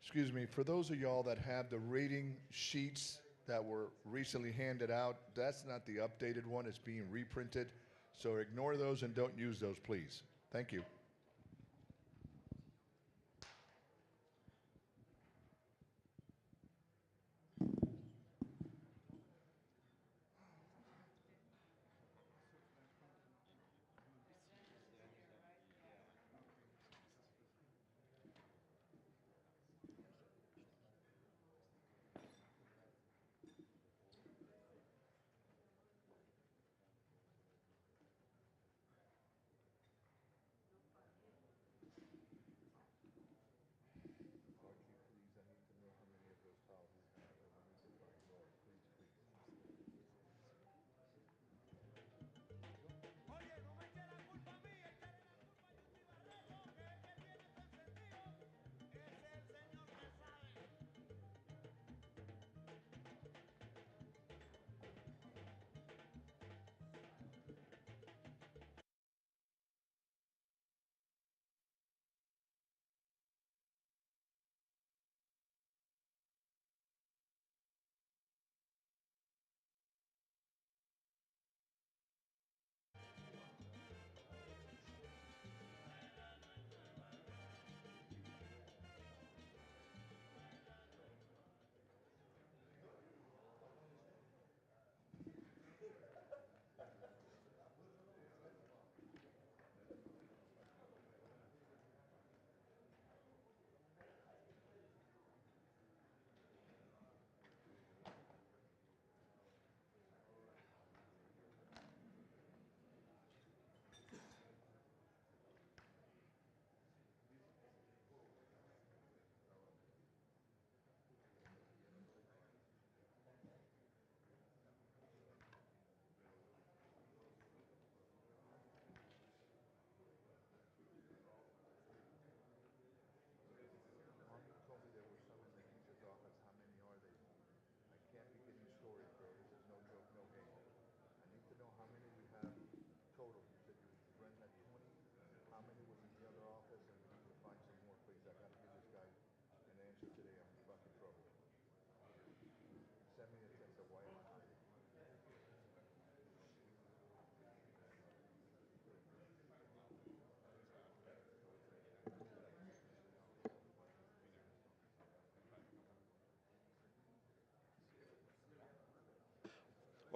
Excuse me, for those of y'all that have the rating sheets that were recently handed out, that's not the updated one, it's being reprinted. So ignore those and don't use those, please. Thank you.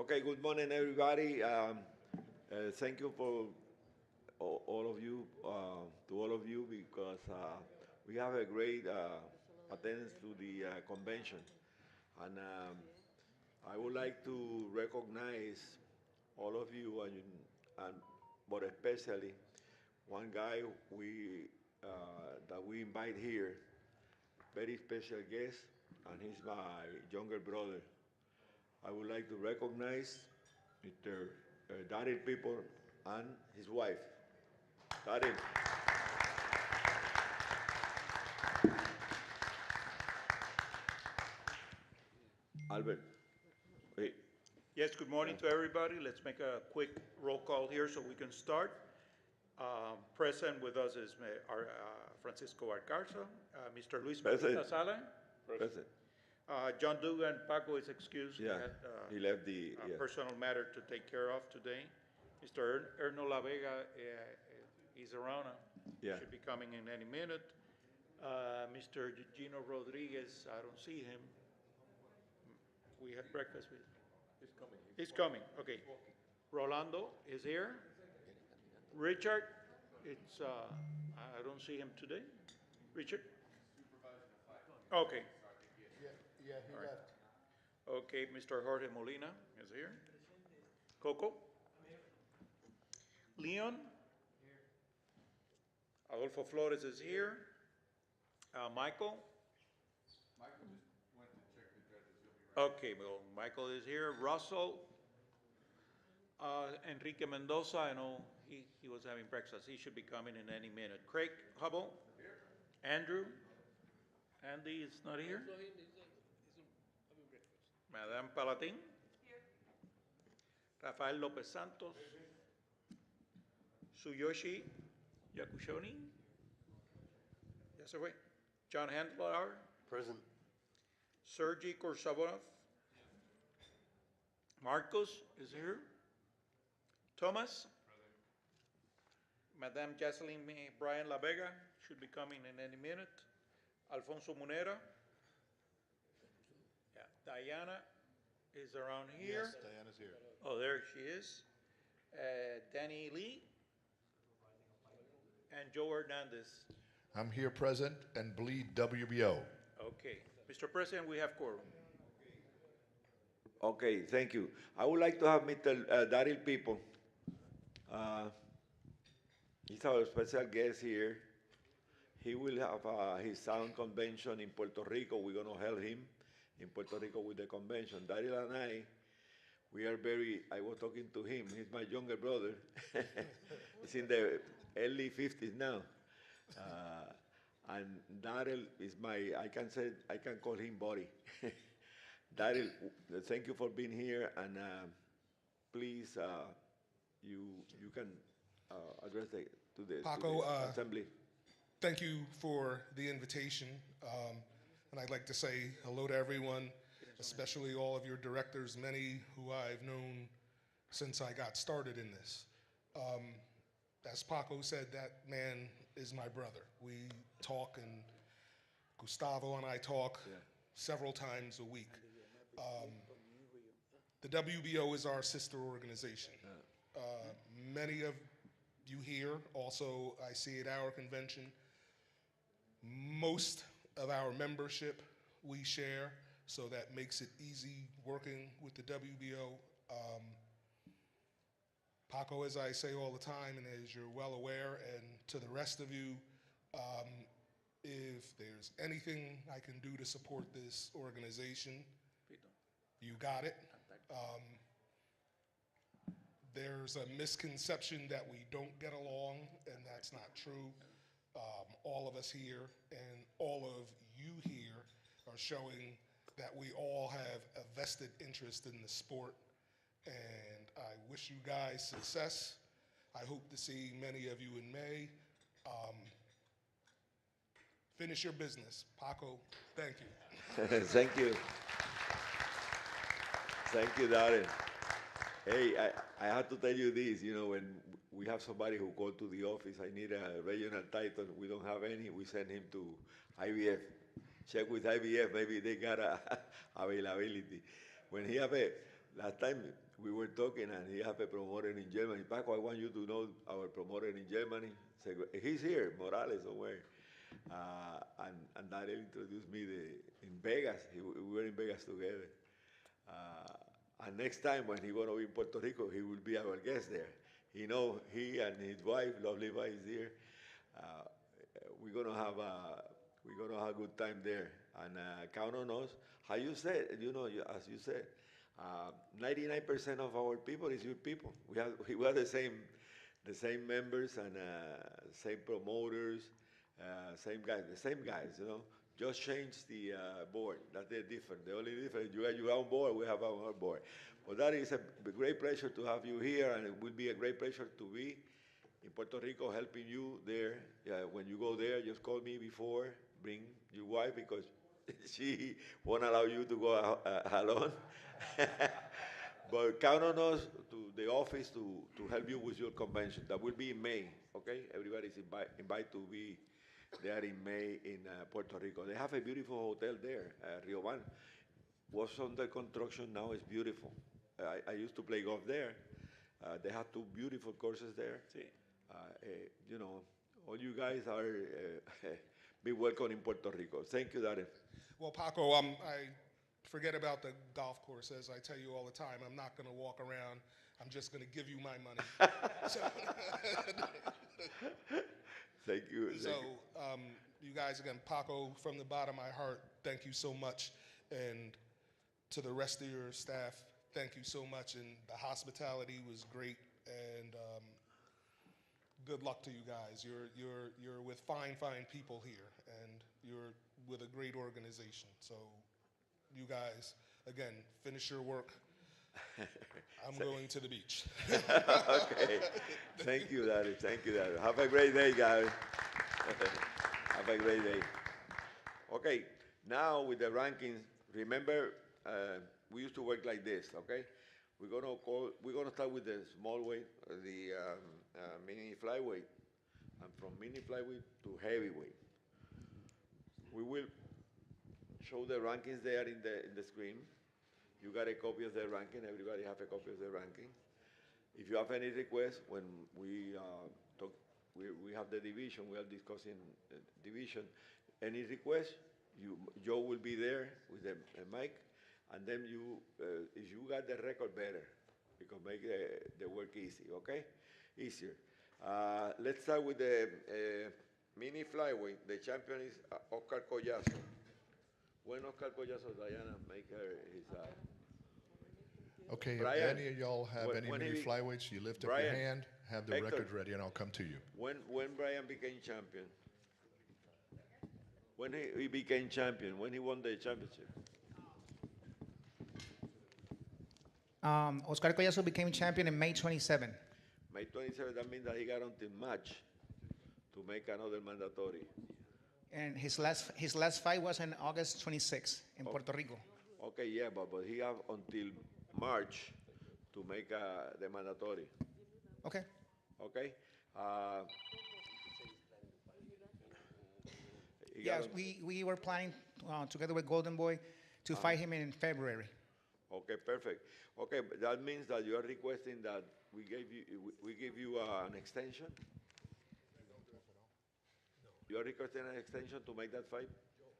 Okay, good morning, everybody. Thank you for all of you, to all of you, because we have a great attendance to the convention. And I would like to recognize all of you, and but especially one guy that we invite here, very special guest, and he's my younger brother. I would like to recognize Mr. Daryl People and his wife. Daryl. Albert. Hey. Yes, good morning to everybody. Let's make a quick roll call here so we can start. Present with us is our Francisco Arcarza, Mr. Luis Mejita Sala. Present. John Dugan, Paco is excused. Yeah, he left the personal matter to take care of today. Mr. Erno La Vega is around. Yeah. Should be coming in any minute. Mr. Gino Rodriguez, I don't see him. We had breakfast with. He's coming. He's coming. Okay. Rolando is here. Richard, it's I don't see him today. Richard. Okay. Yeah, he left. Okay, Mr. Jorge Molina is here. Coco. Leon. Adolfo Flores is here. Michael. Michael just went to check the judges. He'll be right. Okay, well, Michael is here. Russell. Enrique Mendoza, I know he was having breakfast. He should be coming in any minute. Craig Hubble. Here. Andrew. Andy is not here. Madame Palatin. Here. Rafael Lopez Santos. Suyoshi Yakushoni. Ya se fue. John Handler. Present. Sergey Korsabonov. Marcos is here. Thomas. Madame Jocelyn Brian La Vega should be coming in any minute. Alfonso Munera. Yeah. Diana is around here. Yes, Diana's here. Oh, there she is. Danny Lee. And Joe Hernandez. I'm here present and bleed WBO. Okay. Mr. President, we have quorum. Okay, thank you. I would like to have Mr. Daryl People. He's our special guest here. He will have his sound convention in Puerto Rico. We're going to help him in Puerto Rico with the convention. Daryl and I was talking to him. He's my younger brother. He's in the early 50s now. And Daryl is I can call him buddy. Daryl, thank you for being here, and please, you can address to the Paco, assembly. thank you for the invitation. And I'd like to say hello to everyone, especially all of your directors, many who I've known since I got started in this. As Paco said, that man is my brother. We talk, and Gustavo and I talk several times a week. The WBO is our sister organization. Many of you here, also I see at our convention, most of our membership we share, so that makes it easy working with the WBO. Paco, as I say all the time, and as you're well aware, and to the rest of you, if there's anything I can do to support this organization, you got it. There's a misconception that we don't get along, and that's not true. All of us here and all of you here are showing that we all have a vested interest in the sport, and I wish you guys success. I hope to see many of you in May. Finish your business. Paco, thank you. Thank you. Thank you, Darren. Hey, I have to tell you this, when we have somebody who go to the office, I need a regional title, we don't have any, we send him to IBF. Check with IBF, maybe they got availability. When he have last time we were talking and he have a promoter in Germany. Paco, I want you to know our promoter in Germany. He's here, Morales somewhere. And Darrell introduced me in Vegas. We were in Vegas together. And next time when he's going to be in Puerto Rico, he will be our guest there. He and his wife, lovely wife, is here. We're gonna have a good time there, and count on us. How you said, as you said, 99% of our people is your people. We have the same members and same promoters, same guys, Just change the board. That's the difference. The only difference, you have your own board, we have our own board. But that is a great pleasure to have you here, and it will be a great pleasure to be in Puerto Rico helping you there. When you go there, just call me before, bring your wife, because she won't allow you to go alone. But count on us, to the office, to help you with your convention. That will be in May, okay? Everybody's invited to be there in May in Puerto Rico. They have a beautiful hotel there, Rio Van. Was under construction, now it's beautiful. I used to play golf there. They have 2 beautiful courses there. Sí. All you guys are be welcome in Puerto Rico. Thank you, Darren. Well, Paco, I forget about the golf course. As I tell you all the time, I'm not going to walk around. I'm just going to give you my money. Thank you. You guys, again, Paco, from the bottom of my heart, thank you so much. And to the rest of your staff, thank you so much. And the hospitality was great. And good luck to you guys. You're with fine people here, and you're with a great organization. So you guys, again, finish your work. I'm going to the beach. Okay. Thank you, Daddy. Thank you, Daddy. Have a great day, guys. Have a great day. Okay. Now with the rankings, remember we used to work like this, okay? We're gonna start with the small weight, the mini flyweight, and from mini flyweight to heavyweight. We will show the rankings there in the screen. You got a copy of the ranking. Everybody have a copy of the ranking. If you have any requests, when we talk, we have the division. We are discussing division. Any request, Joe will be there with the mic, and then if you got the record, better, because make the work easy. Okay, easier. Let's start with the mini flyweight. The champion is Oscar Collazo. When Oscar Collazo, Diana, make his. Okay, Brian, if any of y'all have any when mini he be- flyweights, you lift up your Brian, hand, have the Hector. record ready, and I'll come to you. When Brian became champion? When he became champion? When he won the championship? Oscar Collazo became champion in May 27. May 27. That means that he got until March to make another mandatory. And his last fight was on August 26 in Puerto Rico. Okay, yeah, but he have until March to make the mandatory. Okay. Okay. He Yes, got we were planning together with Golden Boy to fight him in February. Okay, perfect. Okay, but that means that you are requesting that we give you an extension. You are requesting an extension to make that fight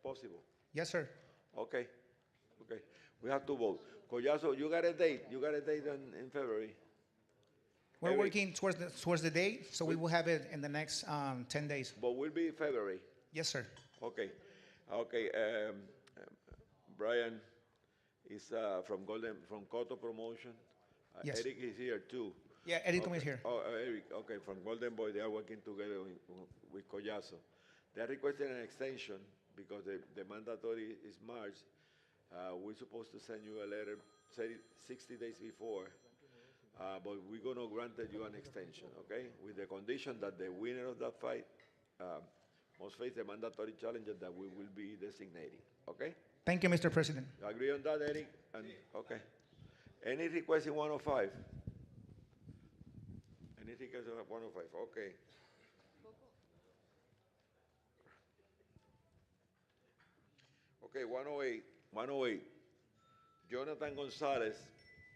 possible. Yes, sir. Okay, okay. We have to vote. Collazo, you got a date. You got a date in February. We're Eric. working towards the date, so we will have it in the next 10 days. But will be February. Yes, sir. Okay, okay. Brian is from Cotto Promotion. Yes. Eric is here too. Yeah, Eddie is here. Oh, Eric. Okay, from Golden Boy, they are working together with Collazo. They are requesting an extension because the mandatory is March. We're supposed to send you a letter 60 days before, but we're going to grant you an extension, okay? With the condition that the winner of that fight must face the mandatory challenger that we will be designating, okay? Thank you, Mr. President. You agree on that, Eric? And, okay. Any request in 105? Any request in 105? Okay. Okay, 108. 108. Jonathan Gonzalez.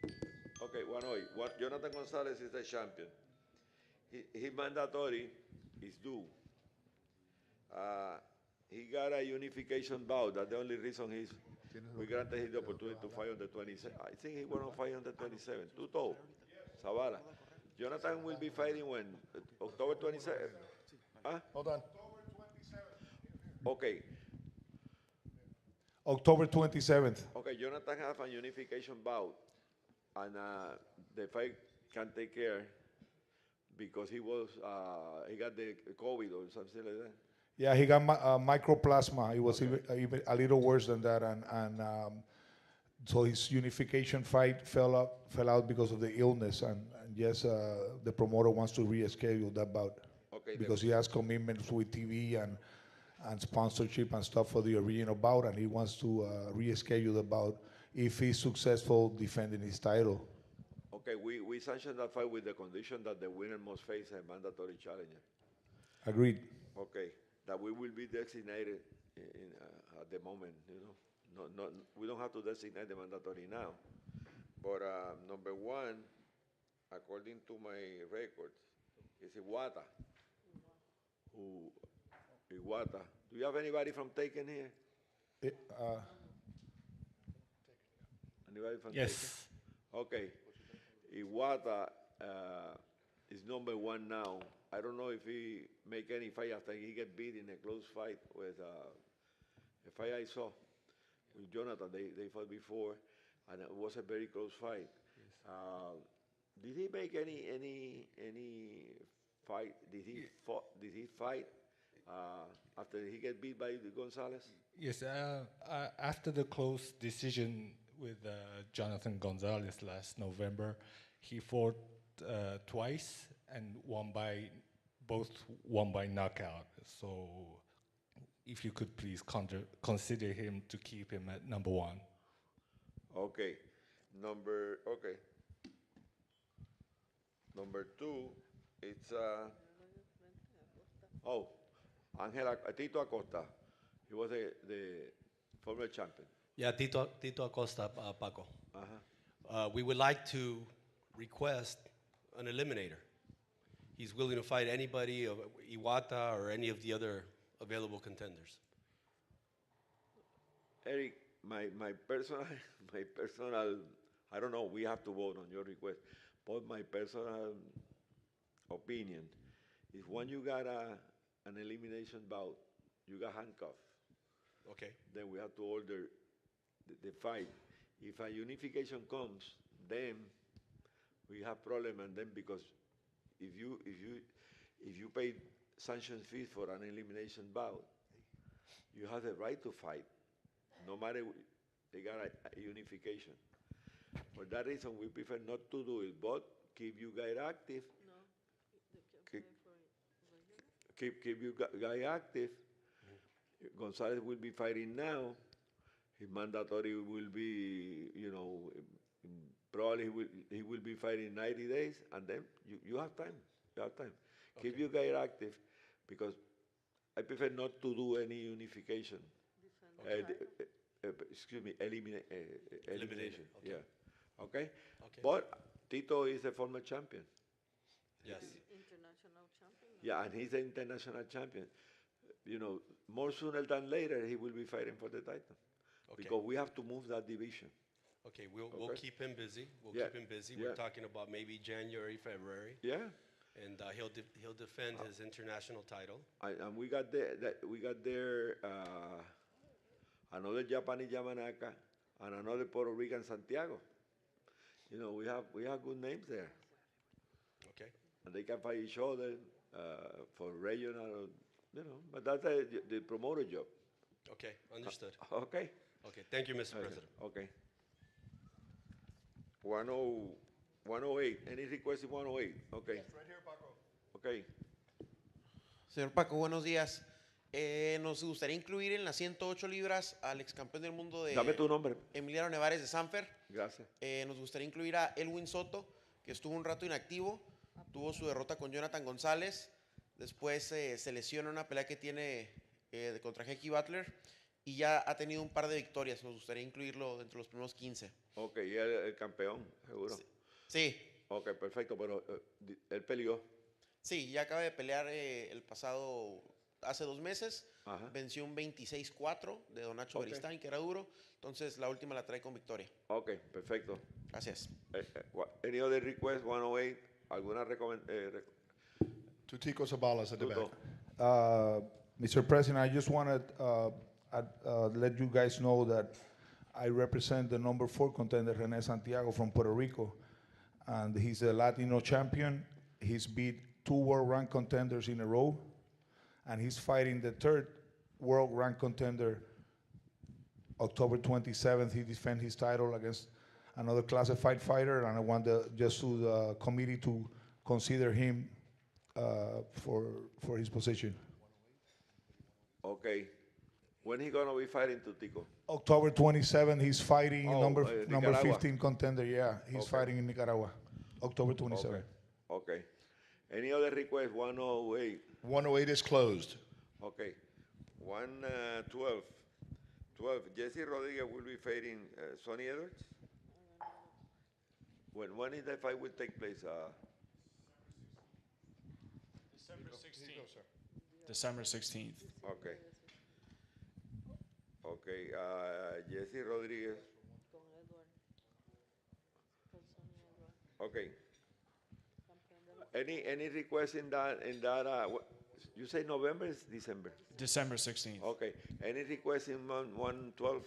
Okay, 108. Jonathan Gonzalez is the champion. His mandatory is due. He got a unification bout. That's the only reason we granted him the opportunity to fight on the 27th. I think he want to fight on the 27th. Too tall. Zavala. Jonathan will be fighting when? October 27th? Huh? Hold on. Okay. October 27th. Okay, Jonathan have a unification bout, and the fight can take care because he got the COVID or something like that. Yeah, he got microplasma. It was even a little worse than that, and so his unification fight fell out because of the illness, and yes, the promoter wants to reschedule that bout Okay, because he has commitments with TV and sponsorship and stuff for the original bout, and he wants to reschedule the bout if he's successful defending his title. Okay, we sanctioned that fight with the condition that the winner must face a mandatory challenger. Agreed. Okay, that we will be designated at the moment. We don't have to designate the mandatory now. But number one, according to my records, is Iwata. Iwata. Do you have anybody from Taken here? Anybody from Yes. Taken? Okay. Iwata is number one now. I don't know if he make any fight after he get beat in a close fight with a fight I saw with Jonathan. They fought before, and it was a very close fight. Did he make any fight? Did he fight after he get beat by Gonzalez? Yes, after the close decision with Jonathan Gonzalez last November, he fought twice and both won by knockout. So if you could please consider him to keep him at number 1. Okay. Okay. Number 2, it's Tito Acosta. He was the former champion. Yeah, Tito Acosta, Paco. Uh-huh. We would like to request an eliminator. He's willing to fight anybody, of Iwata or any of the other available contenders. Eric, my personal, my personal, I don't know, we have to vote on your request, but my personal opinion is when you got an elimination bout, you got handcuffed, Okay. then we have to order the fight. If a unification comes, then we have problem, and then because if you pay sanction fees for an elimination bout, you have the right to fight, no matter they got a unification. For that reason, we prefer not to do it, but keep you guys active. Keep you guys active. Gonzalez will be fighting now. His mandatory will be, probably he will be fighting 90 days, and then you have time. You have time. Okay. Keep you guys active, because I prefer not to do any unification. Excuse me, elimination. Okay. Yeah. Okay? Okay. But Tito is a former champion. Yes. International champion. Yeah, and he's an international champion. More sooner than later, he will be fighting for the title. Okay. Because we have to move that division. Okay, we'll Okay. keep him busy. We'll Yeah. keep him busy. Yeah. We're talking about maybe January, February, Yeah. and he'll defend his international title. And we got there another Japanese Yamanaka and another Puerto Rican Santiago. We have good names there, Okay. and they can fight each other for regional. But that's the promoter job. Okay, understood. Okay. Okay, thank you, Mr. President. Okay. 108. Any request in 108? Okay. Right here, Paco. Okay. Señor Paco, buenos días. Nos gustaría incluir en las 108 libras al ex campeón del mundo de Dame tu nombre. Emiliano Nevares de Sanfer. Gracias. Nos gustaría incluir a Elwin Soto, que estuvo un rato inactivo, tuvo su derrota con Jonathan González, después se lesiona en una pelea que tiene contra Hecky Butler y ya ha tenido un par de victorias. Nos gustaría incluirlo dentro de los primeros 15. Ok, y el campeón, seguro. Sí, Ok, perfecto, pero él peleó. sí, ya acaba de pelear hace 2 meses. Ajá. Venció un 26-4 de Don Nacho Ok. Beristain, que era duro. Entonces, la última la trae con victoria. Ok, perfecto. Gracias. Any other request, 108? ¿Alguna recomendación? To Tico Zabalas at the back. Mr. President, I just want to let you guys know that I represent the number 4 contender, Rene Santiago from Puerto Rico, and he's a Latino champion. He's beat 2 world-ranked contenders in a row, and he's fighting the 3rd world-ranked contender. October 27th, he defends his title against another classified fighter, and I want the committee to consider him for his position. Okay. When he gonna be fighting to Tico? October 27th, he's fighting number Nicaragua. 15 contender. Yeah, he's Okay. fighting in Nicaragua. October 27th. Okay. Any other request, 108? 108 is closed. Okay. 112. 12. Jesse Rodriguez will be fighting Sonny Edwards? When is that fight will take place? December 16th. December 16th. Okay. Okay. Jesse Rodriguez. Okay. Any request in that? You say November is December? December 16th. Okay. Any request in 112?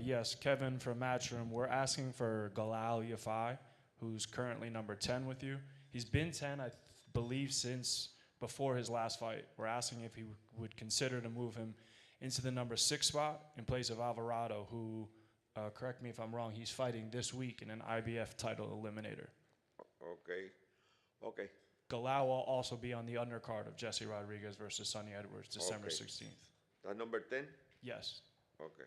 Yes, Kevin from Matchroom. We're asking for Galal Yafai, who's currently number 10 with you. He's been 10, I believe, since before his last fight. We're asking if he would consider to move him into the number 6 spot in place of Alvarado, who, correct me if I'm wrong, he's fighting this week in an IBF title eliminator. Okay. Okay. Galal will also be on the undercard of Jesse Rodriguez versus Sonny Edwards, December Okay. 16th. That's number 10? Yes. Okay.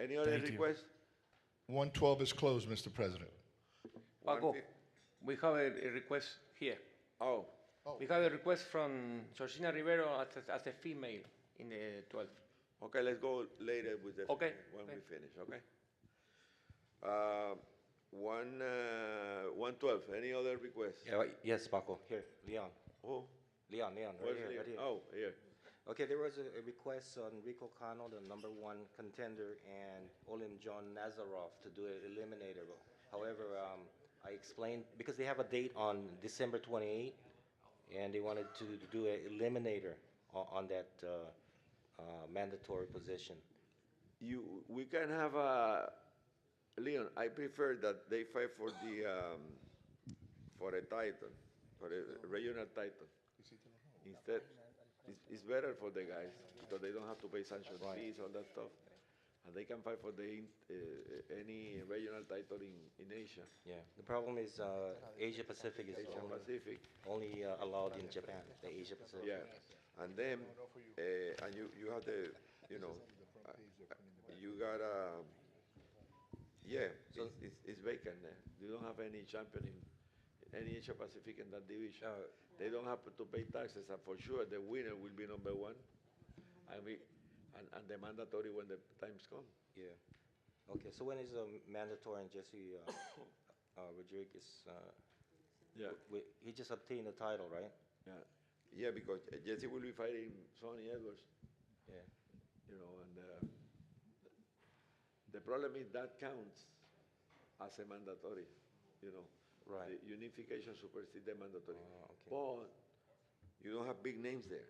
Any other Thank you. requests? 112 is closed, Mr. President. Paco, we have a request here. Oh, We have a request from Georgina Rivero as a female in the 12th. okay, let's go later with the Okay, when okay. we finish, okay? 112, any other requests? Yeah, yes, Paco. Here, Leon. Oh, Leon, where's right here, Leo? right here. Oh, here. Okay, there was a request on Rico Cano, the #1 contender, and Olim John Nazarov to do an eliminator. However, I explained, because they have a date on December 28th, and they wanted to do an eliminator on that mandatory position. We can have Leon, I prefer that they fight for a title, for a regional title. Instead, it's better for the guys because they don't have to pay sanction fees, all that stuff. And they can fight for any regional title in Asia. Yeah, the problem is Asia Pacific is Asia Pacific. only allowed in Japan, the Asia Pacific. Yeah, and then, and you have the, you got it's vacant there. You don't have any champion in any Asia Pacific in that division. They don't have to pay taxes, and for sure the winner will be #1, and the mandatory when the times come. Yeah. Okay, so when is mandatory and Jesse Rodriguez? He just obtained the title, right? Yeah, because Jesse will be fighting Sonny Edwards. Yeah. And the problem is that counts as a mandatory. Right. The unification supersedes the mandatory. Okay. But you don't have big names there.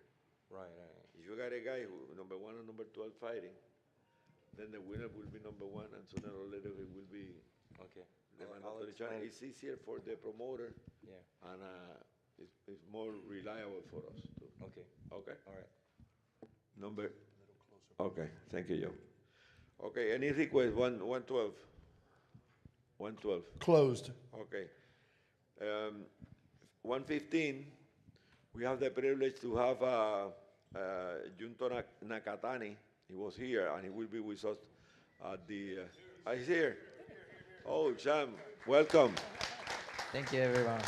Right. If you got a guy who #1 and #12 fighting, then the winner will be #1, and sooner or later he will be Okay. the I'll mandatory explain. champion. It's easier for the promoter, Yeah. and it's more reliable for us too. Okay. Okay. All right. Okay. Thank you, Joe. Okay. Any request? 112. 112. Closed. Okay. 115. We have the privilege to have Junto Nakatani. He was here, and he will be with us at the. He's here. Oh, Sam, welcome. Thank you, everyone.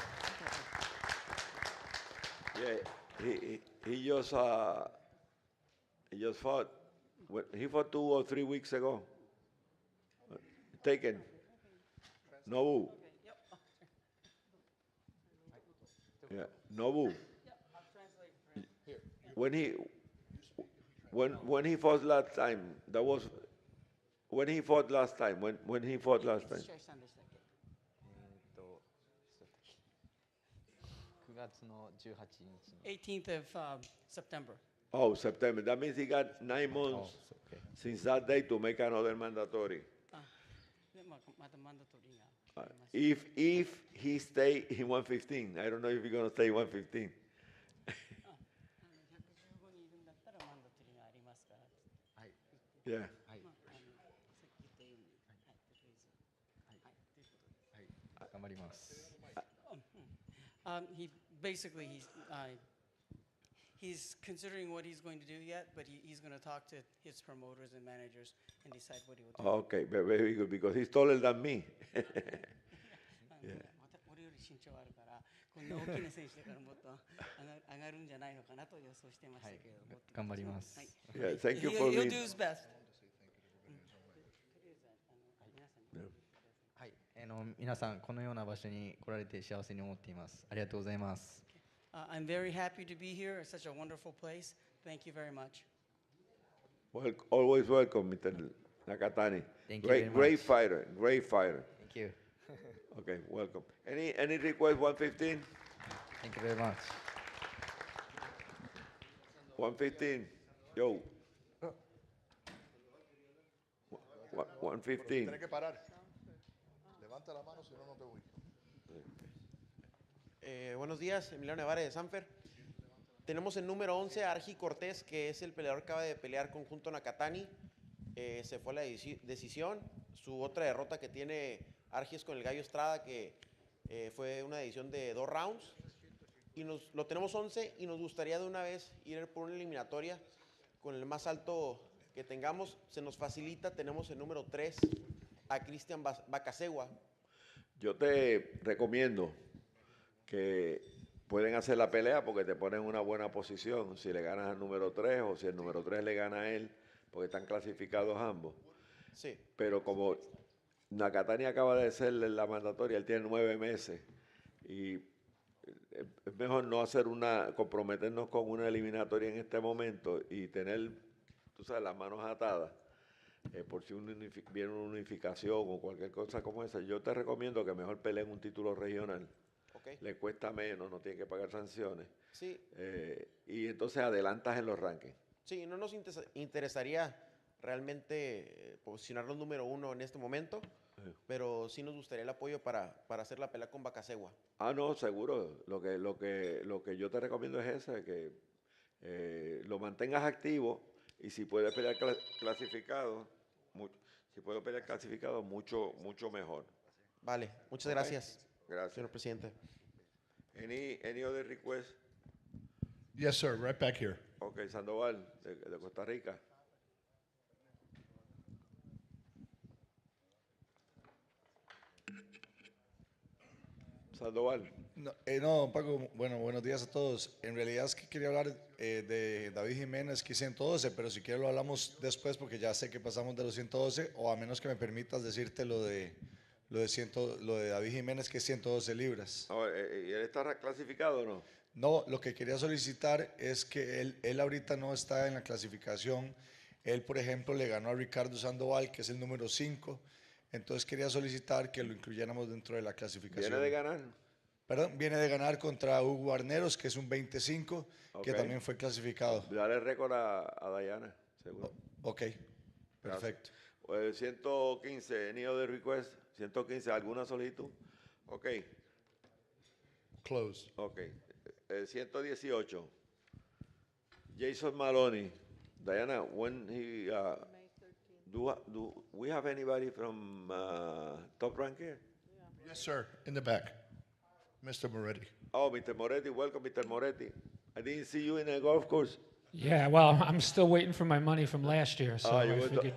Yeah, he just fought. He fought 2 or 3 weeks ago. Taken. Nobu. Yeah, Nobu. When he fought last time, that was when he fought last time. When he fought last time. 9月の18日。 18th of September. Oh, September. That means he got 9 months since that day to make another mandatory. If he stay in 115, I don't know if he's gonna stay in 115. Yeah. He's considering what he's going to do yet, but he's going to talk to his promoters and managers and decide what he will do. Okay, very good, because he's taller than me. Yeah. 俺より身長あるから、こんな大きな選手だからもっと上がるんじゃないのかなと予想してましたけど。頑張ります。Yeah, thank you for He'll being. do his best. はい、皆さんこのような場所に来られて幸せに思っています。ありがとうございます。I'm very happy to be here. It's such a wonderful place. Thank you very much. Well, always welcome, Mr. Nakatani. Thank you very much. Great fighter, great fighter. Thank you. Okay, welcome. Any request? 115. Thank you very much. 115. Yo. 115. Tienes que parar. Levanta la mano, si no, no te voy. Buenos días, Emiliano Nevares de Sanfer. Tenemos el número 11, Argi Cortés, que es el peleador que acaba de pelear con Junto Nakatani. Se fue a la decisión. Su otra derrota que tiene Argi es con el Gallo Estrada, que Fue una edición de 2 rounds. Y lo tenemos 11 y nos gustaría de una vez ir por una eliminatoria con el más alto que tengamos. Se nos facilita, tenemos el número 3 a Cristian Bacasegua. Yo te recomiendo que pueden hacer la pelea porque te ponen en una buena posición si le ganas al número 3 o si el número 3 le gana a él, porque están clasificados ambos. Sí. Pero como Nakatani acaba de ser la mandatoria, él tiene 9 meses y es mejor no comprometernos con una eliminatoria en este momento y tener, tú sabes, las manos atadas. Por si viene una unificación o cualquier cosa como esa, yo te recomiendo que mejor peleen un título regional. Okay. Le cuesta menos, no tiene que pagar sanciones. Sí. Y entonces adelantas en los rankings. Sí, no nos interesaría realmente posicionarnos número 1 en este momento, pero sí nos gustaría el apoyo para hacer la pelea con Bacasegua. Ah, no, seguro. Lo que yo te recomiendo es ese, que lo mantengas activo y si puedes pelear clasificado, mucho mejor. Vale, muchas gracias. Gracias. Señor presidente. Any other request? Yes, sir. Right back here. Okay, Sandoval, de Costa Rica. Sandoval. No, Paco, bueno, buenos días a todos. En realidad es que quería hablar de David Jiménez, que es 112, pero si quieres lo hablamos después porque ya sé que pasamos de los 112, o a menos que me permitas decirte lo de David Jiménez, que es 112 libras. ¿Y él está clasificado o no? No, lo que quería solicitar es que él ahorita no está en la clasificación. Él, por ejemplo, le ganó a Ricardo Sandoval, que es el número 5. Entonces quería solicitar que lo incluyéramos dentro de la clasificación. ¿Viene de ganar? Perdón, viene de ganar contra Hugo Arneros, que es un 25, que también fue clasificado. Dale récord a Diana, seguro. Ok, perfecto. 115, any other request? 115, ¿alguna solicitud? Ok. Closed. Ok. 118. Jason Maloney. Diana, when he... do we have anybody from Top Rank here? Yes, sir. In the back. Mr. Moretti. Oh, Mr. Moretti. Welcome, Mr. Moretti. I didn't see you in the golf course. Yeah, well, I'm still waiting for my money from last year, so I figured.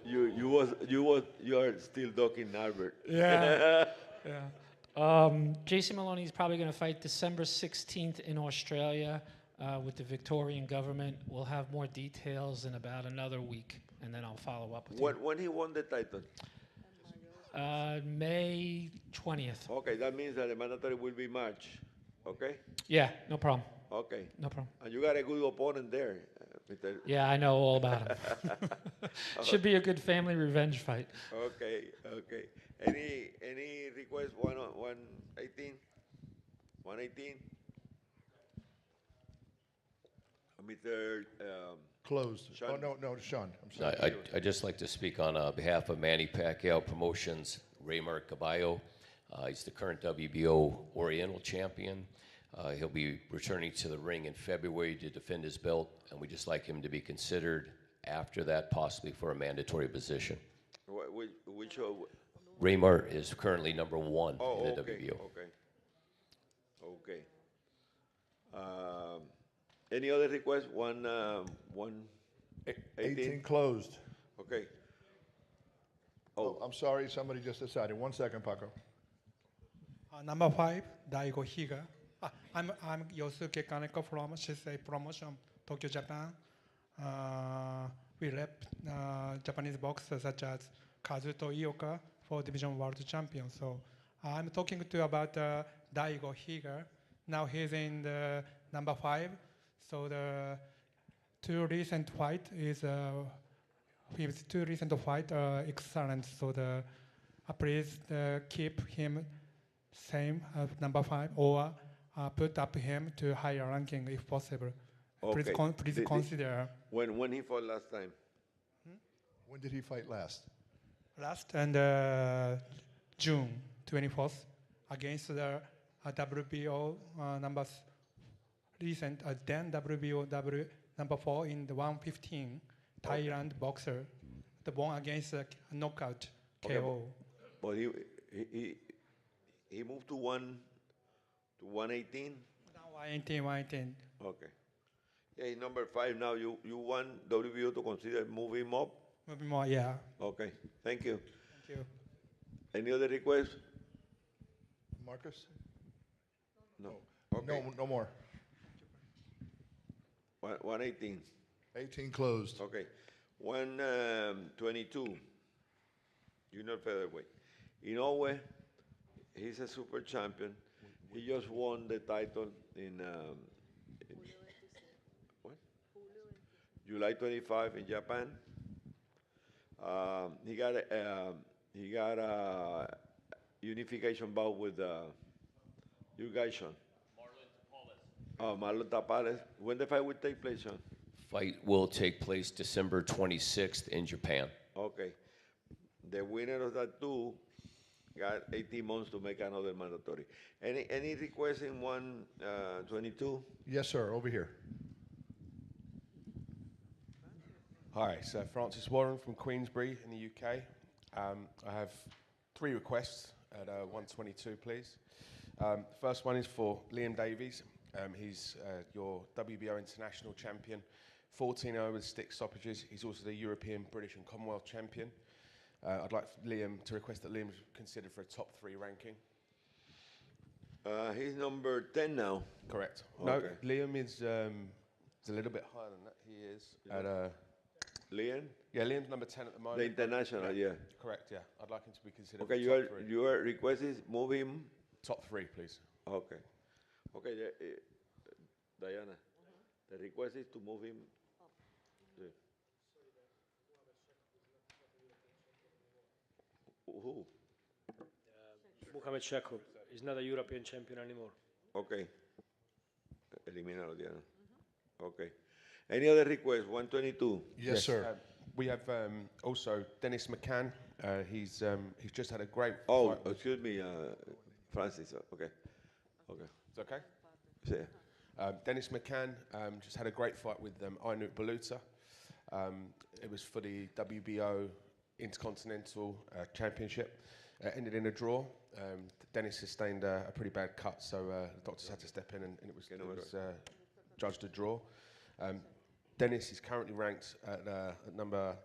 You are still talking Albert. Yeah. Jason Maloney is probably going to fight December 16th in Australia with the Victorian government. We'll have more details in about another week, and then I'll follow up with you. When he won the title? May 20th. Okay, that means that the mandatory will be March. Okay? Yeah, no problem. Okay. No problem. And you got a good opponent there, Mr. Yeah, I know all about him. Should be a good family revenge fight. Okay. Any request? 118? 118? Mr. Closed. Sean. Oh, no, Sean. I'm sorry. I'd just like to speak on behalf of Manny Pacquiao Promotions, Raymar Caballo. He's the current WBO Oriental champion. He'll be returning to the ring in February to defend his belt, and we'd just like him to be considered after that, possibly for a mandatory position. Which Raymar is currently number 1 in the WBO. Okay. Any other request? 18 closed. Okay. Oh, I'm sorry. Somebody just decided. 1 second, Paco. Number 5, Daigo Higa. I'm Yosuke Kaneko from Shisei Promotion, Tokyo, Japan. We rep Japanese boxers such as Kazuto Ioka for Division World Champion. So I'm talking to you about Daigo Higa. Now he's in the number 5. So the two recent fight is excellent. So please keep him same as number 5 or put up him to higher ranking if possible. Okay. Please consider. When he fought last time? When did he fight last? Last and June 24th against the WBO numbers recent then WBO number 4 in the 115 Thailand boxer, the one against knockout Okay, KO. but he moved to 118. Now 118. Okay. Yeah, he's number 5 now. You want WBO to consider moving him up? Maybe more, yeah. Okay. Thank you. Thank you. Any other requests? Marcus? No. Okay. No more. 118. 18 closed. Okay. 122. Junior featherweight. Inoue, he's a super champion. He just won the title in what? July 25 in Japan. He got a unification bout with you guys, Sean. Marlon Tapales. When the fight will take place, Sean? Fight will take place December 26th in Japan. Okay. The winner of that two got 18 months to make another mandatory. Any requests in 122? Yes, sir. Over here. Hi, so Francis Warren from Queensbury in the UK. I have 3 requests at 122, please. First one is for Liam Davies. He's your WBO International Champion, 14-0 with stick stoppages. He's also the European, British and Commonwealth Champion. I'd like Liam to request that Liam's considered for a top 3 ranking. He's number 10 now. Correct. Okay. No, Liam is a little bit higher than that. He is at Liam? Yeah, Liam's number 10 at the moment. The international, yeah. Correct, yeah. I'd like him to be considered Okay, for top 3. your request is move him? Top 3, please. Okay. Okay, Diana, the request is to move him. Yeah. Who? Mohamed Shakub is not a European champion anymore. Okay. Eliminalo, Diana. Okay. Any other request? 122. Yes, sir. We have also Dennis McCann. He's just had a great. Oh, fight with- excuse me, Francis. Okay. Okay. It's okay. Yeah. Dennis McCann just had a great fight with Ainut Baluta. It was for the WBO Intercontinental Championship. Ended in a draw. Dennis sustained a pretty bad cut, so the doctors had to step in, and it was judged a draw. Dennis is currently ranked at number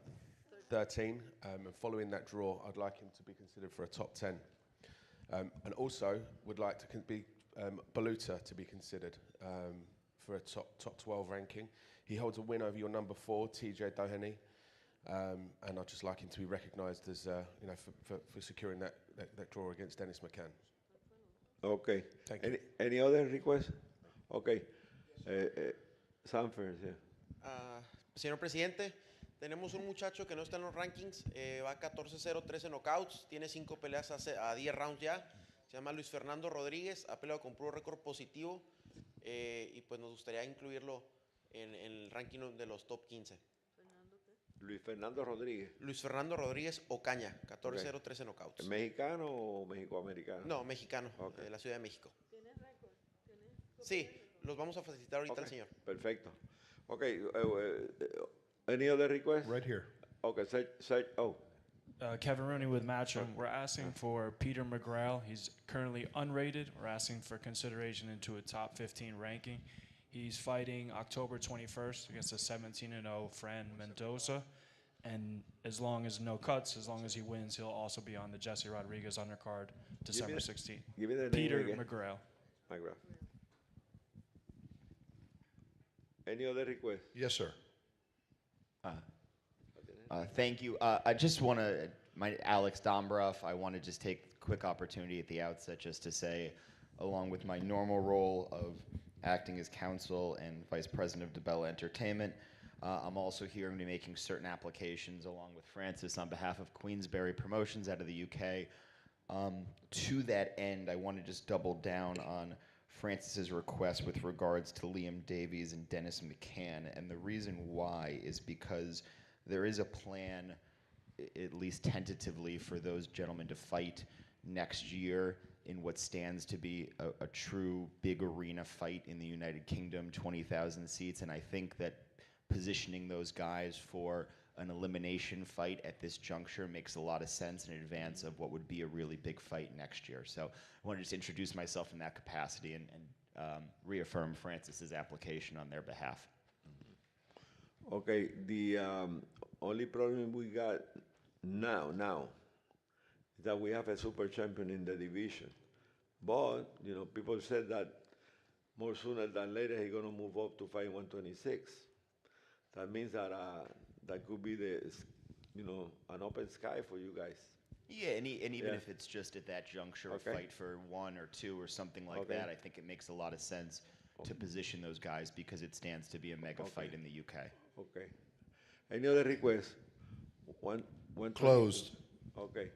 13, and following that draw, I'd like him to be considered for a top 10. And also would like to be Baluta to be considered for a top 12 ranking. He holds a win over your number 4, TJ Doheny, and I'd just like him to be recognised as for securing that draw against Dennis McCann. Okay. Thank you. Any other requests? Okay. Sanford, yeah. Señor Presidente, tenemos un muchacho que no está en los rankings, va 14-0, 13 knockouts, tiene 5 peleas a 10 rounds ya, se llama Luis Fernando Rodríguez, ha peleado con puro récord positivo y pues nos gustaría incluirlo en el ranking de los top 15. Luis Fernando Rodríguez. Luis Fernando Rodríguez Ocaña, 14-0, 13 knockouts. ¿Mexicano o mexicoamericano? No, mexicano, de la Ciudad de México. Sí, los vamos a facilitar ahorita al señor. Perfecto. Okay, any other requests? Right here. Okay, Kevin Rooney with Matchroom. We're asking for Peter McGrail. He's currently unrated. We're asking for consideration into a top 15 ranking. He's fighting October 21st against a 17-0 Fran Mendoza. And as long as no cuts, as long as he wins, he'll also be on the Jesse Rodriguez undercard December 16th. Give me the Peter name again. McGrail. McGrail. Any other requests? Yes, sir. Thank you. I just want to, Alex Dombrov, I want to just take a quick opportunity at the outset just to say, along with my normal role of acting as counsel and vice president of DeBella Entertainment, I'm also here and be making certain applications along with Francis on behalf of Queensberry Promotions out of the UK. To that end, I want to just double down on Francis's request with regards to Liam Davies and Dennis McCann, and the reason why is because there is a plan, at least tentatively, for those gentlemen to fight next year in what stands to be a true big arena fight in the United Kingdom, 20,000 seats, and I think that positioning those guys for an elimination fight at this juncture makes a lot of sense in advance of what would be a really big fight next year. So I want to just introduce myself in that capacity and reaffirm Francis's application on their behalf. Okay, the only problem we got now is that we have a super champion in the division. But, you know, people said that more sooner than later he's going to move up to fight 126. That means that that could be an open sky for you guys. Yeah, and even if it's just at that juncture, a fight for 1 or 2 or something like that, I think it makes a lot of sense to position those guys because it stands to be a mega fight in the UK. Okay. Any other requests? One Closed. Okay.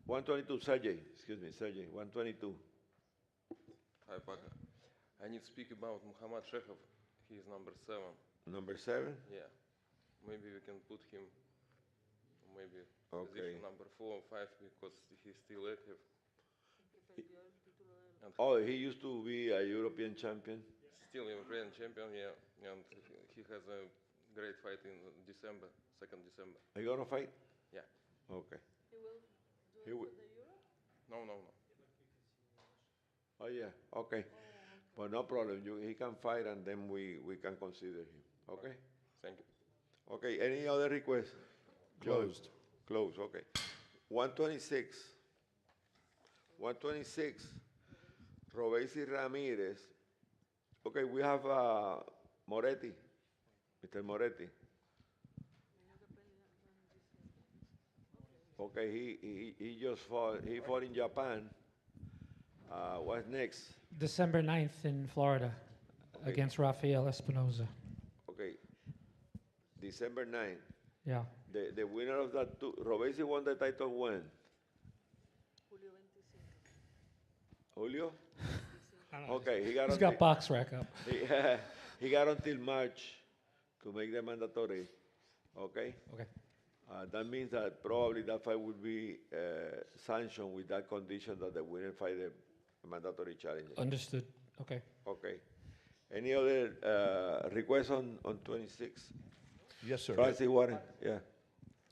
122, Sergey. Excuse me, Sergey. 122. Hi, Paca. I need to speak about Muhammad Shekhov. He is number 7. Number 7? Yeah. Maybe we can put him maybe Okay. position number 4 or 5 because he's still active. And Oh, he used to be a European champion. still European champion, yeah. And he has a great fight in December, 2nd December. Are you going to fight? Yeah. Okay. He will do He it will. for the Euro? No. Oh, yeah. Okay. But no problem. He can fight and then we can consider him. Okay? Thank you. Okay. Any other requests? Closed. Closed. Okay. 126. 126. Robesi Ramirez. Okay, we have Moretti. Mr. Moretti. Okay, he just fought. He fought in Japan. What's next? December 9th in Florida against Rafael Espinoza. Okay, December 9th. Yeah. The winner of that two, Robesi won the title when? Julio? Okay, He's got box rack up. He got until March to make the mandatory. Okay? Okay. That means that probably that fight will be sanctioned with that condition that the winner fight the mandatory challenge. Understood. Okay. Okay. Any other requests on 26? Yes, sir. Francis Warren, yeah.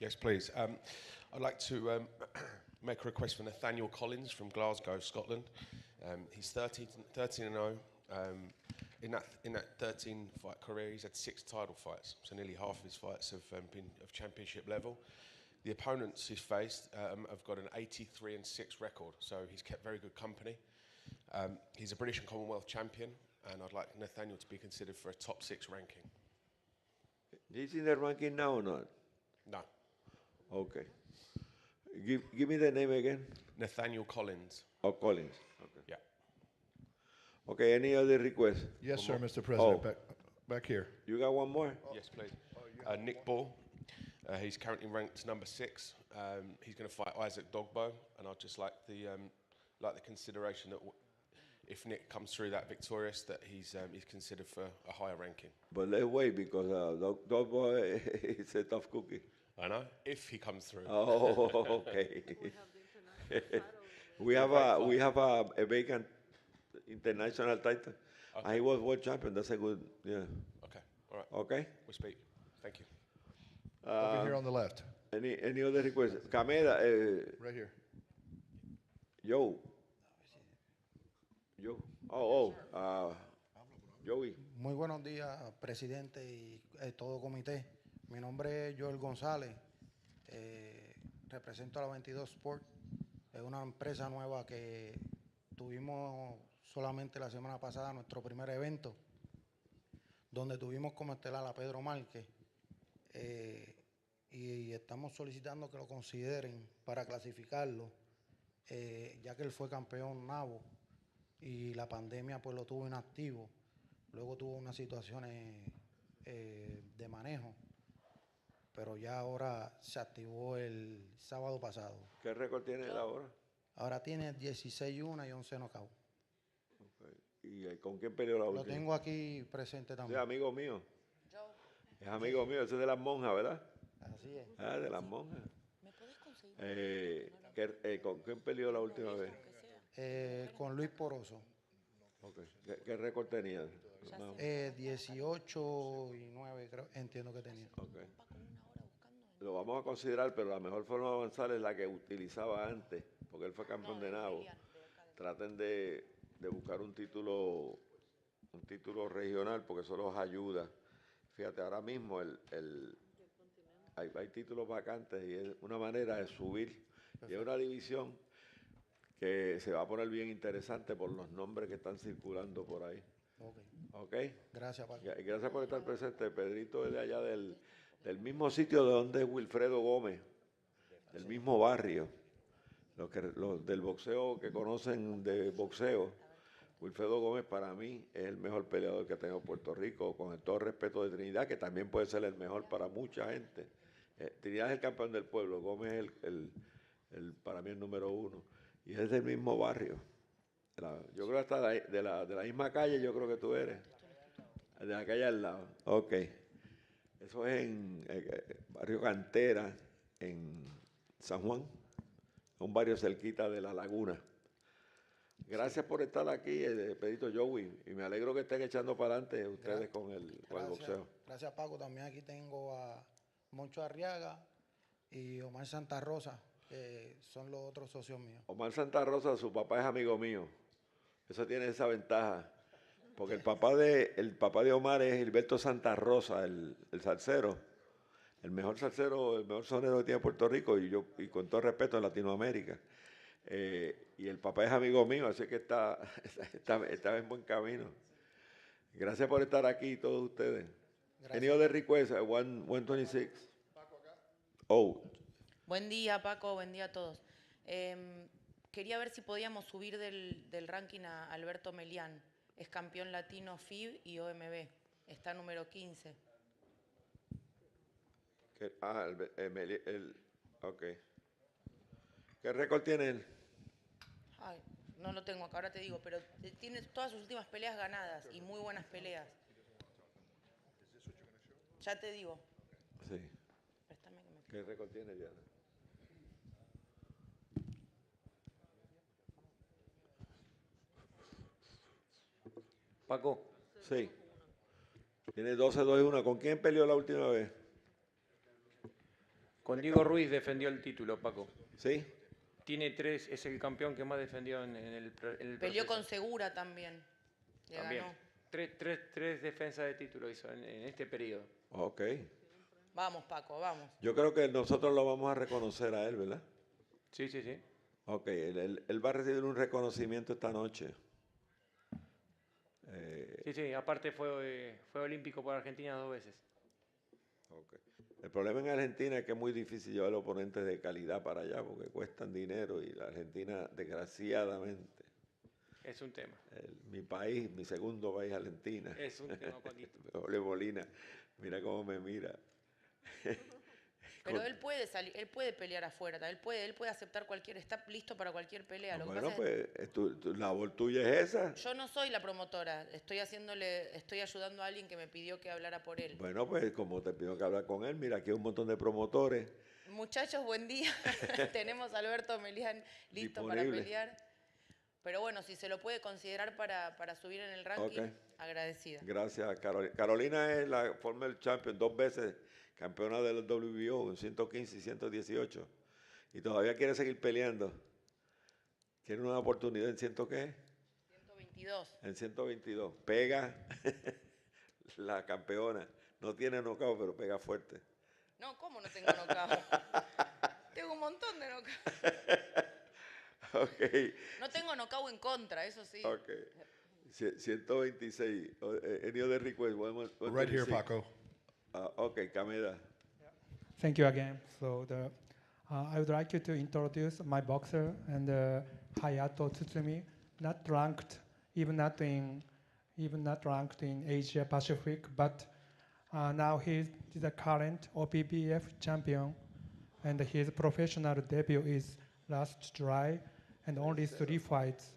Yes, please. I'd like to make a request for Nathaniel Collins from Glasgow, Scotland. He's 13-0. In that 13-fight career, he's had 6 title fights, so nearly half of his fights have been of championship level. The opponents he's faced have got an 83-6 record, so he's kept very good company. He's a British and Commonwealth champion, and I'd like Nathaniel to be considered for a top 6 ranking. Is he in the ranking now or not? No. Okay. Give me the name again. Nathaniel Collins. Oh, Collins. Okay. Yeah. Okay, any other requests? Yes, sir, One more? Mr. President. Oh, Back here. you got one more? Yes, please. Nick Ball. He's currently ranked number 6. He's going to fight Isaac Dogbo, and I'd just like the consideration that if Nick comes through that victorious, that he's considered for a higher ranking. But let's wait because Dogbo is a tough cookie. I know. If he comes through. Oh, okay. we have a vacant international title. Okay. And he was world champion. That's a good, yeah. Okay. All right. Okay. We speak. Thank you. Over here on the left. Any other requests? Cameda. Right here. Yo. Joey. Muy buenos días, presidente y todo comité. Mi nombre es Joel González. Represento a la 22 Sport. Es una empresa nueva que tuvimos solamente la semana pasada nuestro primer evento, donde tuvimos como estelar a Pedro Márquez. Y estamos solicitando que lo consideren para clasificarlo, ya que él fue campeón nabo y la pandemia pues lo tuvo inactivo. Luego tuvo unas situaciones de manejo, pero ya ahora se activó el sábado pasado. ¿Qué récord tiene él ahora? Ahora tiene 16-1 y 11 knockouts. Okay. ¿Y con quién peleó la última? Lo tengo aquí presente también. Es amigo mío. Es amigo mío, ese es de las monjas, ¿verdad? Así es. Ah, de las monjas. ¿Con quién peleó la última vez? Con Luis Poroso. Okay. ¿Qué récord tenía? No. 18-9, creo, entiendo que tenía. Okay. Lo vamos a considerar, pero la mejor forma de avanzar es la que utilizaba antes, porque él fue campeón de nabo. Traten de buscar un título regional, porque eso los ayuda. Fíjate, ahora mismo hay títulos vacantes y es una manera de subir. Y es una división que se va a poner bien interesante por los nombres que están circulando por ahí. ¿Ok? Gracias, Paco. Gracias por estar presente. Pedrito es de allá del mismo sitio de donde es Wilfredo Gómez, del mismo barrio. Los del boxeo que conocen de boxeo, Wilfredo Gómez para mí es el mejor peleador que ha tenido Puerto Rico, con el todo respeto de Trinidad, que también puede ser el mejor para mucha gente. Trinidad es el campeón del pueblo, Gómez es para mí el número 1. Y es del mismo barrio. Yo creo hasta de la misma calle, yo creo que tú eres. De la calle al lado. Ok. Eso es en barrio Cantera, en San Juan. Un barrio cerquita de La Laguna. Gracias por estar aquí, Pedrito Joey. Y me alegro que estén echando para adelante ustedes con el boxeo. Gracias, Paco. También aquí tengo a Moncho Arriaga y Omar Santa Rosa, que son los otros socios míos. Omar Santa Rosa, su papá es amigo mío. Eso tiene esa ventaja. Porque el papá de Omar es Gilberto Santa Rosa, el salsero. El mejor salsero, el mejor sonero que tiene Puerto Rico y con todo respeto en Latinoamérica. Y el papá es amigo mío, así que está en buen camino. Gracias por estar aquí, todos ustedes. Any other request? 126. Oh. Buen día, Paco. Buen día a todos. Quería ver si podíamos subir del ranking a Alberto Melián. Es campeón latino FIB y OMB. Está número 15. Ok. ¿Qué récord tiene él? Ay, no lo tengo acá, ahora te digo, pero tiene todas sus últimas peleas ganadas y muy buenas peleas. Ya te digo. Sí. ¿Qué récord tiene, Diana? Paco. Sí. Tiene 12-2-1. ¿Con quién peleó la última vez? Con Diego Ruiz defendió el título, Paco. ¿Sí? Tiene 3, es el campeón que más defendió en el Peleó proceso. con Segura también. Le También. ganó. Tres defensas de título hizo en este periodo. Ok. Vamos, Paco, vamos. Yo creo que nosotros lo vamos a reconocer a él, ¿verdad? Sí, sí, sí. Ok, él va a recibir un reconocimiento esta noche. Sí, aparte fue olímpico por Argentina 2 veces. Okay. El problema en Argentina es que es muy difícil llevar oponentes de calidad para allá porque cuestan dinero y la Argentina, desgraciadamente. Es un tema. Mi país, mi segundo país, Argentina. Es un tema, Paquito. Ole Molina, mira cómo me mira. Pero él puede salir, él puede pelear afuera, él puede aceptar está listo para cualquier pelea. Lo que Bueno, pasa pues la labor tuya es esa. yo no soy la promotora, estoy ayudando a alguien que me pidió que hablara por él. Bueno, pues como te pido que hablar con él, mira, aquí hay un montón de promotores. Muchachos, buen día. Tenemos a Alberto Melián listo Disponible. para pelear. Pero bueno, si se lo puede considerar para subir en el ranking, Okay. agradecida. Gracias, Carolina. Carolina es la former champion, 2 veces campeona del WBO en 115 y 118. Y todavía quiere seguir peleando. Quiere una oportunidad en 100 ¿qué? 122. En 122. Pega la campeona. No tiene knockout, pero pega fuerte. No, ¿cómo no tengo knockout? Tengo un montón de knockout. Ok. No tengo knockout en contra, eso sí. Ok. 126. Any other request? Right here, Paco. Ok, Kameda. Thank you again. So I would like you to introduce my boxer and Hayato Tsutsumi, not ranked, even not ranked in Asia Pacific, but now he's the current OPBF champion, and his professional debut is last July, and only 3 fights.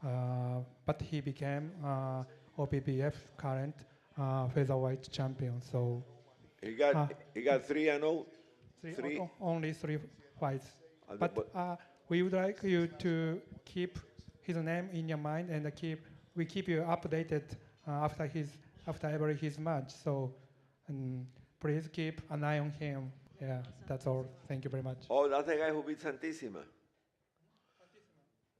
But he became OPBF current featherweight champion. So he got 3-0. Only 3 fights. But we would like you to keep his name in your mind and keep we keep you updated after every his match. So please keep an eye on him. Yeah, that's all. Thank you very much. Oh, that's the guy who beat Santissima.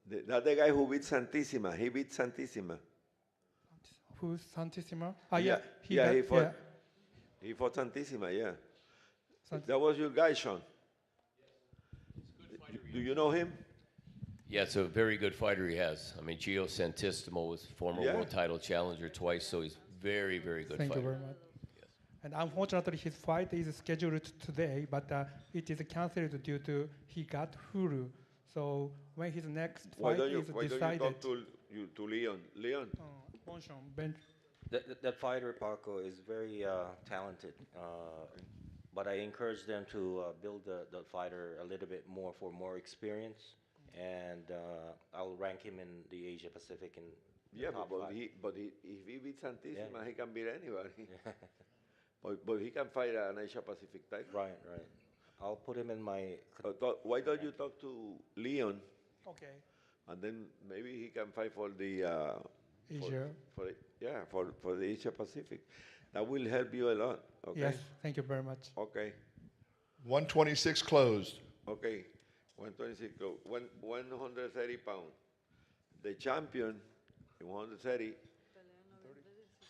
That's the guy who beat Santissima. He beat Santissima. Who's Santissima? He fought Santissima, yeah. That was your guy, Sean. Do you know him? Yeah, it's a very good fighter he has. I mean, Gio Santissimo was former world title challenger twice, so he's very, very good Thank fighter. you very much. And unfortunately, his fight is scheduled today, but it is cancelled due to he got Hulu. So when his next fight is Why decided. don't you talk to Leon? Leon? That fighter, Paco, is very talented. But I encourage them to build the fighter a little bit more for more experience. And I'll rank him in the Asia Pacific in the top five. If he beats Santissima, he can beat anybody. But he can fight an Asia Pacific title. Right. I'll put him in my. Why don't you talk to Leon? Okay. And then maybe he can fight for the Asia. For the Asia Pacific. That will help you a lot. Okay. Yes, thank you very much. Okay. 126 closed. Okay. 126 closed. 130 pounds. The champion in 130,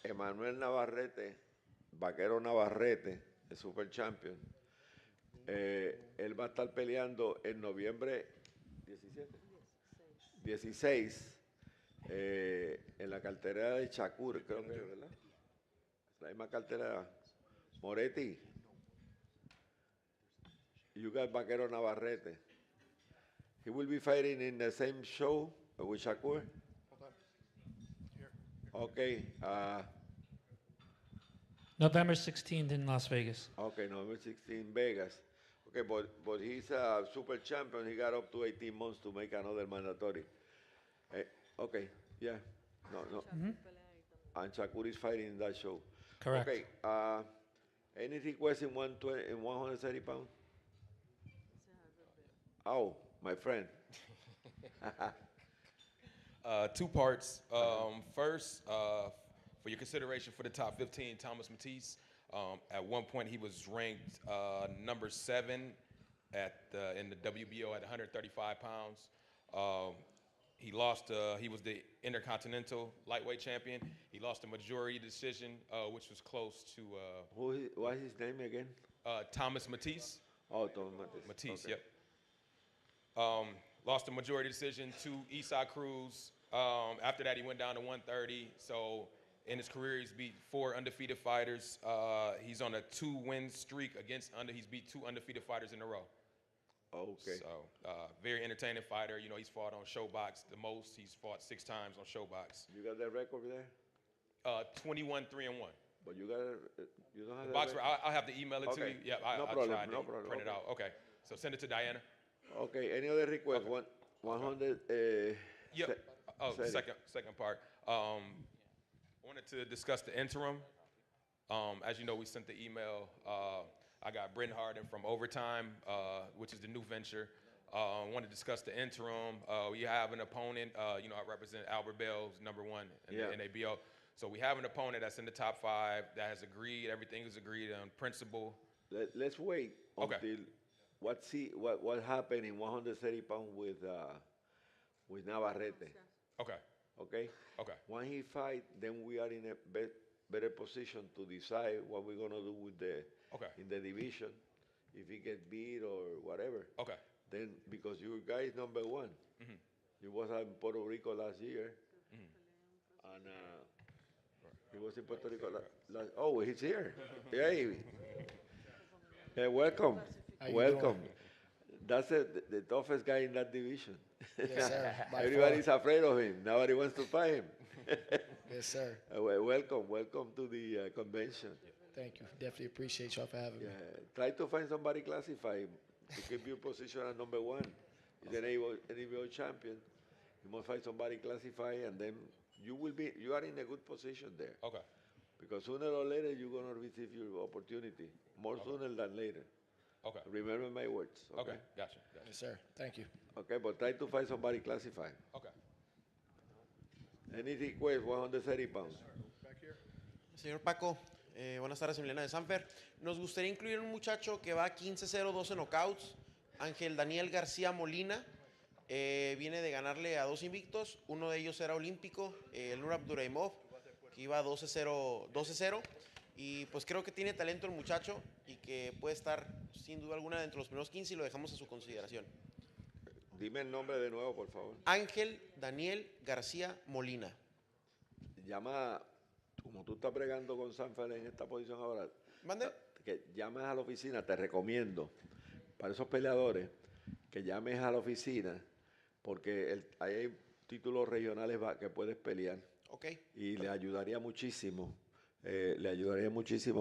Emanuel Navarrete, Vaquero Navarrete, el super champion. Él va a estar peleando en noviembre 16 en la cartera de Shakur, creo que es, ¿verdad? La misma cartera. Moretti. You got Vaquero Navarrete. He will be fighting in the same show with Shakur. Okay. November 16th in Las Vegas. Okay, November 16, Vegas. Okay, but he's a super champion. He got up to 18 months to make another mandatory. Okay, yeah. No. And Shakur is fighting in that show. Correct. Okay, any request in 130 pounds? Oh, my friend. Two parts. First, for your consideration for the top 15, Thomas Matisse. At one point, he was ranked number 7 in the WBO at 135 pounds. He lost. He was the Intercontinental lightweight champion. He lost a majority decision, which was close to. What's his name again? Thomas Matisse. Oh, Thomas Matisse. Matisse, okay. Yep. Lost a majority decision to Isaac Cruz. After that, he went down to 130. So in his career, he's beat 4 undefeated fighters. He's on a 2-win streak he's beat 2 undefeated fighters in a row. Okay. So very entertaining fighter. You know, he's fought on Showbox the most. He's fought 6 times on Showbox. You got that record there? 21-3-1. But you don't have the that box. record? I'll have to email it to you. Yeah, no I'll problem. try to No problem. print it out. Okay. So send it to Diana. Okay. Any other request? Okay. 100. Yep. Second part. I wanted to discuss the interim. As you know, we sent the email. I got Brent Harden from Overtime, which is the new venture. I want to discuss the interim. We have an opponent. I represent Albert Bell, who's number 1 in the NABO. So we have an opponent that's in the top 5 that has agreed. Everything is agreed on principle. Let's wait until what happened in 130 pounds with Navarrete. Okay. Okay. Okay. When he fight, then we are in a better position to decide what we're gonna do with in the division, if he get beat or whatever. Okay. Then because your guy is number 1, he was in Puerto Rico last year, and he was in Puerto Rico last. Oh, he's here. Hey, welcome. Welcome. That's the toughest guy in that division. Yes, sir. Everybody's afraid of him. Nobody wants to fight him. Yes, sir. Welcome to the convention. Thank you. Definitely appreciate y'all for having me. Try to find somebody classified to keep your position at number 1. He's an NABO champion. You must find somebody classified, and then you are in a good position there. Okay. Because sooner or later you're gonna receive your opportunity, more sooner than later. Okay. Remember my words. Okay. Gotcha. Yes, sir. Thank you. Okay, but try to find somebody classified. Okay. Any request, 130 pounds? Señor Paco, buenas tardes, Emiliana de Sanfer. Nos gustaría incluir un muchacho que va 15-0, 12 knockouts, Ángel Daniel García Molina. Viene de ganarle a 2 invictos, uno de ellos era olímpico, el Nur Abduraimov, que iba 12-0, y pues creo que tiene talento el muchacho y que puede estar sin duda alguna dentro de los primeros 15 y lo dejamos a su consideración. Dime el nombre de nuevo, por favor. Ángel Daniel García Molina. Llama, como tú estás bregando con Sanfer en esta posición ahora, ¿Mande? que llames a la oficina, te recomiendo, para esos peleadores, que llames a la oficina, porque hay títulos regionales que puedes pelear. Okay. Y le ayudaría muchísimo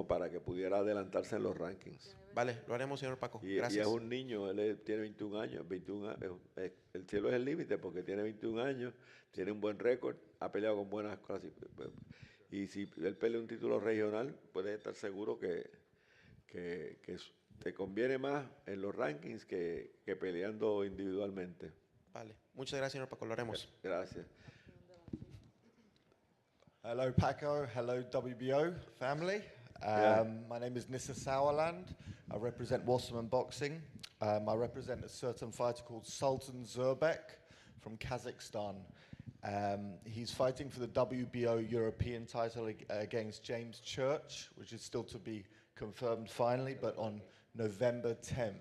para que pudiera adelantarse en los rankings. Vale, lo haremos, señor Paco. Y Gracias. es un niño, tiene 21 años, el cielo es el límite porque tiene 21 años, tiene un buen récord, ha peleado con buenas clases. Y si él pelea un título regional, puedes estar seguro que te conviene más en los rankings que peleando individualmente. Vale, muchas gracias, señor Paco, lo haremos. Gracias. Hello, Paco. Hello, WBO family. Yeah. My name is Nissa Sauerland. I represent Wasserman Boxing. I represent a certain fighter called Sultan Zurbek from Kazakhstan. He's fighting for the WBO European title against James Church, which is still to be confirmed finally, but on November 10th.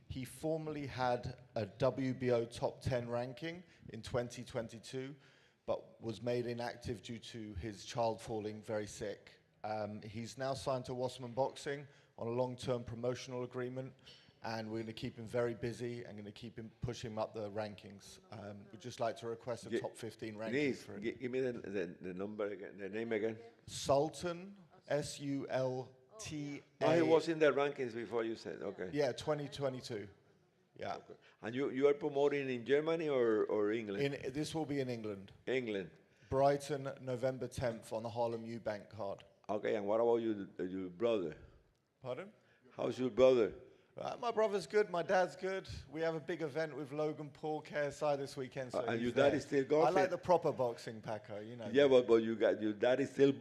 He formerly had a WBO top 10 ranking in 2022, but was made inactive due to his child falling very sick. He's now signed to Wasserman Boxing on a long-term promotional agreement, and we're going to keep him very busy and going to keep him push him up the rankings. We'd just like to request a top 15 ranking for him. Give me the number again, the name again. Sultan, S-U-L-T-A. Oh, he was in the rankings before you said, okay. Yeah, 2022. Yeah. Okay. And you are promoting in Germany or England? This will be in England. England. Brighton, November 10th on the Harlem Eubank card. Okay, and what about your brother? Pardon? How's your brother? My brother's good, my dad's good. We have a big event with Logan Paul, KSI this weekend. So And he's your dad there. is still I golfing? like the proper boxing, Paco, you know. Yeah, but your dad is still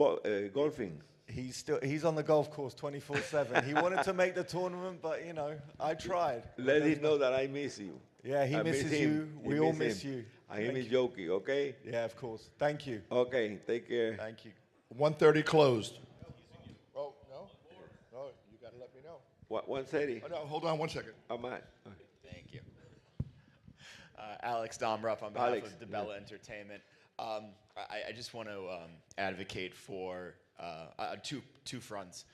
golfing. He's on the golf course 24/7. He wanted to make the tournament, but you know, I tried. Let him know that I miss you. Yeah, he I miss misses him. you. We all miss you. And him Thank is you. joking, okay? Yeah, of course. Thank you. Okay, take care. Thank you. 1:30 closed. Oh, no? No, you got to let me know. What, 130? Oh, no, hold on one second. I'm at. Thank you. Alex Domruff on behalf Alex, of DeBella Entertainment. I just want to advocate for two fronts.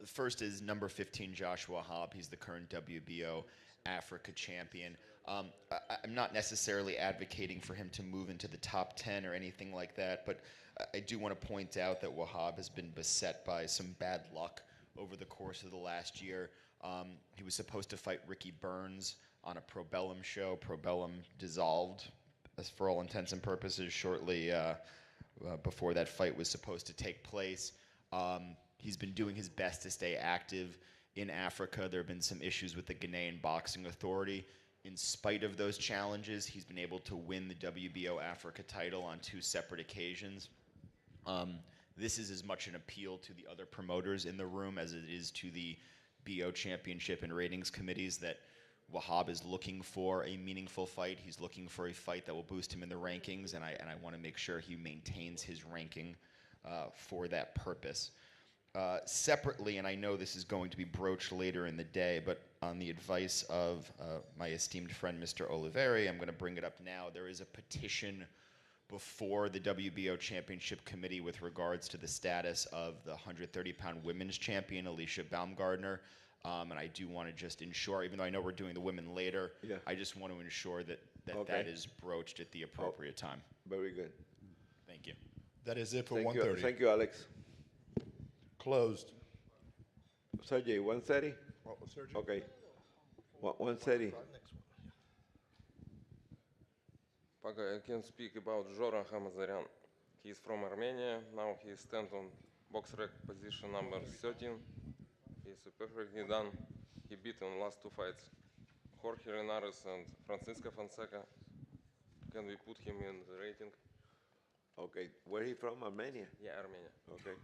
The first is number 15, Joshua Hobb. He's the current WBO Africa champion. I'm not necessarily advocating for him to move into the top 10 or anything like that, but I do want to point out that Wahab has been beset by some bad luck over the course of the last year. He was supposed to fight Ricky Burns on a Probellum show. Probellum dissolved, as for all intents and purposes, shortly before that fight was supposed to take place. He's been doing his best to stay active in Africa. There have been some issues with the Ghanaian Boxing Authority. In spite of those challenges, he's been able to win the WBO Africa title on 2 separate occasions. This is as much an appeal to the other promoters in the room as it is to the BO Championship and ratings committees that Wahab is looking for a meaningful fight. He's looking for a fight that will boost him in the rankings, and I want to make sure he maintains his ranking for that purpose. Separately, and I know this is going to be broached later in the day, but on the advice of my esteemed friend, Mr. Oliveri, I'm going to bring it up now. There is a petition before the WBO Championship Committee with regards to the status of the 130-pound women's champion, Alicia Baumgardner. And I do want to just ensure, even though I know we're doing the women later, I just want to ensure that that is broached at the appropriate time. Very good. Thank you. That is it for Thank 1:30. you. Thank you, Alex. Closed. Sergey, 130? What was Sergey? Okay. 130. Paco, I can speak about Zoran Hamazaryan. He is from Armenia. Now he stands on box rec position number 13. He's perfectly done. He beat in last 2 fights Jorge Linares and Francisco Fonseca. Can we put him in the rating? Okay, where he from? Armenia? Yeah, Armenia. Okay.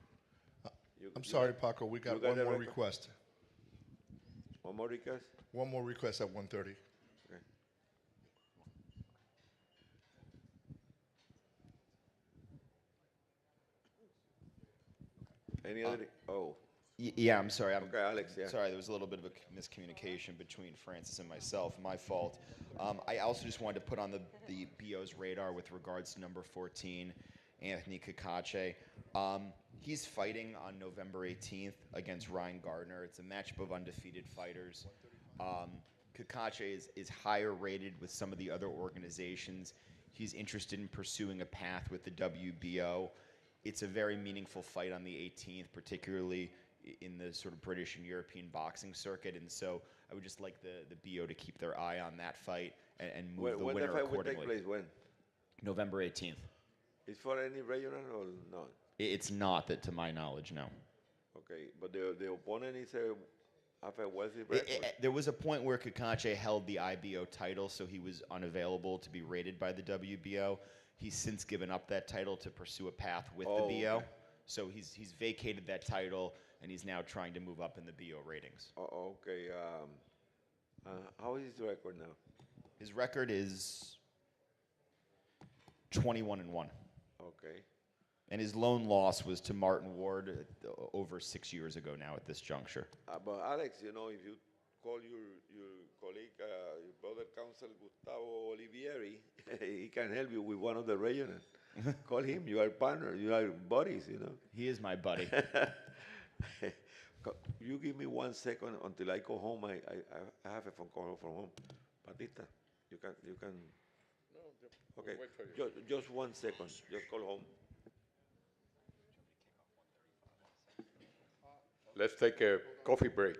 I'm sorry, Paco, we got one more request. One more request? One more request at 1:30. Okay. Any other? Oh. Yeah, I'm sorry. Okay, Alex, yeah. Sorry, there was a little bit of a miscommunication between Francis and myself. My fault. I also just wanted to put on the BO's radar with regards to number 14, Anthony Kakache. He's fighting on November 18th against Ryan Gardner. It's a matchup of undefeated fighters. Kakache is higher rated with some of the other organizations. He's interested in pursuing a path with the WBO. It's a very meaningful fight on the 18th, particularly in the sort of British and European boxing circuit. And so I would just like the BO to keep their eye on that fight and move the winner accordingly. When the fight will take place? When? November 18th. Is for any regional or not? It's not, that to my knowledge, no. Okay, but the opponent is a wealthy record. There was a point where Kakache held the IBO title, so he was unavailable to be rated by the WBO. He's since given up that title to pursue a path with the BO. Okay. So he's vacated that title, and he's now trying to move up in the BO ratings. Okay. How is his record now? His record is 21-1. Okay. And his lone loss was to Martin Ward over 6 years ago now at this juncture. But Alex, you know, if you call your colleague, your brother counsel Gustavo Olivieri, he can help you with one of the regional. Call him. You are partners. You are buddies. You know. He is my buddy. You give me 1 second until I go home. I have a phone call from home. Batista, you can. No, Okay. wait for you. Just 1 second. Just call home. Let's take a coffee break.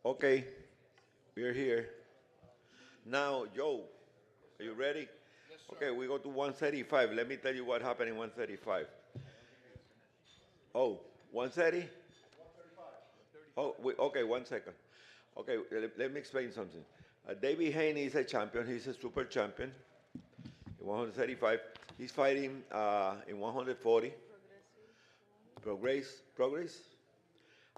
Okay, we're here. Now, Joe, are you ready? Yes, sir. Okay, we go to 135. Let me tell you what happened in 135. Oh, 130? Oh, okay, 1 second. Okay, let me explain something. David Haney is a champion. He's a super champion in 135. He's fighting in 140. Progress.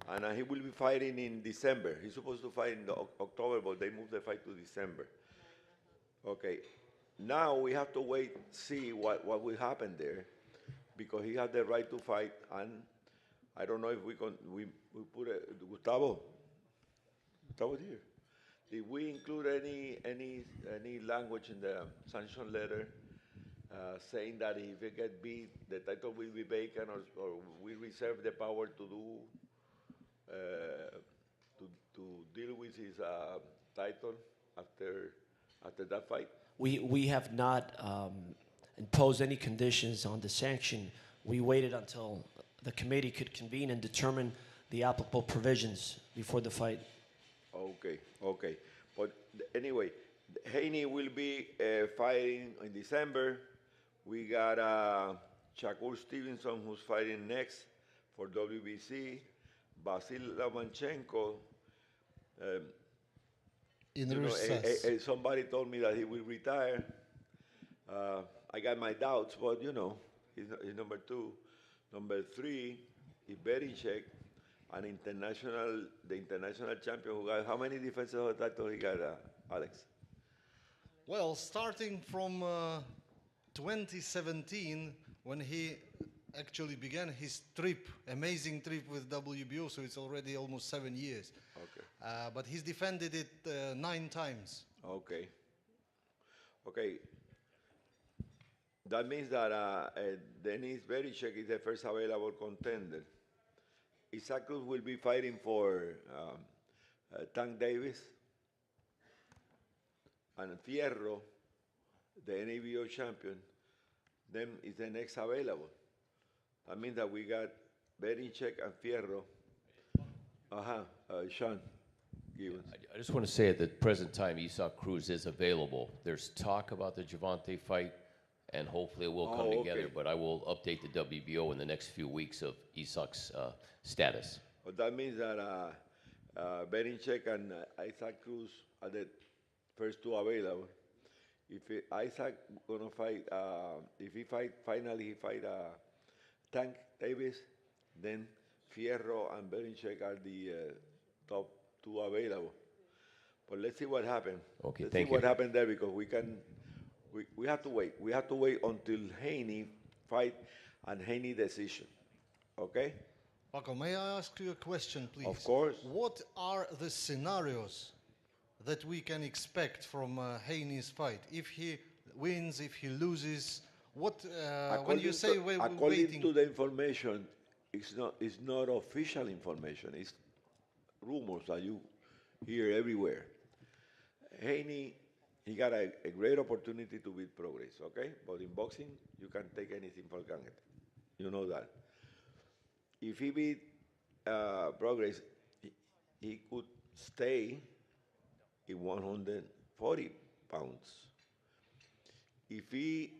And he will be fighting in December. He's supposed to fight in October, but they moved the fight to December. Okay. Now we have to wait, see what will happen there, because he had the right to fight, and I don't know if we put Gustavo here. Did we include any language in the sanction letter saying that if it get beat, the title will be vacant, or we reserve the power to do to deal with his title after that fight? We have not imposed any conditions on the sanction. We waited until the committee could convene and determine the applicable provisions before the fight. Okay. But anyway, Haney will be fighting in December. We got Shakur Stevenson, who's fighting next for WBC. Vasil Lomachenko. Somebody told me that he will retire. I got my doubts, but he's number 2. Number 3 is Berichek, the international champion who got how many defenses of the title he got, Alex? Well, starting from 2017, when he actually began his amazing trip with WBO, so it's already almost 7 years. Okay. But he's defended it 9 times. Okay. That means that Denis Berichek is the first available contender. Isaac Cruz will be fighting for Tank Davis. And Fierro, the NABO champion, then is the next available. That means that we got Berichek and Fierro. Sean Gibbons. I just want to say at the present time, Isaac Cruz is available. There's talk about the Javante fight, and hopefully it will come together, but I will update the WBO in the next few weeks of Isaac's status. But that means that Berichek and Isaac Cruz are the first 2 available. If Isaac gonna fight, if he finally fight Tank Davis, then Fierro and Berichek are the top 2 available. But let's see what happens. Okay, let's see what happened there, because we have to wait. We have to wait until Haney fight and Haney decision. Okay? Paco, may I ask you a question, please? Of course. What are the scenarios that we can expect from Haney's fight? If he wins, if he loses, what? When you say we're waiting, according to the information, it's not official information. It's rumors that you hear everywhere. Haney, he got a great opportunity to beat Progress, okay? But in boxing, you can't take anything for granted. You know that. If he beat Progress, he could stay in 140 pounds. If he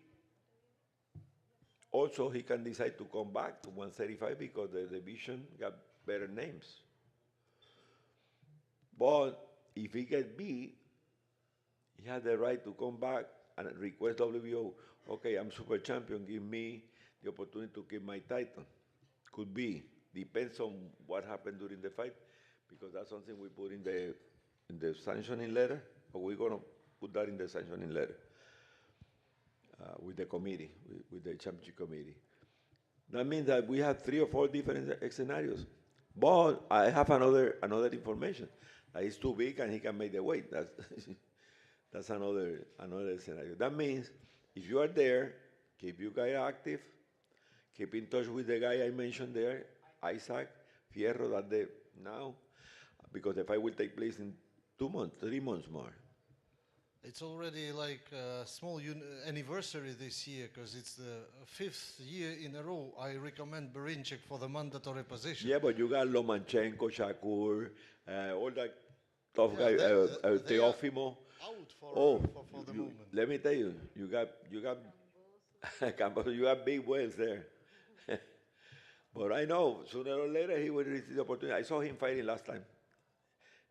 can decide to come back to 135 because the division got better names. But if he get beat, he has the right to come back and request WBO, okay, I'm super champion, give me the opportunity to keep my title. Could be. Depends on what happened during the fight, because that's something we put in the sanctioning letter, but we're going to put that in the sanctioning letter with the committee, with the championship committee. That means that we have 3 or 4 different scenarios. But I have another information. That he's too big and he can make the weight. That's another scenario. That means if you are there, keep your guy active, keep in touch with the guy I mentioned there, Isaac Fierro, now, because the fight will take place in 2 months, 3 months more. It's already like a small anniversary this year, because it's the 5th year in a row I recommend Berichek for the mandatory position. Yeah, but you got Lomachenko, Shakur, all that tough guy, they are Teofimo. out for, Oh, for the you- moment. let me tell you, you got Campos, you got big whales there. But I know sooner or later he will receive the opportunity. I saw him fighting last time.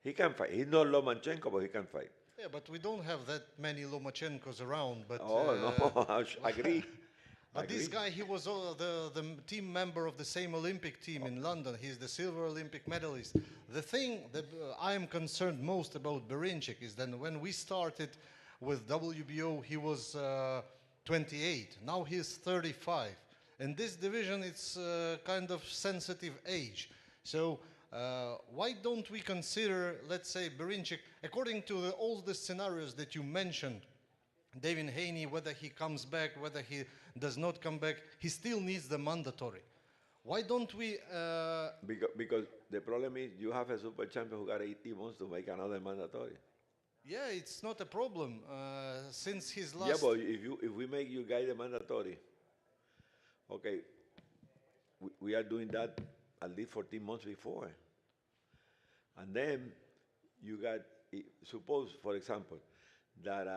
He can fight. He's not Lomachenko, but he can fight. Yeah, but we don't have that many Lomachenkos around. But Oh no, I agree. But this guy, he was the team member of the same Olympic team in London. He's the silver Olympic medalist. The thing that I am concerned most about Berinchyk is that when we started with WBO, he was 28. Now he's 35. In this division, it's kind of sensitive age. So why don't we consider, let's say, Berinchyk, according to all the scenarios that you mentioned, David Haney, whether he comes back, whether he does not come back, he still needs the mandatory. Why don't we... Because the problem is you have a super champion who got 18 months to make another mandatory. Yeah, it's not a problem. Since his last... Yeah, but if we make you guys the mandatory, okay, we are doing that at least 14 months before. And then you got, suppose, for example, that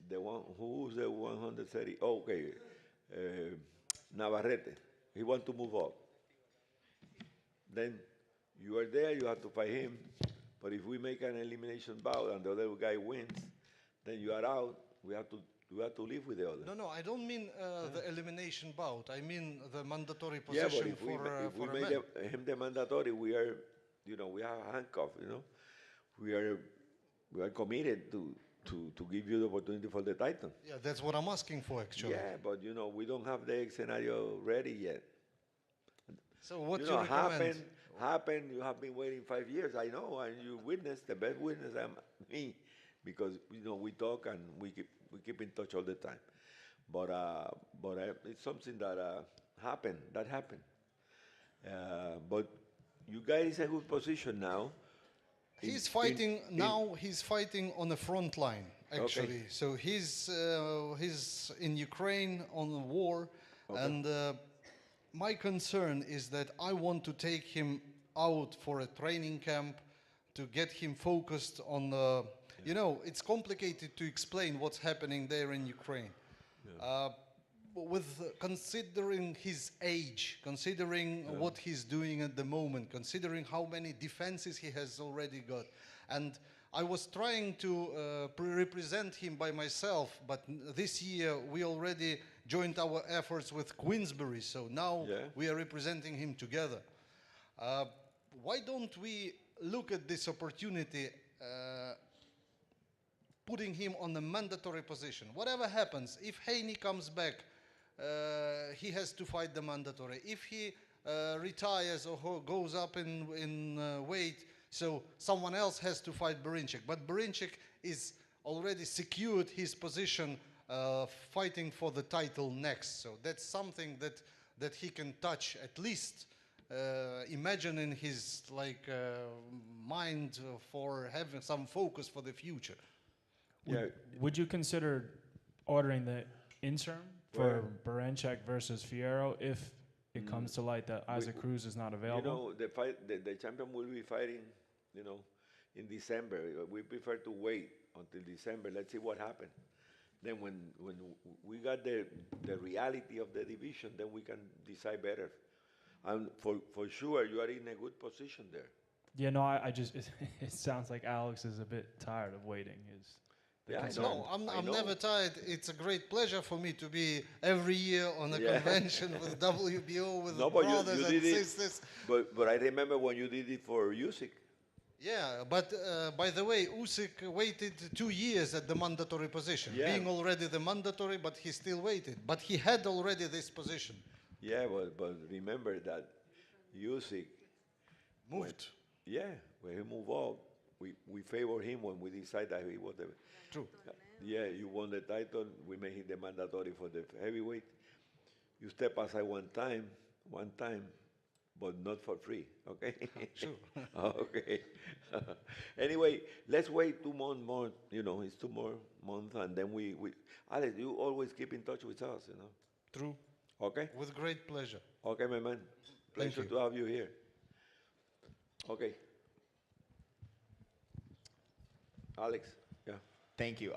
the one, who's the 130? Oh, okay, Navarrete, he want to move up. Then you are there, you have to fight him. But if we make an elimination bout and the other guy wins, then you are out. We have to live with the other. No, I don't mean the elimination bout. I mean the mandatory Yeah, but position if we for a make man. him the mandatory, we are, we have a handcuff. We are committed to give you the opportunity for the title. Yeah, that's what I'm asking for, actually. Yeah, but we don't have the scenario ready yet. So what you recommend? Happened. You have been waiting 5 years. I know, and you witnessed the best witness. Me, because we talk and we keep in touch all the time. But it's something that happened. That happened. But you guys in a good position now. He's fighting He's fighting on the front line, actually. Okay. So he's in Ukraine on the war, and my concern is that I want to take him out for a training camp to get him focused on the. It's complicated to explain what's happening there in Ukraine. With considering his age, considering what he's doing at the moment, considering how many defenses he has already got. And I was trying to represent him by myself, but this year we already joined our efforts with Queensberry, so now we are representing him together. Why don't we look at this opportunity putting him on the mandatory position? Whatever happens, if Haney comes back, he has to fight the mandatory. If he retires or goes up in weight, so someone else has to fight Berinchyk. But Berinchyk is already secured his position fighting for the title next. So that's something that he can touch, at least imagine in his mind for having some focus for the future. Would you consider ordering the interim for Berinchyk versus Fierro if it comes to light that Isaac Cruz is not available? The champion will be fighting, in December. We prefer to wait until December. Let's see what happens. Then when we got the reality of the division, then we can decide better. And for sure, you are in a good position there. Yeah, no, I just it sounds like Alex is a bit tired of waiting. No, I'm never tired. It's a great pleasure for me to be every year on a convention with WBO, with brothers and sisters. But I remember when you did it for Usyk. Yeah, but by the way, Usyk waited 2 years at the mandatory position, being already the mandatory, but he still waited. But he had already this position. Yeah, but remember that Usyk moved. When he moved up, we favor him when we decide that he was the. True. Yeah, you won the title. We made him the mandatory for the heavyweight. You step aside one time, but not for free. Okay. Sure. Okay. Anyway, let's wait 2 months more. It's 2 more months, and then we. Alex, you always keep in touch with us. True. Okay. With great pleasure. Okay, my man. Pleasure to have you here. Okay. Alex, yeah. Thank you.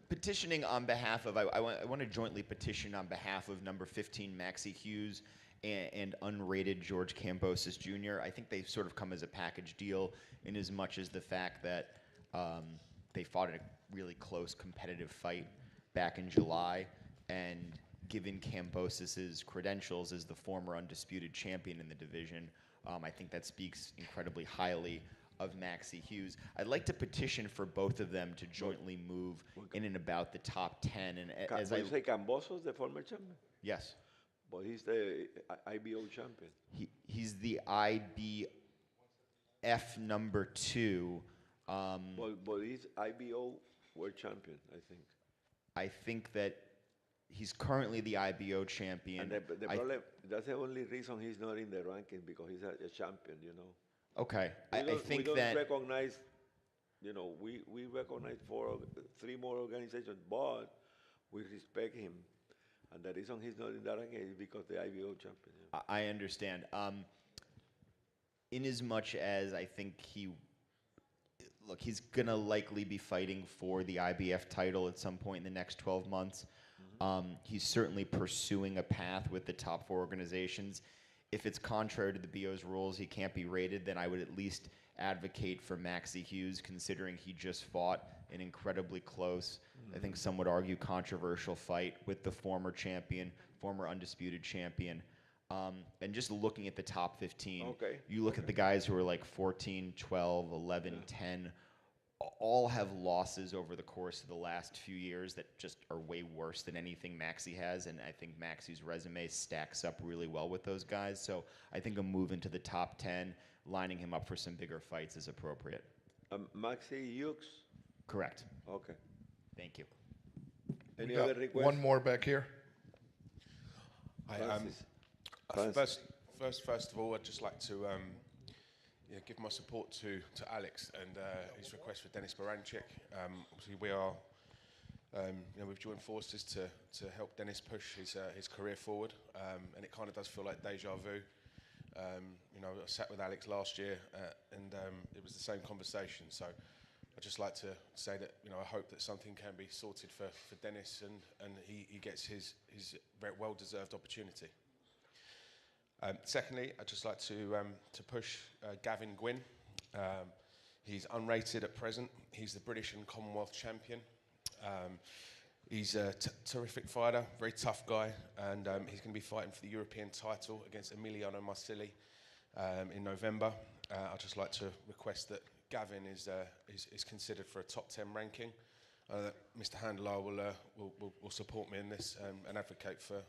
Petitioning on behalf of, I want to jointly petition on behalf of number 15, Maxie Hughes, and unrated George Kambosos Jr. I think they sort of come as a package deal in as much as the fact that they fought in a really close competitive fight back in July, and given Kambosos' credentials as the former undisputed champion in the division, I think that speaks incredibly highly of Maxie Hughes. I'd like to petition for both of them to jointly move in and about the top 10. And as you say Kambosos, the former champion? Yes. But he's the IBO champion. He's the IBF number 2. But he's IBO world champion, I think. I think that he's currently the IBO champion. And the problem, that's the only reason he's not in the ranking, because he's a champion, you know. Okay, I think we that... don't recognize, you know, we recognize 3 more organizations, but we respect him. And the reason he's not in that ranking is because the IBO champion. You know? I understand. In as much as I think he's going to likely be fighting for the IBF title at some point in the next 12 months. He's certainly pursuing a path with the top 4 organizations. If it's contrary to the BO's rules, he can't be rated, then I would at least advocate for Maxie Hughes, considering he just fought an incredibly close, I think some would argue controversial fight with the former champion, former undisputed champion. And just looking at the top 15, you look at the guys who are like 14, 12, 11, 10, all have losses over the course of the last few years that just are way worse than anything Maxie has, and I think Maxie's resume stacks up really well with those guys. So I think a move into the top 10, lining him up for some bigger fights is appropriate. Maxie Hughes? Correct. Okay. Thank you. Any other requests? One more back here. First of all, I'd just like to give my support to Alex and his request for Denis Baranchyk. Obviously, we are, we've joined forces to help Denis push his career forward, and it kind of does feel like deja vu. I sat with Alex last year, and it was the same conversation. So I'd just like to say that I hope that something can be sorted for Denis, and he gets his very well-deserved opportunity. Secondly, I'd just like to push Gavin Gwynn. He's unrated at present. He's the British and Commonwealth champion. He's a terrific fighter, very tough guy, and he's going to be fighting for the European title against Emiliano Marsili in November. I'd just like to request that Gavin is considered for a top 10 ranking. Mr. Handler will support me in this and advocate for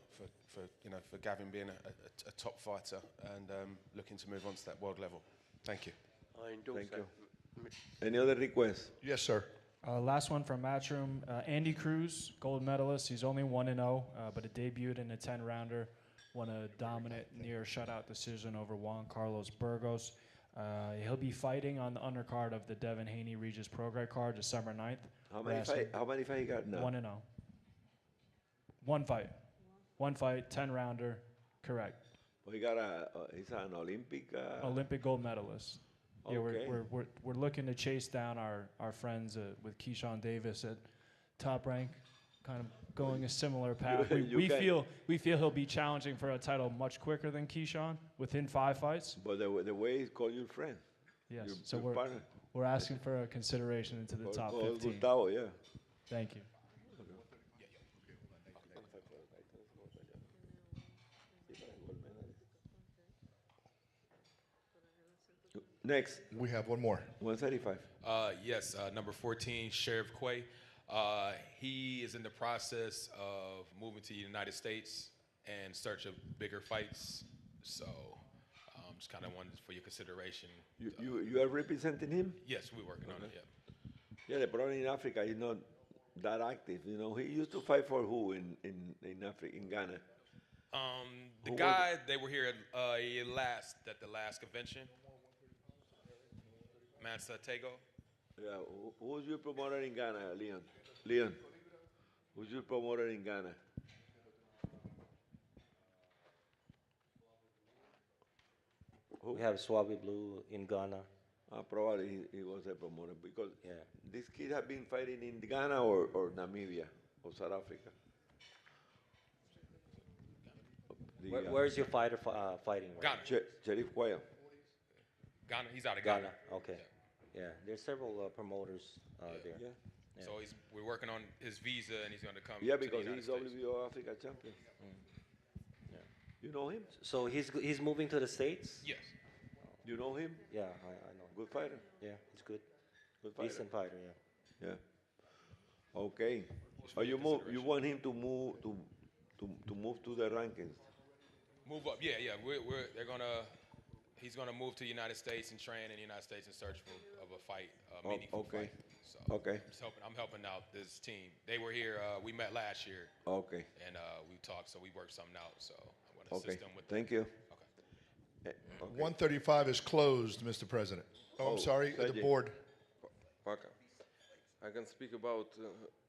Gavin being a top fighter and looking to move on to that world level. Thank you. Thank you. Any other requests? Yes, sir. Last one from Matchroom. Andy Cruz, gold medalist. He's only 1-0, but it debuted in a 10-rounder. Won a dominant near shutout decision over Juan Carlos Burgos. He'll be fighting on the undercard of the Devin Haney Regis Prograis card December 9th. How many fights he got now? 1-0. One fight. One fight, 10-rounder, correct. Well, he's an Olympic... Olympic gold medalist. Okay. Yeah, we're looking to chase down our friends with Keyshawn Davis at Top Rank, kind of going a similar path. We feel he'll be challenging for a title much quicker than Keyshawn within 5 fights. But the way he's called your friend. Yes. Your partner. We're asking for a consideration into the top 15. Gustavo, yeah. Thank you. Next. We have one more. 135. Yes, number 14, Sheriff Quay. He is in the process of moving to the United States in search of bigger fights. So just kind of wanted for your consideration. You are representing him? Yes, we're working on it, yeah. Yeah, the problem in Africa is not that active. He used to fight for who in Africa, in Ghana? The guy, they were here at the last convention. Mansa Tego. Yeah, who's your promoter in Ghana, Leon? Leon, who's your promoter in Ghana? We have Swabi Blue in Ghana. Probably he was a promoter because this kid have been fighting in Ghana or Namibia or South Africa. Where's your fighter fighting? Right? Ghana. Sheriff Cuellar. Ghana. He's out of Ghana. Okay. Yeah. There's several promoters there. Yeah. Yeah. So we're working on his visa, and he's going to come. Yeah, to the because United he's States. WBO Africa champion. Yeah. You know him? So he's moving to the States? Yes. You know him? Yeah, I know. Good fighter. Yeah, he's good. Good fighter. Decent fighter, yeah. Yeah. Okay. You want him to move to the rankings? Move up. Yeah. He's gonna move to the United States and train in the United States in search of a fight, a meaningful fight. So I'm helping out this team. They were here. We met last year. Okay. And we talked, so we worked something out. So I'm gonna assist them with. Thank you. Okay. 135 is closed, Mr. President. I'm sorry, the board. Пока. I can speak about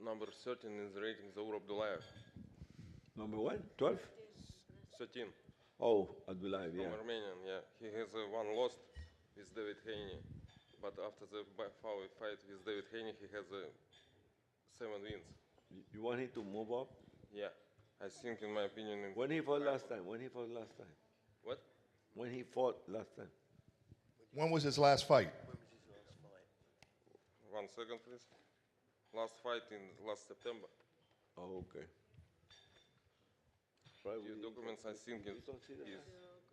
number 13 in the ratings, Zaur Abdullayev. Number what? 12? 13. Oh, Abdullayev, yeah. From Armenian, yeah. He has one lost with David Haney. But after the fight with David Haney, he has 7 wins. You want him to move up? Yeah. I think, in my opinion... When he fought last time? What? When he fought last time? When was his last fight? 1 second, please. Last fight in last September. Oh, okay. Few documents, I think is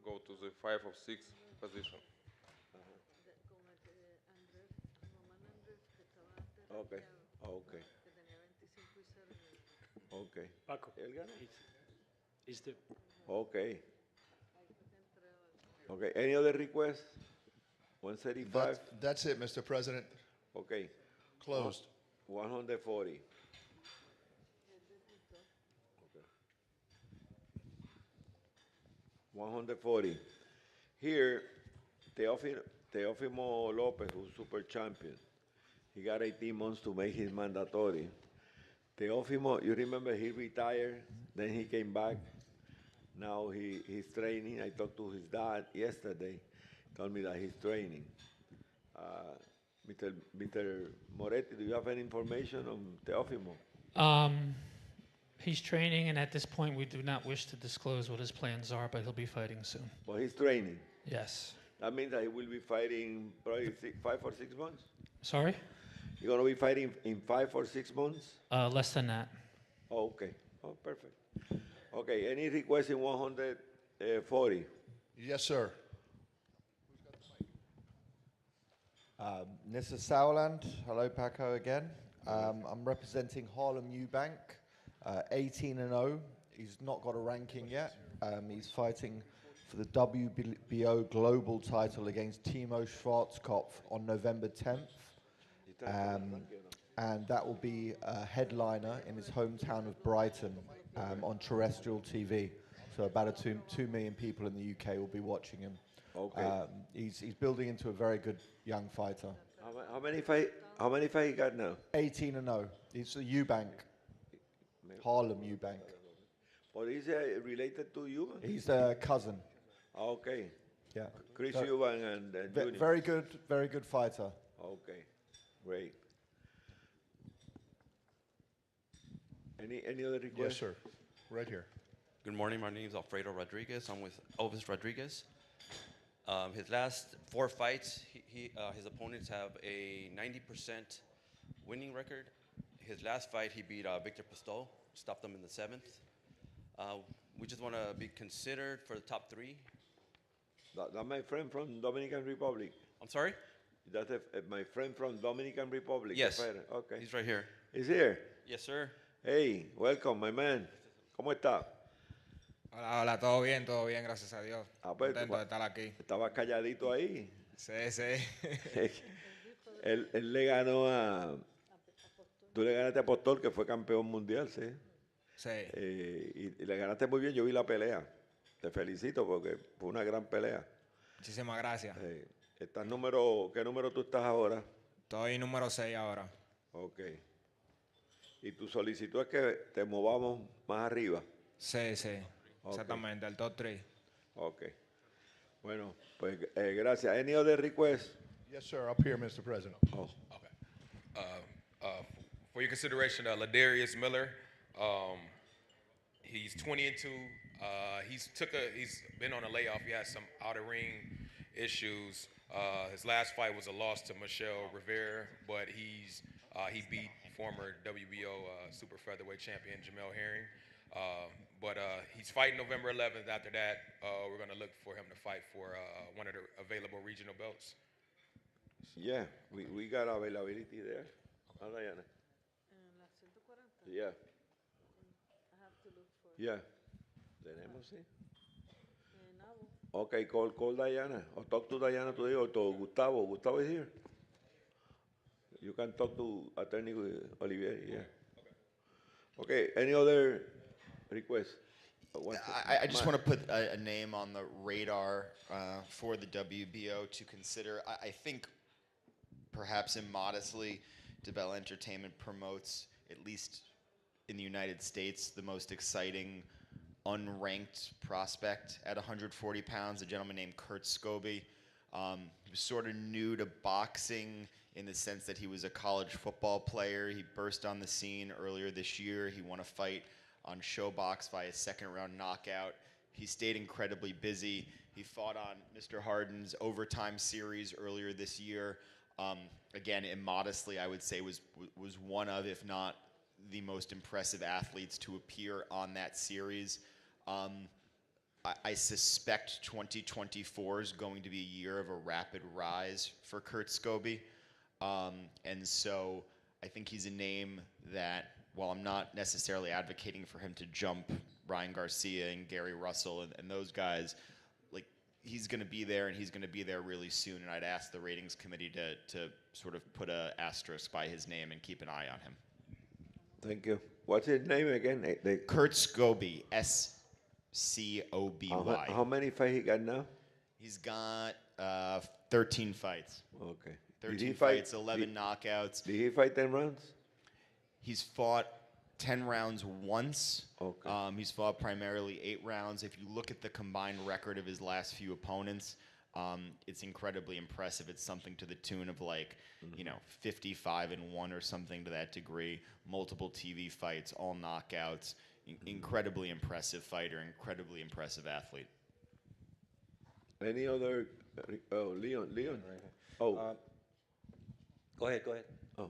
go to the 5 or 6 position. Okay. Okay. Okay. Paco. Is the okay. Okay. Any other requests? 135. That's it, Mr. President. Okay. Closed. 140. 140. Here, Teofimo Lopez, who's super champion, he got 18 months to make his mandatory. Teofimo, you remember he retired, then he came back. Now he's training. I talked to his dad yesterday, told me that he's training. Mr. Moretti, do you have any information on Teofimo? He's training, and at this point, we do not wish to disclose what his plans are, but he'll be fighting soon. Well, he's training. Yes. That means that he will be fighting probably 5 or 6 months? Sorry? You're going to be fighting in 5 or 6 months? Less than that. Oh, okay. Oh, perfect. Okay, any request in 140? Yes, sir. Nissa Sauerland, hello Paco again. I'm representing Harlem Eubank, 18-0. He's not got a ranking yet. He's fighting for the WBO Global title against Timo Schwarzkopf on November 10th. And that will be a headliner in his hometown of Brighton on terrestrial TV. So about 2 million people in the UK will be watching him. Okay. He's building into a very good young fighter. How many fight he got now? 18-0. He's a Eubank. Harlem Eubank. But is he related to you? He's a cousin. Okay. Yeah. Chris So, Eubank and Junior. Very good fighter. Okay, great. Any other requests? Yes, sir. Right here. Good morning. My name is Alfredo Rodriguez. I'm with Elvis Rodriguez. His last 4 fights, his opponents have a 90% winning record. His last fight, he beat Victor Pistol, stopped him in the 7th. We just want to be considered for the top 3. That's my friend from Dominican Republic. I'm sorry? That's my friend from Dominican Republic. Yes. Okay. He's right here. He's here? Yes, sir. Hey, welcome, my man. ¿Cómo está? Hola, hola, todo bien, gracias a Dios. Pues, Contento de estar aquí. Estaba calladito ahí. Sí, sí. él le ganó a... Tú le ganaste a Apostol, que fue campeón mundial, ¿sí? Sí. Y le ganaste muy bien, yo vi la pelea. Te felicito porque fue una gran pelea. Muchísimas gracias. ¿Qué número tú estás ahora? Estoy número 6 ahora. Ok. ¿Y tu solicitud es que te movamos más arriba? Sí, sí. Okay. Exactamente, el top 3. Ok. Bueno, pues gracias. Any other request? Yes, sir. Up here, Mr. President. Oh. Okay. For your consideration, Ladarius Miller. He's 20-2. He's been on a layoff. He has some outer ring issues. His last fight was a loss to Michelle Rivera, but he beat former WBO super featherweight champion Jamel Herring. But he's fighting November 11th. After that, we're going to look for him to fight for one of the available regional belts. Yeah, we got availability there. Diana. Yeah. Yeah. Tenemos, sí. Okay, call Diana or talk to Diana today or to Gustavo. Gustavo is here. You can talk to Attorney Olivier. Yeah. Okay. Any other requests? I just want to put a name on the radar for the WBO to consider. I think perhaps immodestly, DeBell Entertainment promotes, at least in the United States, the most exciting unranked prospect at 140 pounds, a gentleman named Kurt Scobie. He was sort of new to boxing in the sense that he was a college football player. He burst on the scene earlier this year. He won a fight on Showbox via second-round knockout. He stayed incredibly busy. He fought on Mr. Harden's overtime series earlier this year. Again, immodestly, I would say was one of, if not the most impressive athletes to appear on that series. I suspect 2024 is going to be a year of a rapid rise for Kurt Scobie. And so I think he's a name that, while I'm not necessarily advocating for him to jump Ryan Garcia and Gary Russell and those guys, like, he's going to be there, and he's going to be there really soon. And I'd ask the ratings committee to sort of put an asterisk by his name and keep an eye on him. Thank you. What's his name again? Kurt Scobie, Scobey. How many fights he got now? He's got 13 fights. Okay. 13 fights, 11 knockouts. Did he fight 10 rounds? He's fought 10 rounds once. Okay. He's fought primarily 8 rounds. If you look at the combined record of his last few opponents, it's incredibly impressive. It's something to the tune of 55-1 or something to that degree. Multiple TV fights, all knockouts. Incredibly impressive fighter, incredibly impressive athlete. Any other? Oh, Leon. Oh. Go ahead. Oh.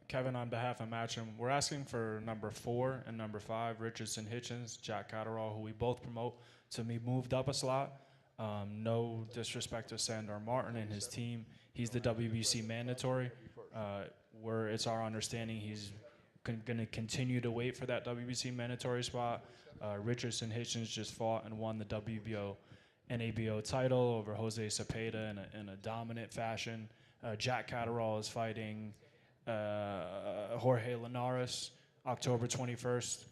Kevin, on behalf of Matchroom, we're asking for number 4 and number 5, Richardson Hitchens, Jack Catterall, who we both promote, to be moved up a slot. No disrespect to Sandor Martin and his team. He's the WBC mandatory. It's our understanding he's going to continue to wait for that WBC mandatory spot. Richardson Hitchens just fought and won the WBO NABO title over Jose Cepeda in a dominant fashion. Jack Catterall is fighting Jorge Linares October 21st.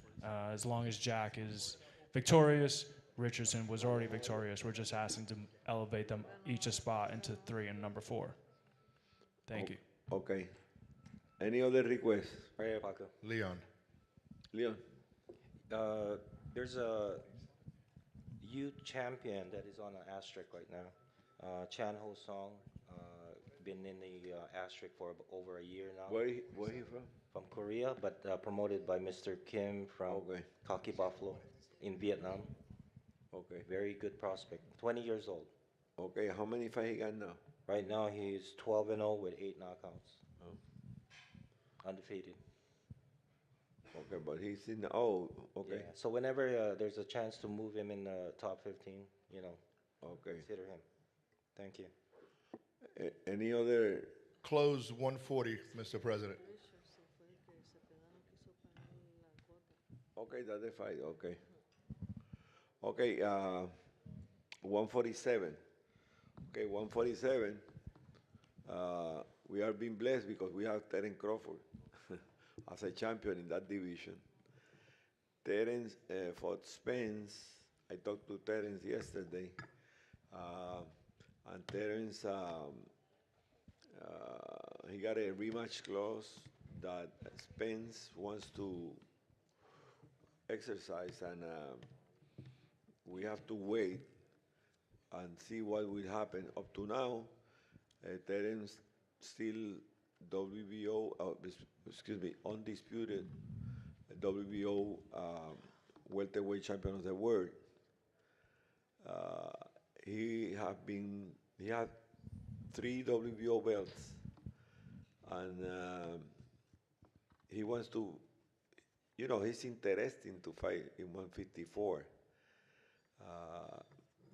As long as Jack is victorious, Richardson was already victorious. We're just asking to elevate them each a spot into 3 and number 4. Thank you. Okay. Any other requests? Leon. There's a youth champion that is on an asterisk right now. Chan Ho Song, been in the asterisk for over a year now. Where he from? From Korea, but promoted by Mr. Kim from Kaki Buffalo in Vietnam. Okay. Very good prospect. 20 years old. Okay. How many fights he got now? Right now he's 12-0 with 8 knockouts. Oh. Undefeated. Okay, but he's in. Okay. Yeah. So whenever there's a chance to move him in the top 15, Okay. consider him. Thank you. Any other? Close 140, Mr. President. Okay, that's the fight. Okay. Okay. 147. Okay, 147. We are being blessed because we have Terence Crawford as a champion in that division. Terence fought Spence. I talked to Terence yesterday. And Terence, he got a rematch clause that Spence wants to exercise, and we have to wait and see what will happen. Up to now, Terence still WBO, excuse me, undisputed WBO welterweight champion of the world. He had 3 WBO belts, and he wants to, he's interested to fight in 154.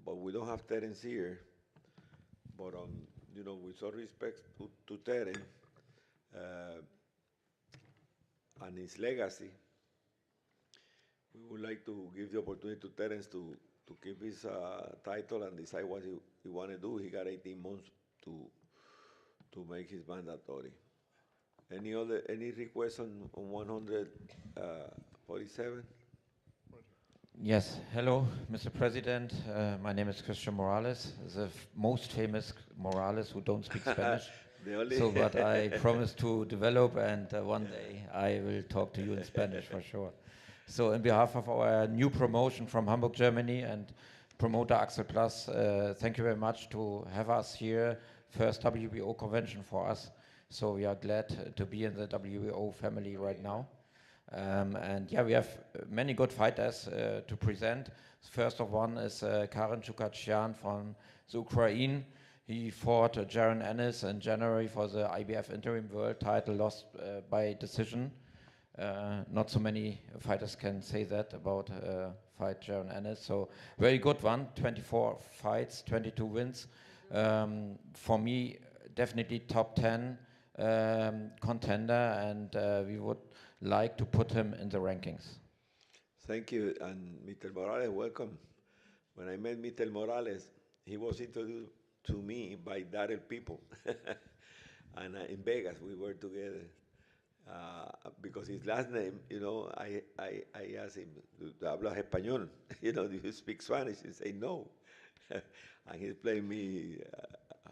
But we don't have Terence here. But with all respect to Terence and his legacy, we would like to give the opportunity to Terence to keep his title and decide what he want to do. He got 18 months to make his mandatory. Any requests on 147? Yes, hello, Mr. President. My name is Christian Morales, the most famous Morales who don't speak Spanish. But I promise to develop, and one day I will talk to you in Spanish for sure. So, on behalf of our new promotion from Hamburg, Germany, and promoter Axel Plus, thank you very much to have us here. First WBO convention for us. So we are glad to be in the WBO family right now. And yeah, we have many good fighters to present. First of one is Karen Chukachian from the Ukraine. He fought Jaron Ennis in January for the IBF interim world title, lost by decision. Not so many fighters can say that about fight Jaron Ennis. So very good one, 24 fights, 22 wins. For me, definitely top 10 contender, and we would like to put him in the rankings. Thank you, and Mr. Morales, welcome. When I met Mr. Morales, he was introduced to me by Daryl People, and in Vegas we were together. Because his last name, I asked him, ¿hablas español? Do you speak Spanish? He said no, and he explained me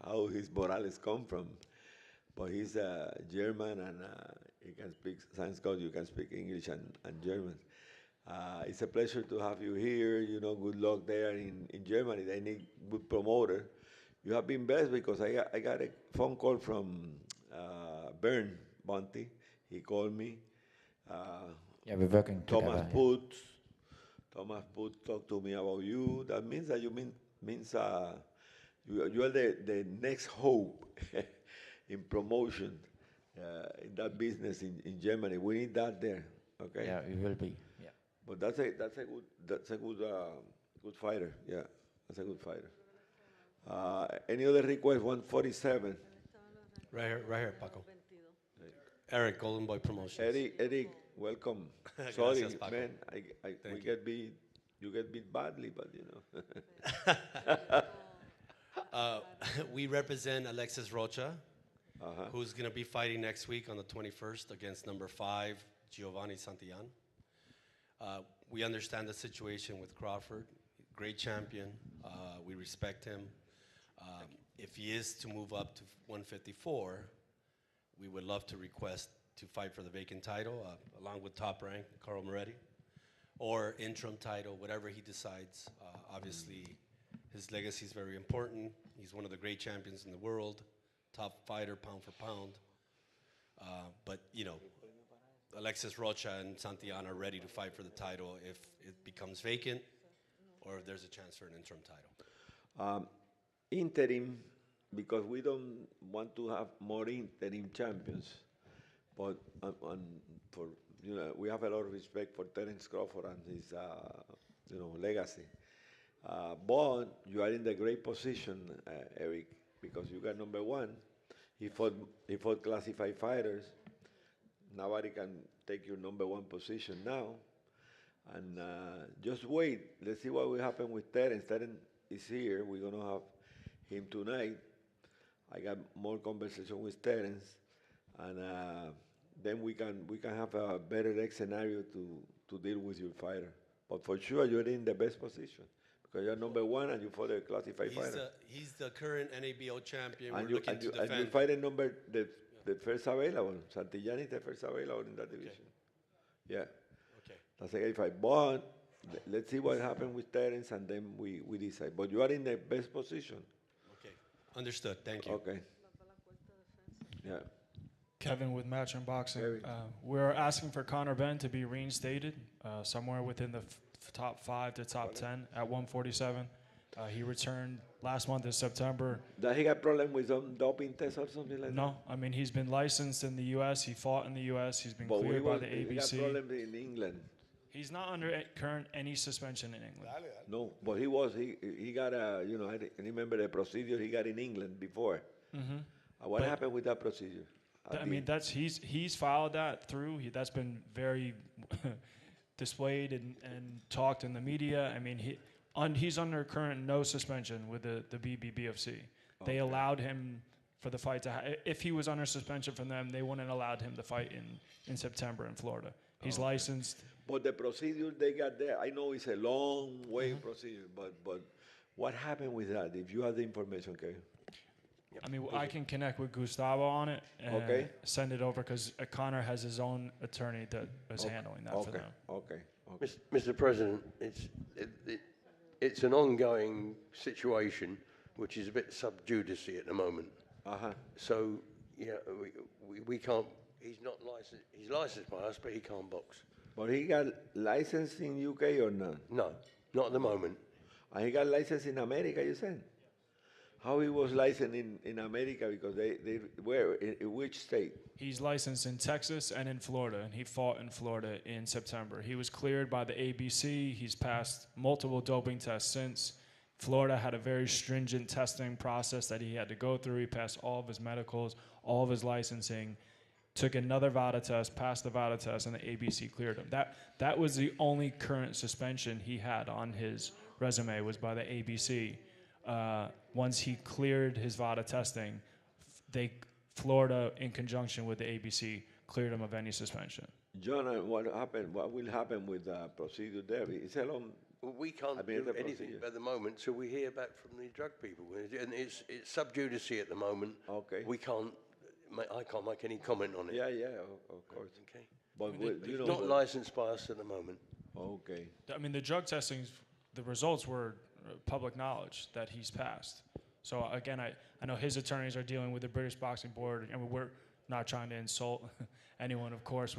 how his Morales come from. But he's German, and he can speak, thanks God you can speak English and German. It's a pleasure to have you here. Good luck there in Germany. They need good promoter. You have been blessed because I got a phone call from Bern Bonte. He called me. Yeah, we're working Thomas together. Putz. Thomas Putz talked to me about you. That means that you are the next hope in promotion in that business in Germany. We need that there. Okay. Yeah, we will be. Yeah. But that's a good fighter. Yeah, that's a good fighter. Any other request? 147. Right here, Paco. Eric, Golden Boy Promotions. Eric, welcome. Sorry, Gracias, Paco. man. You get beat badly, but We represent Alexis Rocha, who's going to be fighting next week on the 21st against number 5, Giovanni Santillan. We understand the situation with Crawford, great champion. We respect him. If he is to move up to 154, we would love to request to fight for the vacant title, along with Top Rank, Carl Moretti, or interim title, whatever he decides. Obviously, his legacy is very important. He's one of the great champions in the world, top fighter, pound for pound. But, Alexis Rocha and Santillan are ready to fight for the title if it becomes vacant or if there's a chance for an interim title. Interim, because we don't want to have more interim champions, but we have a lot of respect for Terence Crawford and his legacy. But you are in the great position, Eric, because you got number 1. He fought classified fighters. Nobody can take your number 1 position now. And just wait. Let's see what will happen with Terence. Terence is here. We're going to have him tonight. I got more conversation with Terence. And then we can have a better scenario to deal with your fighter. But for sure, you're in the best position. Because you're number 1 and you fought a classified fighter. He's the current NABO champion. And We're looking to defend. And you fight the first available. Santillan is the first available in that division. Yeah. Okay. That's a great fight. But let's see what happens with Terence, and then we decide. But you are in the best position. Okay. Understood. Thank you. Okay. Yeah. Kevin with Matchroom Boxing. We're asking for Conor Benn to be reinstated somewhere within the top 5 to top 10 at 147. He returned last month in September. Does he got problem with some doping test or something like that? No, I mean, he's been licensed in the U.S. He fought in the U.S. He's been cleared by the ABC. He got problem in England. He's not under current any suspension in England. No, but he got a, I remember the procedure he got in England before. What happened with that procedure? I mean, he's filed that through. That's been very displayed and talked in the media. I mean, he's under current no suspension with the BBBFC. They allowed him for the fight if he was under suspension from them, they wouldn't have allowed him to fight in September in Florida. He's licensed. But the procedure they got there, I know it's a long way procedure, but what happened with that? If you have the information, Kevin. I mean, I can connect with Gustavo on it and send it over because Conor has his own attorney that is handling that for them. Okay. Mr. President, it's an ongoing situation which is a bit sub judice at the moment. So, we can't. He's not licensed. He's licensed by us, but he can't box. But he got licensed in UK or not? No, not at the moment. And he got licensed in America, you said? How he was licensed in America, because they were in which state? He's licensed in Texas and in Florida, and he fought in Florida in September. He was cleared by the ABC. He's passed multiple doping tests since. Florida had a very stringent testing process that he had to go through. He passed all of his medicals, all of his licensing, took another VADA test, passed the VADA test, and the ABC cleared him. That was the only current suspension he had on his resume was by the ABC. Once he cleared his VADA testing, Florida, in conjunction with the ABC, cleared him of any suspension. John, what will happen with the procedure there? It's a long... We can't do anything at the moment till we hear back from the drug people. And it's sub judice at the moment. Okay. I can't make any comment on it. Yeah, of course. Okay. But it's not licensed by us at the moment. Okay. I mean, the drug testing, the results were public knowledge that he's passed. So again, I know his attorneys are dealing with the British Boxing Board. I mean, we're not trying to insult anyone, of course.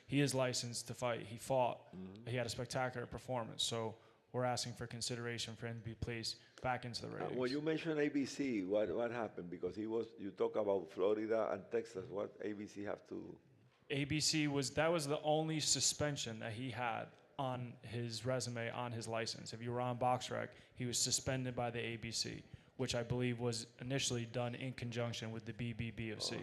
He is licensed to fight. He fought. He had a spectacular performance. So we're asking for consideration for him to be placed back into the ratings. When you mentioned ABC, what happened? Because you talk about Florida and Texas. What ABC have to? ABC was the only suspension that he had on his resume, on his license. If you were on BoxRec, he was suspended by the ABC, which I believe was initially done in conjunction with the BBBFC.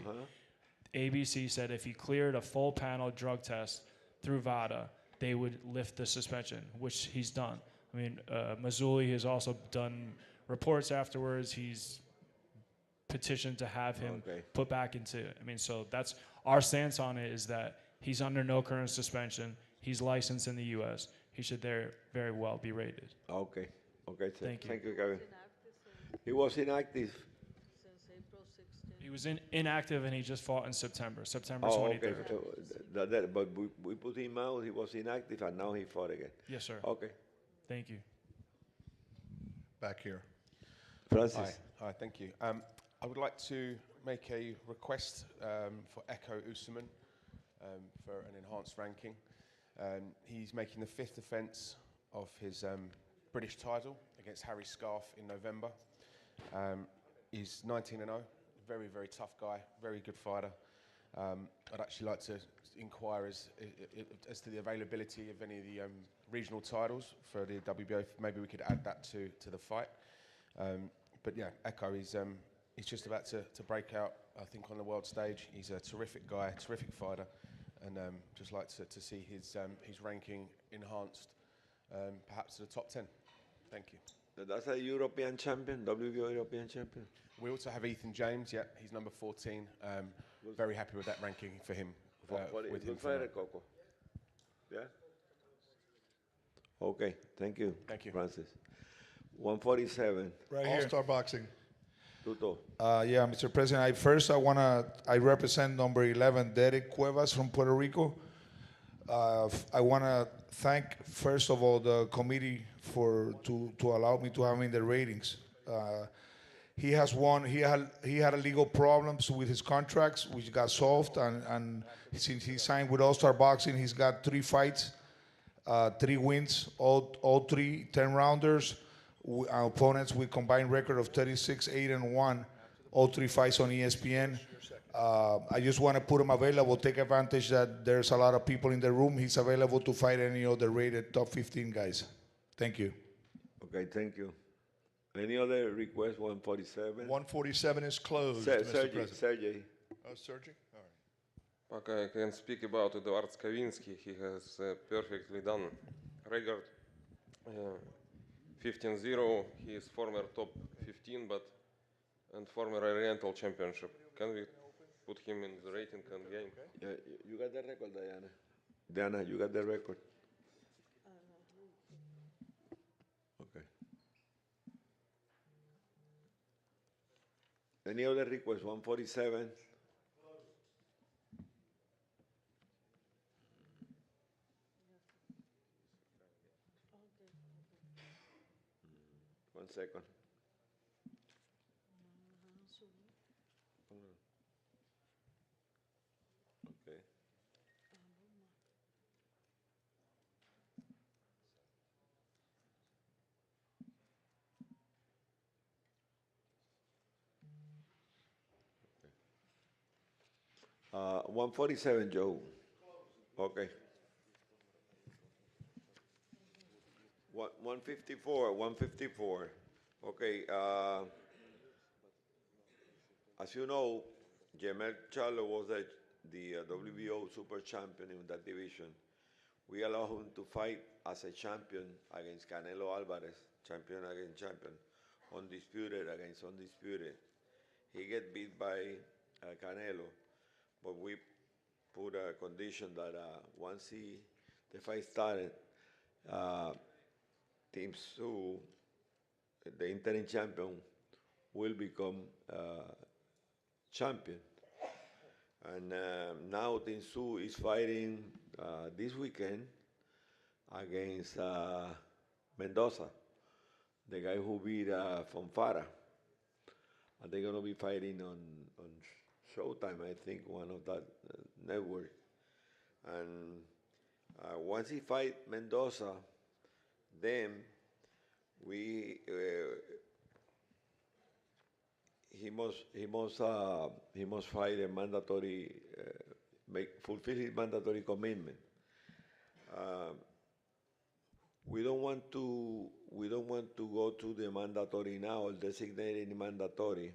ABC said if he cleared a full panel drug test through VADA, they would lift the suspension, which he's done. I mean, Mazzulli has also done reports afterwards. He's petitioned to have him put back into it. I mean, so that's our stance on it, is that he's under no current suspension. He's licensed in the U.S. He should very well be rated. Okay. Thank you. Thank you, Kevin. He was inactive. He was inactive, and he just fought in September 23rd. Okay. But we put him out. He was inactive, and now he fought again. Yes, sir. Okay. Thank you. Back here. Francis. Hi, thank you. I would like to make a request for Echo Usman for an enhanced ranking. He's making the 5th defence of his British title against Harry Scarf in November. He's 19-0, very, very tough guy, very good fighter. I'd actually like to inquire as to the availability of any of the regional titles for the WBO. Maybe we could add that to the fight. But yeah, Echo, he's just about to break out, I think, on the world stage. He's a terrific guy, terrific fighter, and just like to see his ranking enhanced, perhaps to the top 10. Thank you. That's a European champion, WBO European champion. We also have Ethan James. Yeah, he's number 14. Very happy with that ranking for him. With him Coco. Yeah. Okay. Thank you. Thank you, Francis. 147. Right here. All-Star Boxing. Tuto. Yeah, Mr. President, I represent number 11, Derek Cuevas from Puerto Rico. I want to thank, first of all, the committee to allow me to have him in the ratings. He has won. He had a legal problems with his contracts, which got solved, and since he signed with All Star Boxing, he's got 3 fights, 3 wins, all 3 10-rounders. Our opponents with combined record of 36-8-1, all 3 fights on ESPN. I just want to put him available. Take advantage that there's a lot of people in the room. He's available to fight any of the rated top 15 guys. Thank you. Okay, thank you. Any other request? 147. 147 is closed, Mr. President. Sergey. Oh, Sergey? All right. Okay, I can speak about Eduard Skavinsky. He has perfectly done record 15-0. He is former top 15, and former Oriental Championship. Can we put him in the rating and game? Yeah, you got the record, Diana. Diana, you got the record. Okay. Any other request? 147. One second. Okay. Uh, 147, Joe. Okay. 154. Okay. As you know, Jamel Charlo was the WBO super champion in that division. We allow him to fight as a champion against Canelo Alvarez, champion against champion, undisputed against undisputed. He get beat by Canelo, but we put a condition that once the fight started, Team Sue, the interim champion, will become champion. And now Team Sue is fighting this weekend against Mendoza, the guy who beat Fonfara. And they're going to be fighting on Showtime, I think, one of that network. And once he fight Mendoza, then he must fight a mandatory, fulfill his mandatory commitment. We don't want to go to the mandatory now or designated mandatory,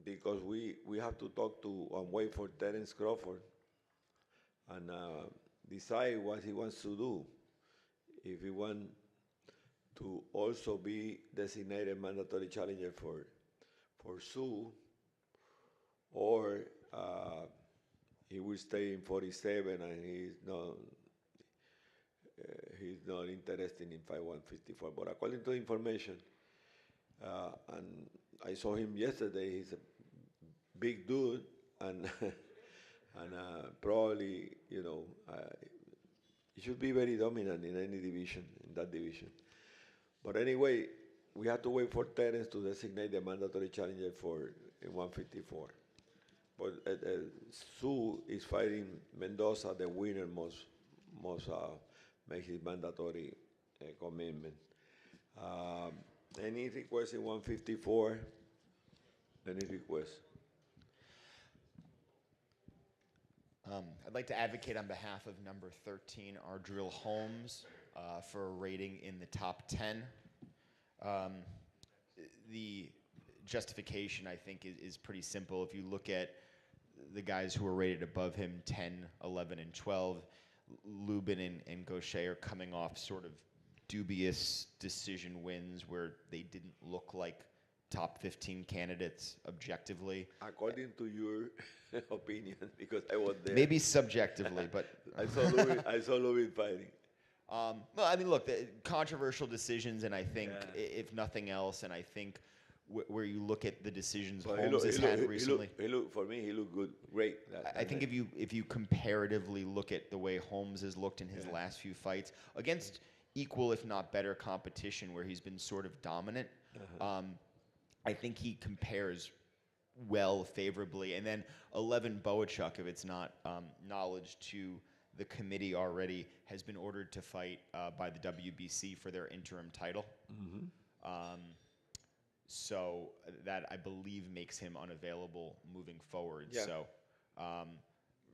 because we have to talk to and wait for Terence Crawford and decide what he wants to do. If he wants to also be designated mandatory challenger for Sue, or he will stay in 47 and he's not interested in fight 154. But according to the information, and I saw him yesterday, he's a big dude, and probably, he should be very dominant in any division, in that division. But anyway, we have to wait for Terence to designate the mandatory challenger in 154. But Sue is fighting Mendoza. The winner must make his mandatory commitment. Any request in 154? Any request? I'd like to advocate on behalf of number 13, Ardril Holmes, for a rating in the top 10. The justification, I think, is pretty simple. If you look at the guys who are rated above him, 10, 11, and 12, Lubin and Gaucher are coming off sort of dubious decision wins where they didn't look like top 15 candidates objectively. According to your opinion, because I was there. Maybe subjectively, but I saw Lubin fighting. Well, I mean, look, the controversial decisions, and I think, if nothing else, and I think where you look at the decisions Holmes has had recently. For me, he looked good, great. I think if you comparatively look at the way Holmes has looked in his last few fights against equal, if not better, competition, where he's been sort of dominant. I think he compares well, favorably. And then 11 Boachuk, if it's not knowledge to the committee already, has been ordered to fight by the WBC for their interim title. So that, I believe, makes him unavailable moving forward. Yeah. So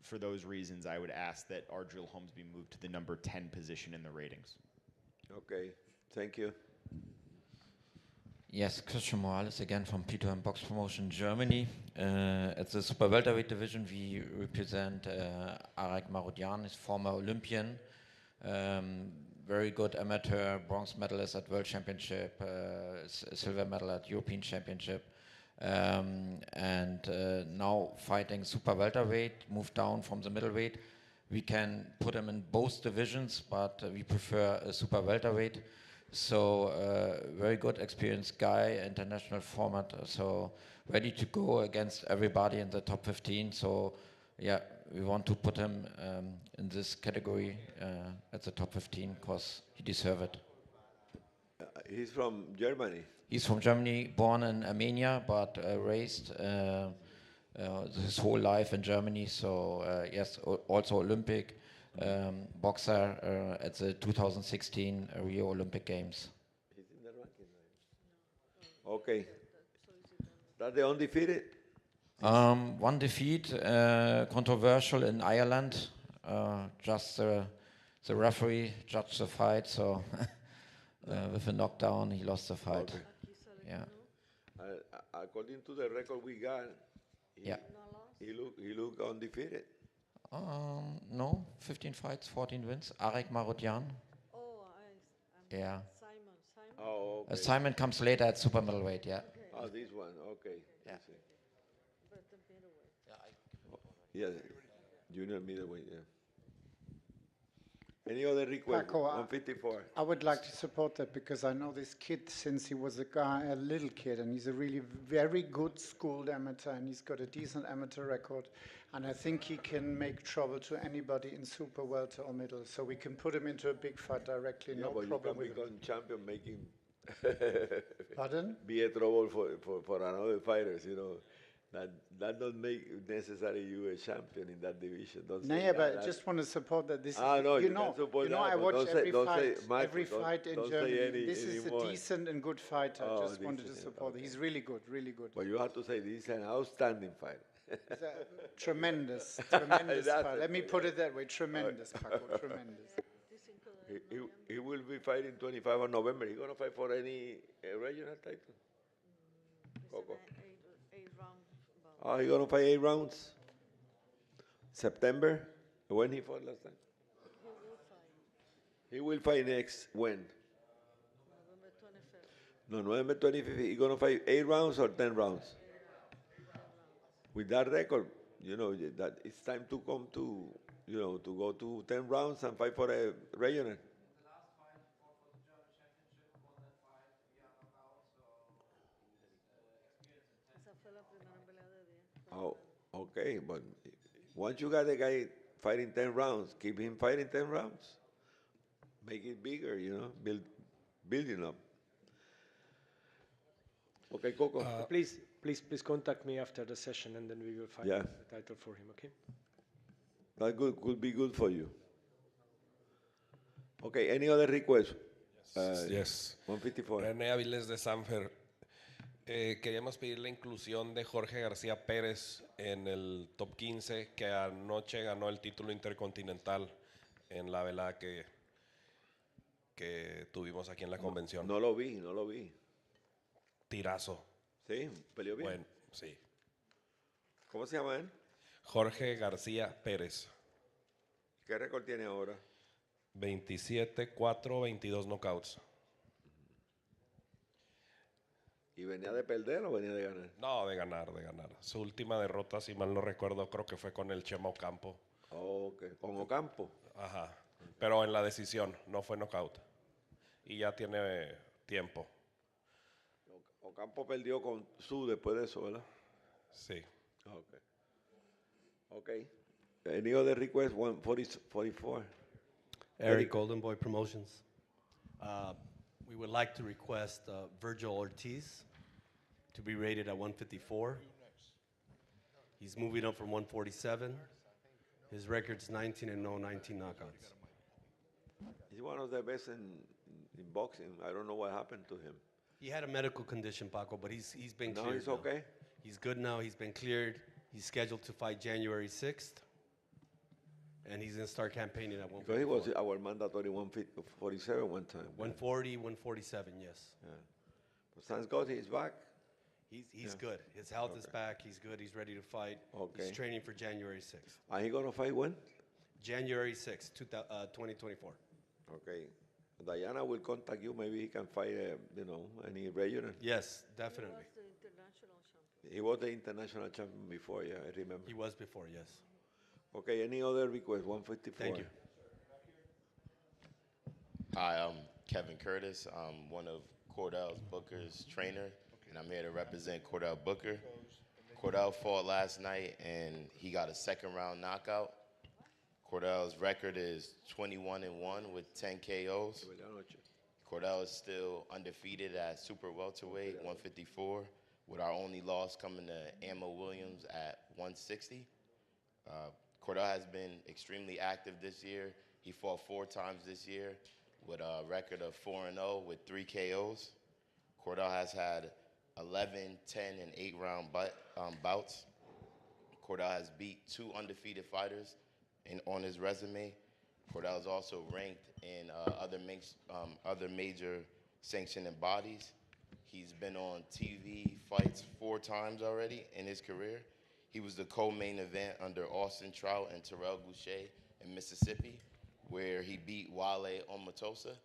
for those reasons, I would ask that Ardril Holmes be moved to the number 10 position in the ratings. Okay, thank you. Yes, Christian Morales again from P2M Box Promotion Germany. At the super welterweight division, we represent Arek Marodian, he's former Olympian, very good amateur, bronze medalist at World Championship, silver medal at European Championship, and now fighting super welterweight, moved down from the middleweight. We can put him in both divisions, but we prefer a super welterweight. So very good experienced guy, international format, so ready to go against everybody in the top 15. So yeah, we want to put him in this category at the top 15 because he deserves it. He's from Germany. He's from Germany, born in Armenia, but raised his whole life in Germany. So yes, also Olympic. Boxer at the 2016 Rio Olympic Games. He's in the ranking. Okay. That's the undefeated? One defeat, controversial in Ireland. Just the referee judged the fight, so with a knockdown, he lost the fight. Okay. Yeah. According to the record we got, he looked undefeated. No, 15 fights, 14 wins. Arek Marodian. Yeah. Oh, okay. Simon comes later at super middleweight, yeah. Oh, this one, okay. Yeah. Yeah, junior middleweight, yeah. Any other request? Paco, 154. I would like to support that because I know this kid since he was a little kid, and he's a really very good schooled amateur, and he's got a decent amateur record, and I think he can make trouble to anybody in super welter or middle. So we can put him into a big fight directly, no problem with you can become champion, making Pardon? be a trouble for another fighters, you know. That don't make necessarily you a champion in that division. Don't No, say yeah, that. but I just want to support that. This is, No, you can know, support that, I but watch don't say- every don't fight, say- Michael, every don't- fight in don't say Germany. This is anymore. a decent and good fighter. I just wanted to decent, support. He's really good, really good. But you have to say this is an outstanding fighter. He's a tremendous, tremendous That's fight. it. Let me put it that way. Tremendous, Paco, tremendous. He will be fighting 25 of November. He gonna fight for any regional title? Coco. Oh, he gonna fight 8 rounds. September, when he fought last time. He will fight next when? No, November 25th. He gonna fight 8 rounds or 10 rounds. With that record, you know that it's time to come to, you know, to go to 10 rounds and fight for a regional. Oh, okay, but once you got a guy fighting 10 rounds, keep him fighting 10 rounds. Make it bigger, you know, building up. Okay, Coco. Please contact me after the session, and then we will find the title for him, okay? That could be good for you. Okay, any other requests? Yes. 154. René Avilés de Sanfer. Queríamos pedir la inclusión de Jorge García Pérez en el top 15, que anoche ganó el título intercontinental en la velada que tuvimos aquí en la convención. No lo vi. Tirazo. Sí, peleó bien. Bueno, sí. ¿Cómo se llama él? Jorge García Pérez. ¿Qué récord tiene ahora? 27-4, 22 knockouts. ¿Y venía de perder o venía de ganar? No, de ganar. Su última derrota, si mal no recuerdo, creo que fue con el Chema Ocampo. Oh, ok. ¿Con Ocampo? Ajá. Pero en la decisión, no fue knockout. Y ya tiene tiempo. Ocampo perdió con Su después de eso, ¿verdad? Sí. Okay. Okay. Any other request? 144. Eric Goldenboy Promotions. We would like to request Virgil Ortiz. to be rated at 154. He's moving up from 147. His record's 19 and no 19 knockouts. He's one of the best in boxing. I don't know what happened to him. He had a medical condition, Paco, but he's been cleared. Now he's okay? He's good now. He's been cleared. He's scheduled to fight January 6th. And he's going to start campaigning at 154. Because he was our mandatory 147 one time. 140, 147, yes. Yeah. But thank God he's back. He's good. His health is back. He's good. He's ready to fight. Okay. He's training for January 6th. And he going to fight when? January 6th, 2024. Okay. Diana will contact you. Maybe he can fight, any regional. Yes, definitely. He was the international champion before, yeah, I remember. He was before, yes. Okay, any other request? 154. Thank you. Hi, I'm Kevin Curtis. I'm one of Cordell Booker's trainer, and I'm here to represent Cordell Booker. Cordell fought last night, and he got a second-round knockout. Cordell's record is 21-1 with 10 KOs. Cordell is still undefeated at super welterweight, 154, with our only loss coming to Ammo Williams at 160. Cordell has been extremely active this year. He fought 4 times this year with a record of 4-0 with 3 KOs. Cordell has had 11, 10, and 8-round bouts. Cordell has beat 2 undefeated fighters on his resume. Cordell is also ranked in other major sanctioning bodies. He's been on TV fights 4 times already in his career. He was the co-main event under Austin Trout and Terrell Goucher in Mississippi, where he beat Wale Omatosa.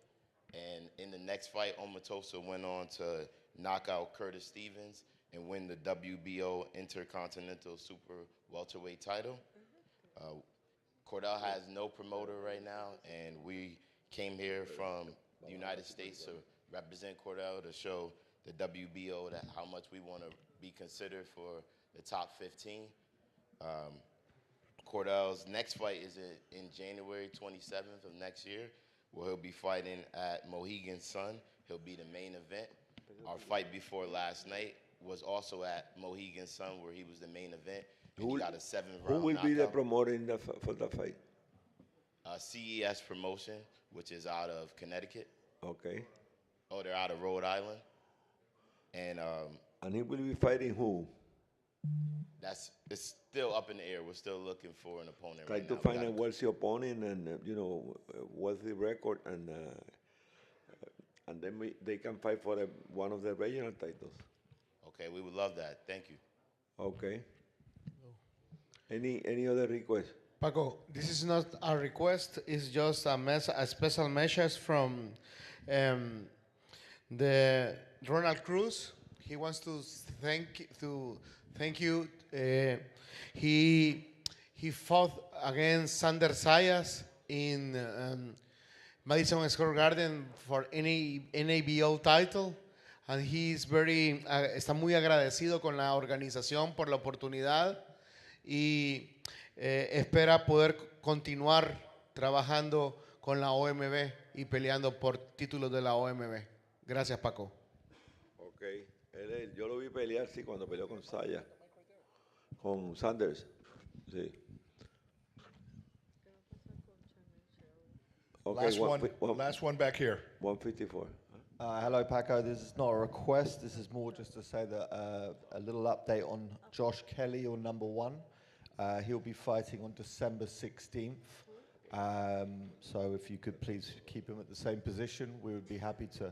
And in the next fight, Omatosa went on to knock out Curtis Stevens and win the WBO Intercontinental Super Welterweight title. Cordell has no promoter right now, and we came here from the United States to represent Cordell to show the WBO that how much we want to be considered for the top 15. Cordell's next fight is in January 27th of next year, where he'll be fighting at Mohegan Sun. He'll be the main event. Our fight before last night was also at Mohegan Sun, where he was the main event. And he got a 7th round Who will be the knockout. promoter for the fight? CES Promotion, which is out of Connecticut. Okay. Oh, they're out of Rhode Island. And he will be fighting who? It's still up in the air. We're still looking for an opponent. Try to find a wealthy opponent and wealthy record, and then they can fight for one of the regional titles. Okay, we would love that. Thank you. Okay. Any other request? Paco, this is not a request. It's just a special message from the Ronald Cruz. He wants to thank you. He fought against Sander Sayas in Madison Square Garden for any NABO title, and he's está muy agradecido con la organización por la oportunidad y espera poder continuar trabajando con la OMB y peleando por títulos de la OMB. Gracias, Paco. Ok. Yo lo vi pelear, sí, cuando peleó con Saya, con Sanders. Sí. Okay, last one back here. 154. Hello, Paco. This is not a request. This is more just to say that a little update on Josh Kelly, your number 1. He'll be fighting on December 16th. So if you could please keep him at the same position, we would be happy to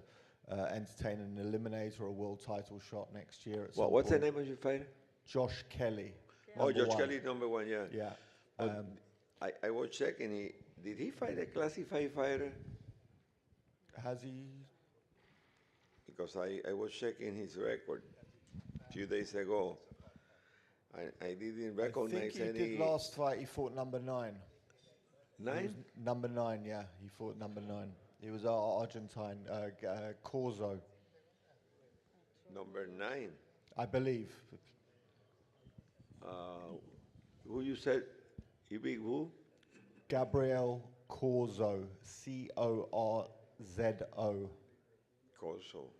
entertain an eliminator or a world title shot next year. At some What's the point. name of your fighter? Josh Kelly. Oh, Josh 1. Kelly, number 1, yeah. Yeah. I was checking. Did he fight a classified fighter? Has he? Because I was checking his record a few days ago. I didn't recognize I think any. he did last fight. He fought number 9. 9? Number 9, yeah. He fought number 9. He was Argentine, Corzo. Number 9. I believe. Who you said? You big who? Gabriel Corzo. Corzo. Corso.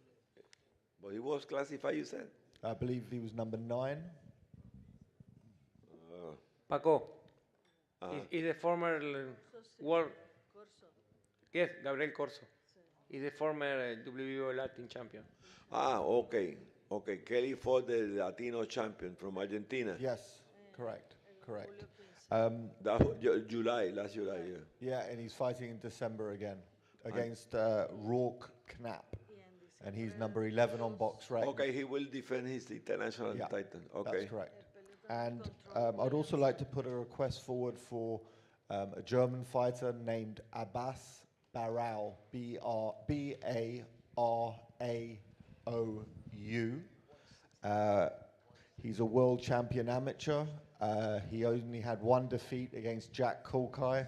But he was classified, you said? I believe he was number 9. Paco, is the former world... Yes, Gabriel Corso. Is the former WBO Latin champion. Okay. Okay, Kelly fought the Latino champion from Argentina. Yes, correct. That July, last July, yeah. Yeah, and he's fighting in December again against Rourke Knapp. And he's number 11 on BoxRec. Okay, he will defend his international title. Okay. That's correct. And I'd also like to put a request forward for a German fighter named Abbas Barau, B-A-R-A-O-U. He's a world champion amateur. He only had 1 defeat against Jack Kulkai.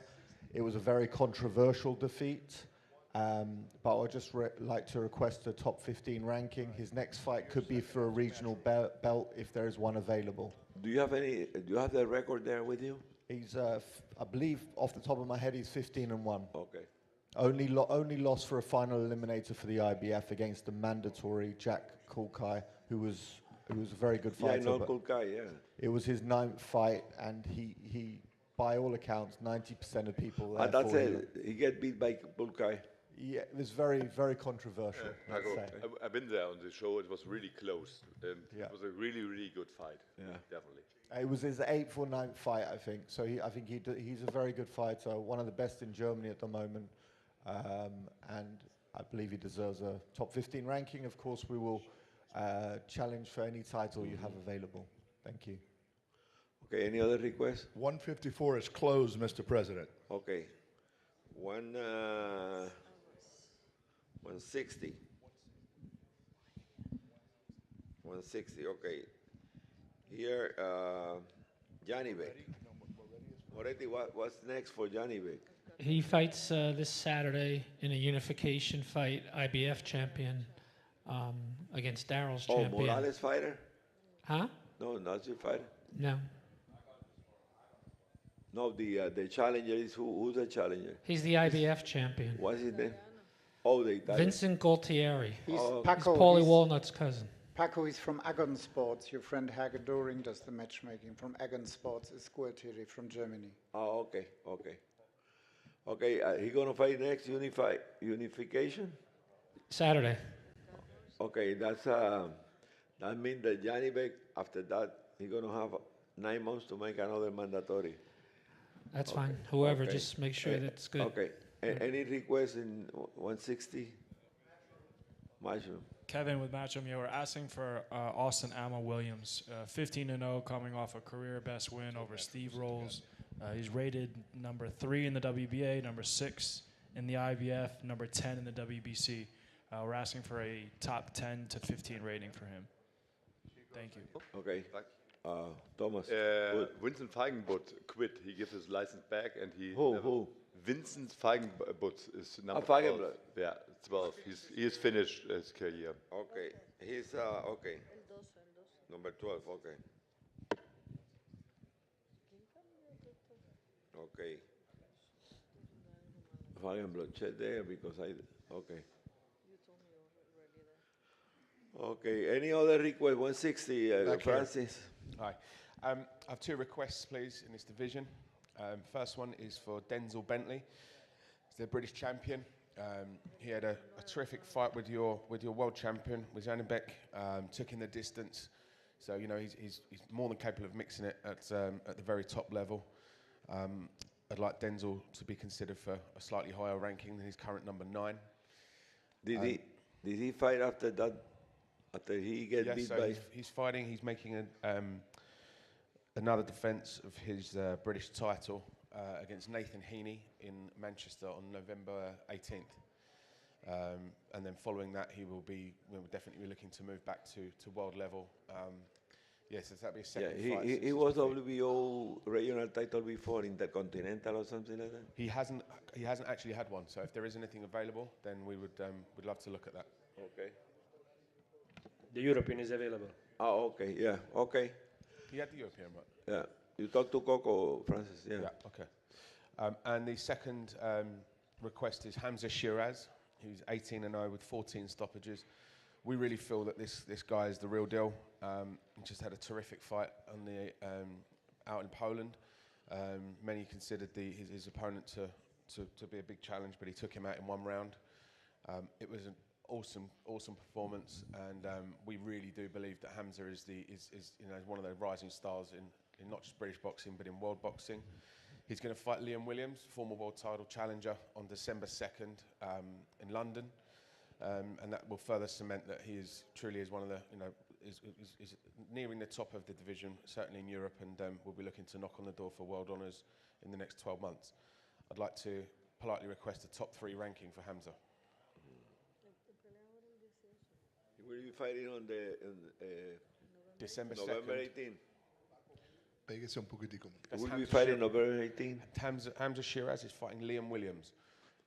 It was a very controversial defeat. But I'd just like to request a top 15 ranking. His next fight could be for a regional belt if there is one available. Do you have the record there with you? He's, I believe, off the top of my head, he's 15-1. Okay. Only lost for a final eliminator for the IBF against the mandatory Jack Kulkai, who was a very good fighter. Yeah, I know Kulkai, yeah. It was his 9th fight, and he by all accounts, 90% of people there. That's it. He get beat by Kulkai. Yeah, it was very, very controversial. I've been there on the show. It was really close. It was a really, really good fight. Yeah, definitely. It was his 8th or 9th fight, I think. So I think he's a very good fighter, one of the best in Germany at the moment, and I believe he deserves a top 15 ranking. Of course, we will challenge for any title you have available. Thank you. Okay, any other requests? 154 is closed, Mr. President. Okay. 160. 160, okay. Here, Janibek. Moretti, what's next for Janibek? He fights this Saturday in a unification fight, IBF champion, against Daryl's champion. Oh, Morales fighter? Huh? No, not your fighter? No. No, the challenger is who's the challenger? He's the IBF champion. What's his name? Oh, the Italian. Vincent Gualtieri. He's Paco, Paulie Walnut's cousin. Paco is from Agon Sports. Your friend Hage Doring does the matchmaking. From Agon Sports is Gualtieri from Germany. Oh, okay. Okay, he gonna fight next unification? Saturday. Okay, that means that Janibek, after that, he gonna have 9 months to make another mandatory. That's fine. Whoever, just make sure that's good. Okay. Any requests in 160? Matchroom. Kevin with Matchroom, we're asking for Austin Amma Williams, 15-0, coming off a career best win over Steve Rolls. He's rated number 3 in the WBA, number 6 in the IBF, number 10 in the WBC. We're asking for a top 10 to 15 rating for him. Thank you. Okay. Thomas. Vincent Feigenbutt quit. He gave his license back, and he. Who? Vincent Feigenbutt is number 12. Feigenbutt. Yeah, 12. He is finished his career. Okay. He's okay. Number 12. Okay. Okay. Feigenbutt, check there because okay. Okay. Any other request? 160, Francis. Hi. I have 2 requests, please, in this division. First one is for Denzel Bentley. He's the British champion. He had a terrific fight with your world champion, with Janibek. Took in the distance. So, he's more than capable of mixing it at the very top level. I'd like Denzel to be considered for a slightly higher ranking than his current number 9. Did he fight after that? After he gets beat by... He's fighting. He's making another defence of his British title against Nathan Heaney in Manchester on November 18th. And then following that, we'll definitely be looking to move back to world level. Yes, that'll be a second fight. He was WBO regional title before, Intercontinental or something like that? He hasn't actually had one. So if there is anything available, then we'd love to look at that. Okay. The European is available. Oh, okay, yeah, okay. He had the European one. Yeah, you talked to Coco, Francis, yeah. Yeah, okay. And the second request is Hamza Shiraz, who's 18-0 with 14 stoppages. we really feel that this guy is the real deal. He just had a terrific fight on the out in Poland. Many considered his opponent to be a big challenge, but he took him out in 1 round. It was an awesome performance, and we really do believe that Hamza is one of the rising stars in not just British boxing but in world boxing. He's going to fight Liam Williams, former world title challenger, on December 2nd in London, and that will further cement that he truly is one of the is nearing the top of the division, certainly in Europe, and we'll be looking to knock on the door for world honours in the next 12 months. I'd like to politely request a top 3 ranking for Hamza. He will be fighting on December November 2nd. 18. Pégase un poquitico. He will be fighting November 18. Hamza Shiraz is fighting Liam Williams.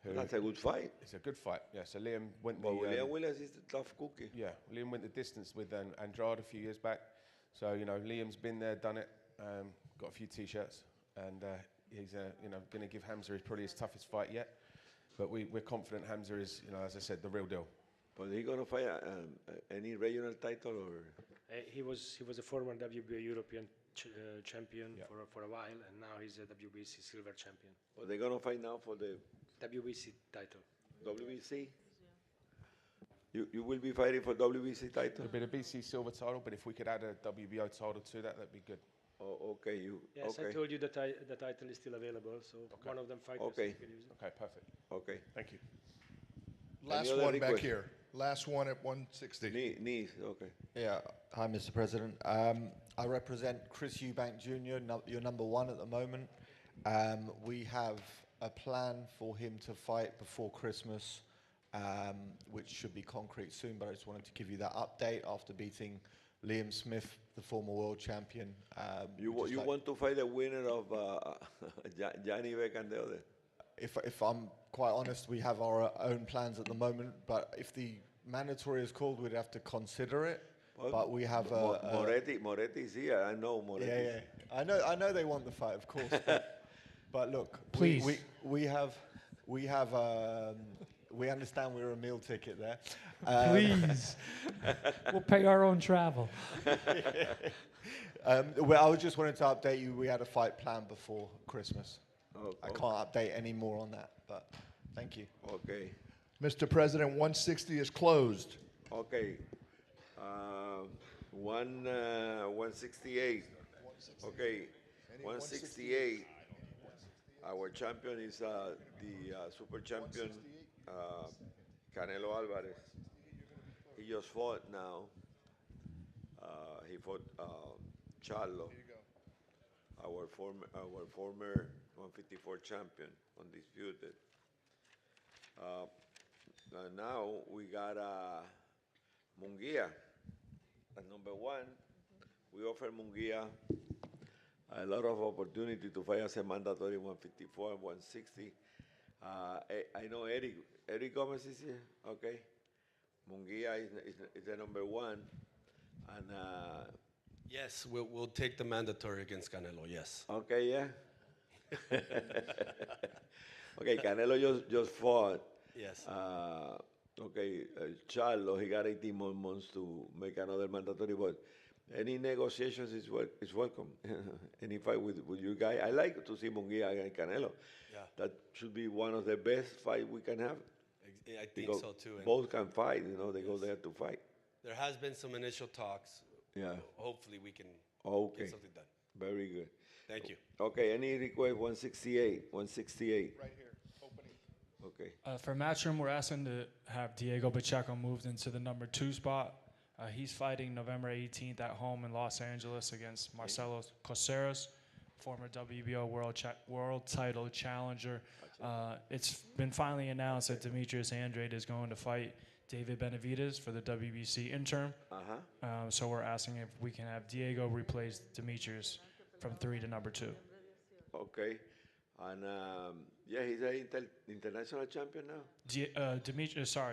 That's a good fight. It's a good fight, yeah. So Liam went Liam Williams is the tough cookie. Yeah, Liam went the distance with Andrade a few years back. So, Liam's been there, done it, got a few T-shirts, and he's going to give Hamza probably his toughest fight yet. But we're confident Hamza is, as I said, the real deal. But is he going to fight any regional title or? He was a former WBO European champion for a while, and now he's a WBC silver champion. But they're going to fight now for the WBC title. WBC? You will be fighting for WBC title? It'll be the BC silver title, but if we could add a WBO title to that, that'd be good. Oh, okay. Yes, okay. I told you that the title is still available, so one of them fighters Okay. can use it. Okay, perfect. Okay. Thank you. Last one back here. Last one at 160. Knees, okay. Yeah. Hi, Mr. President. I represent Chris Eubank Jr., you're number 1 at the moment. We have a plan for him to fight before Christmas, which should be concrete soon, but I just wanted to give you that update after beating Liam Smith, the former world champion. You want to fight the winner of Johnny Beck and the other? If I'm quite honest, we have our own plans at the moment, but if the mandatory is called, we'd have to consider it. Well, but we have Moretti's here. I know Moretti. Yeah. I know they want the fight, of course. But look, Please. we understand we're a meal ticket there. Please. We'll pay our own travel. Well, I just wanted to update you. We had a fight planned before Christmas. I can't update any more on that, but thank you. Okay. Mr. President, 160 is closed. Okay. 168. Okay. 168. Our champion is the super champion, Canelo Alvarez. He just fought now. He fought Charlo, our former 154 champion, undisputed. Now we got Munguia at number 1. We offer Munguia a lot of opportunity to fight as a mandatory 154 and 160. I know Eric Gomez is here. Okay. Munguia is the number 1. And yes, we'll take the mandatory against Canelo, yes. Okay, yeah. Okay, Canelo just fought. Yes. Charlo, he got 18 more months to make another mandatory, but any negotiations is welcome. Any fight with you guys. I like to see Munguia and Canelo. Yeah. That should be one of the best fights we can have. I think so too. And both can fight, they go there to fight. there has been some initial talks. Yeah. Hopefully we can Okay. get something done. Very good. Thank you. Okay, any request? 168. 168. Right here, opening. Okay. For Matchroom, we're asking to have Diego Pacheco moved into the number 2 spot. He's fighting November 18th at home in Los Angeles against Marcelo Coceres, former WBO world title challenger. It's been finally announced that Demetrius Andrade is going to fight David Benavidez for the WBC interim. So we're asking if we can have Diego replace Demetrius from 3 to number 2. Okay. And he's an international champion now?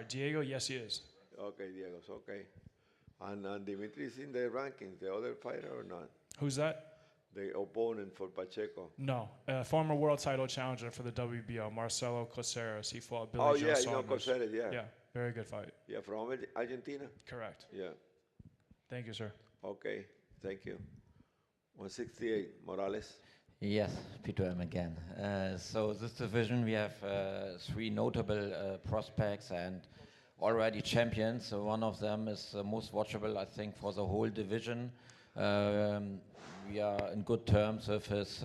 Diego, yes, he is. Okay, Diego's okay. And Dimitri is in the rankings, the other fighter or not? Who's that? The opponent for Pacheco. No, former world title challenger for the WBO, Marcelo Coceres. He fought Billy Joe Saunders. Coceres, yeah. very good fight. Yeah, from Argentina? Correct. Yeah. Thank you, sir. Okay, thank you. 168, Morales. Yes, Peter M. again. So this division, we have three notable prospects and already champions. So one of them is most watchable, I think, for the whole division. We are in good terms with his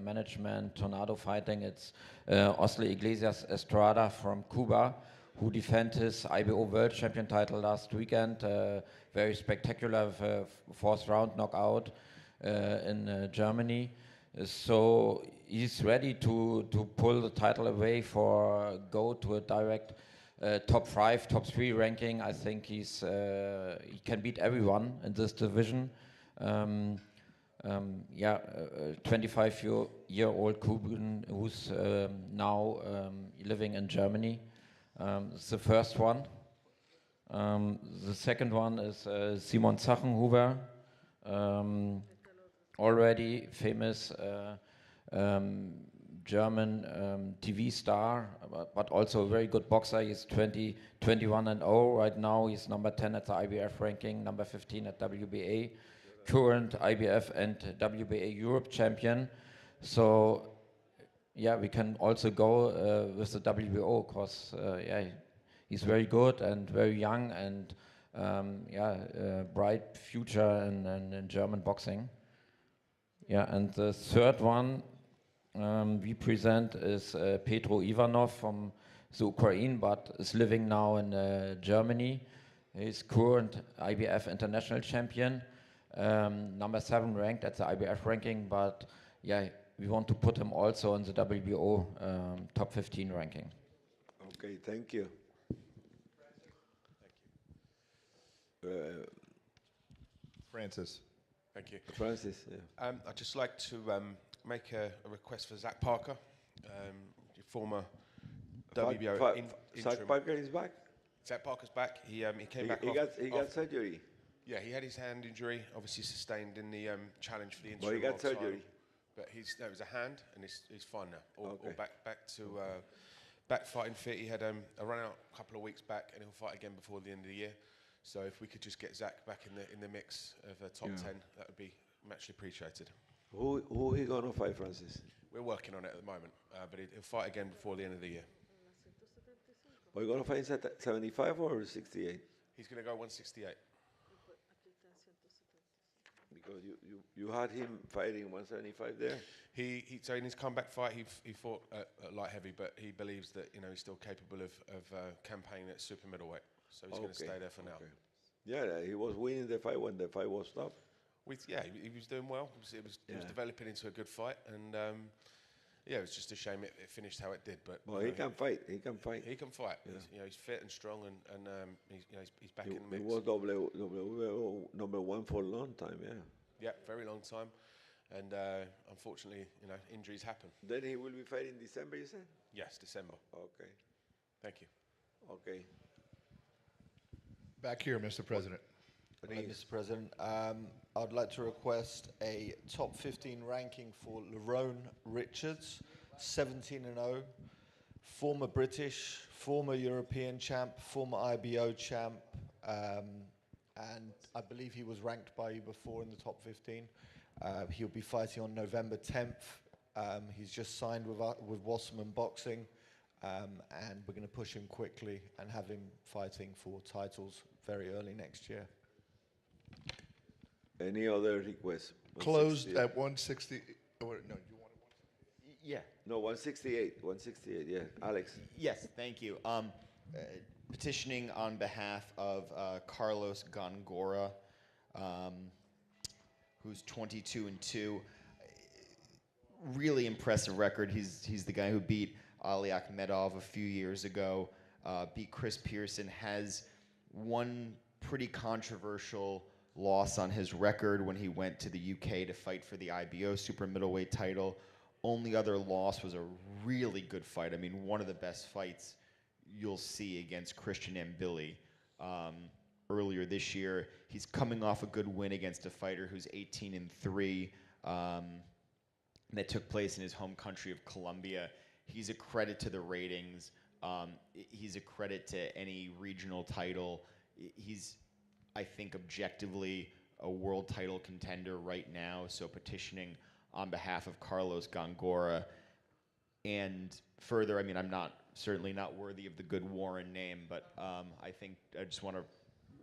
management, Tornado Fighting. It's Osle Iglesias Estrada from Cuba, who defended his IBO World Champion title last weekend. Very spectacular fourth round knockout in Germany. So he's ready to pull the title away for go to a direct top 5, top 3 ranking. I think he can beat everyone in this division. 25-year-old Cuban who's now living in Germany. It's the first one. The second one is Simon Zachenhuber, already famous German TV star, but also a very good boxer. He's 21-0 right now. He's number 10 at the IBF ranking, number 15 at WBA, current IBF and WBA Europe champion. So yeah, we can also go with the WBO because he's very good and very young and bright future in German boxing. Yeah, and the third one we present is Petro Ivanov from the Ukraine, but is living now in Germany. He's current IBF international champion, number 7 ranked at the IBF ranking, but yeah, we want to put him also on the WBO top 15 ranking. Okay, thank you. Francis. Thank you. Francis, yeah. I'd just like to make a request for Zach Parker, your former WBO interim. Zach Parker is back? Zach Parker's back. He came back. He got surgery. Yeah, he had his hand injury, obviously sustained in the challenge for the interim. But he got world title. surgery. But it was a hand, and he's fine now. All Okay. back fighting fit. He had a run out a couple of weeks back, and he'll fight again before the end of the year. So if we could just get Zach back in the mix of top 10, that would be muchly appreciated. Who he gonna fight, Francis? We're working on it at the moment, but he'll fight again before the end of the year. Are you gonna fight in 75 or 68? He's gonna go 168. Because you had him fighting 175 there. So in his comeback fight, he fought at light heavy, but he believes that he's still capable of campaigning at super middleweight. So he's going to stay there for now. Yeah, he was winning the fight when the fight was stopped. He was doing well. It was developing into a good fight, and it was just a shame it finished how it did. But he can fight. He can fight. He can fight. Yeah. He's fit and strong, and he's back in the mix. He was WBO number 1 for a long time. Yeah. Yeah, very long time, and unfortunately, injuries happen. Then he will be fighting in December, you said? Yes, December. Okay. Thank you. Okay. Back here, Mr. President. Mr. President, I'd like to request a top 15 ranking for Lerone Richards, 17-0, former British, former European champ, former IBO champ, and I believe he was ranked by you before in the top 15. He'll be fighting on November 10th. He's just signed with Wasserman Boxing. And we're going to push him quickly and have him fighting for titles very early next year. Any other requests? Closed at 160. No, you wanted 168? Yeah. No, 168. 168. Yeah, Alex. Yes, thank you. Petitioning on behalf of Carlos Gongora, who's 22-2. Really impressive record. He's the guy who beat Ali Akhmedov a few years ago, beat Chris Pearson, has one pretty controversial loss on his record when he went to the UK to fight for the IBO super middleweight title. Only other loss was a really good fight. I mean, one of the best fights you'll see against Christian Mbili earlier this year. He's coming off a good win against a fighter who's 18-3 that took place in his home country of Colombia. He's a credit to the ratings. He's a credit to any regional title. He's, I think, objectively a world title contender right now, so petitioning on behalf of Carlos Gongora. And further, I mean, I'm certainly not worthy of the good Warren name, but I think I just want to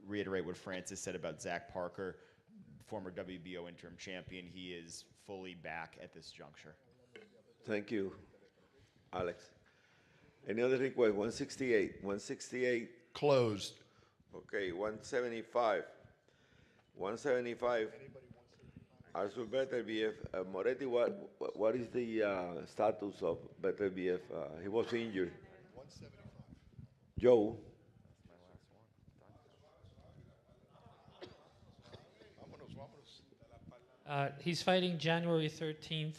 reiterate what Francis said about Zach Parker, former WBO interim champion. He is fully back at this juncture. Thank you, Alex. Any other request? 168. 168. Closed. Okay, 175. 175. Arthur Beterbiev. Moretti, what is the status of Beterbiev? He was injured. 175. Joe. He's fighting January 13th.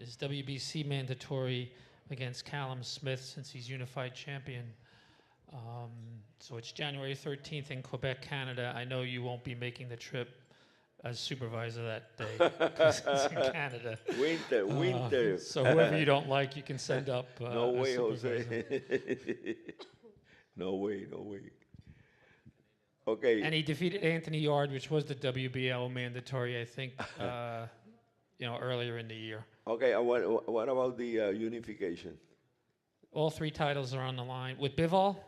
Is WBC mandatory against Callum Smith since he's unified champion. So it's January 13th in Quebec, Canada. I know you won't be making the trip as supervisor that day because it's in Canada. Winter. So whoever you don't like, you can send up. No way, Jose. No way. Okay. And he defeated Anthony Yard, which was the WBO mandatory, I think, earlier in the year. Okay, and what about the unification? All 3 titles are on the line. With Bivol?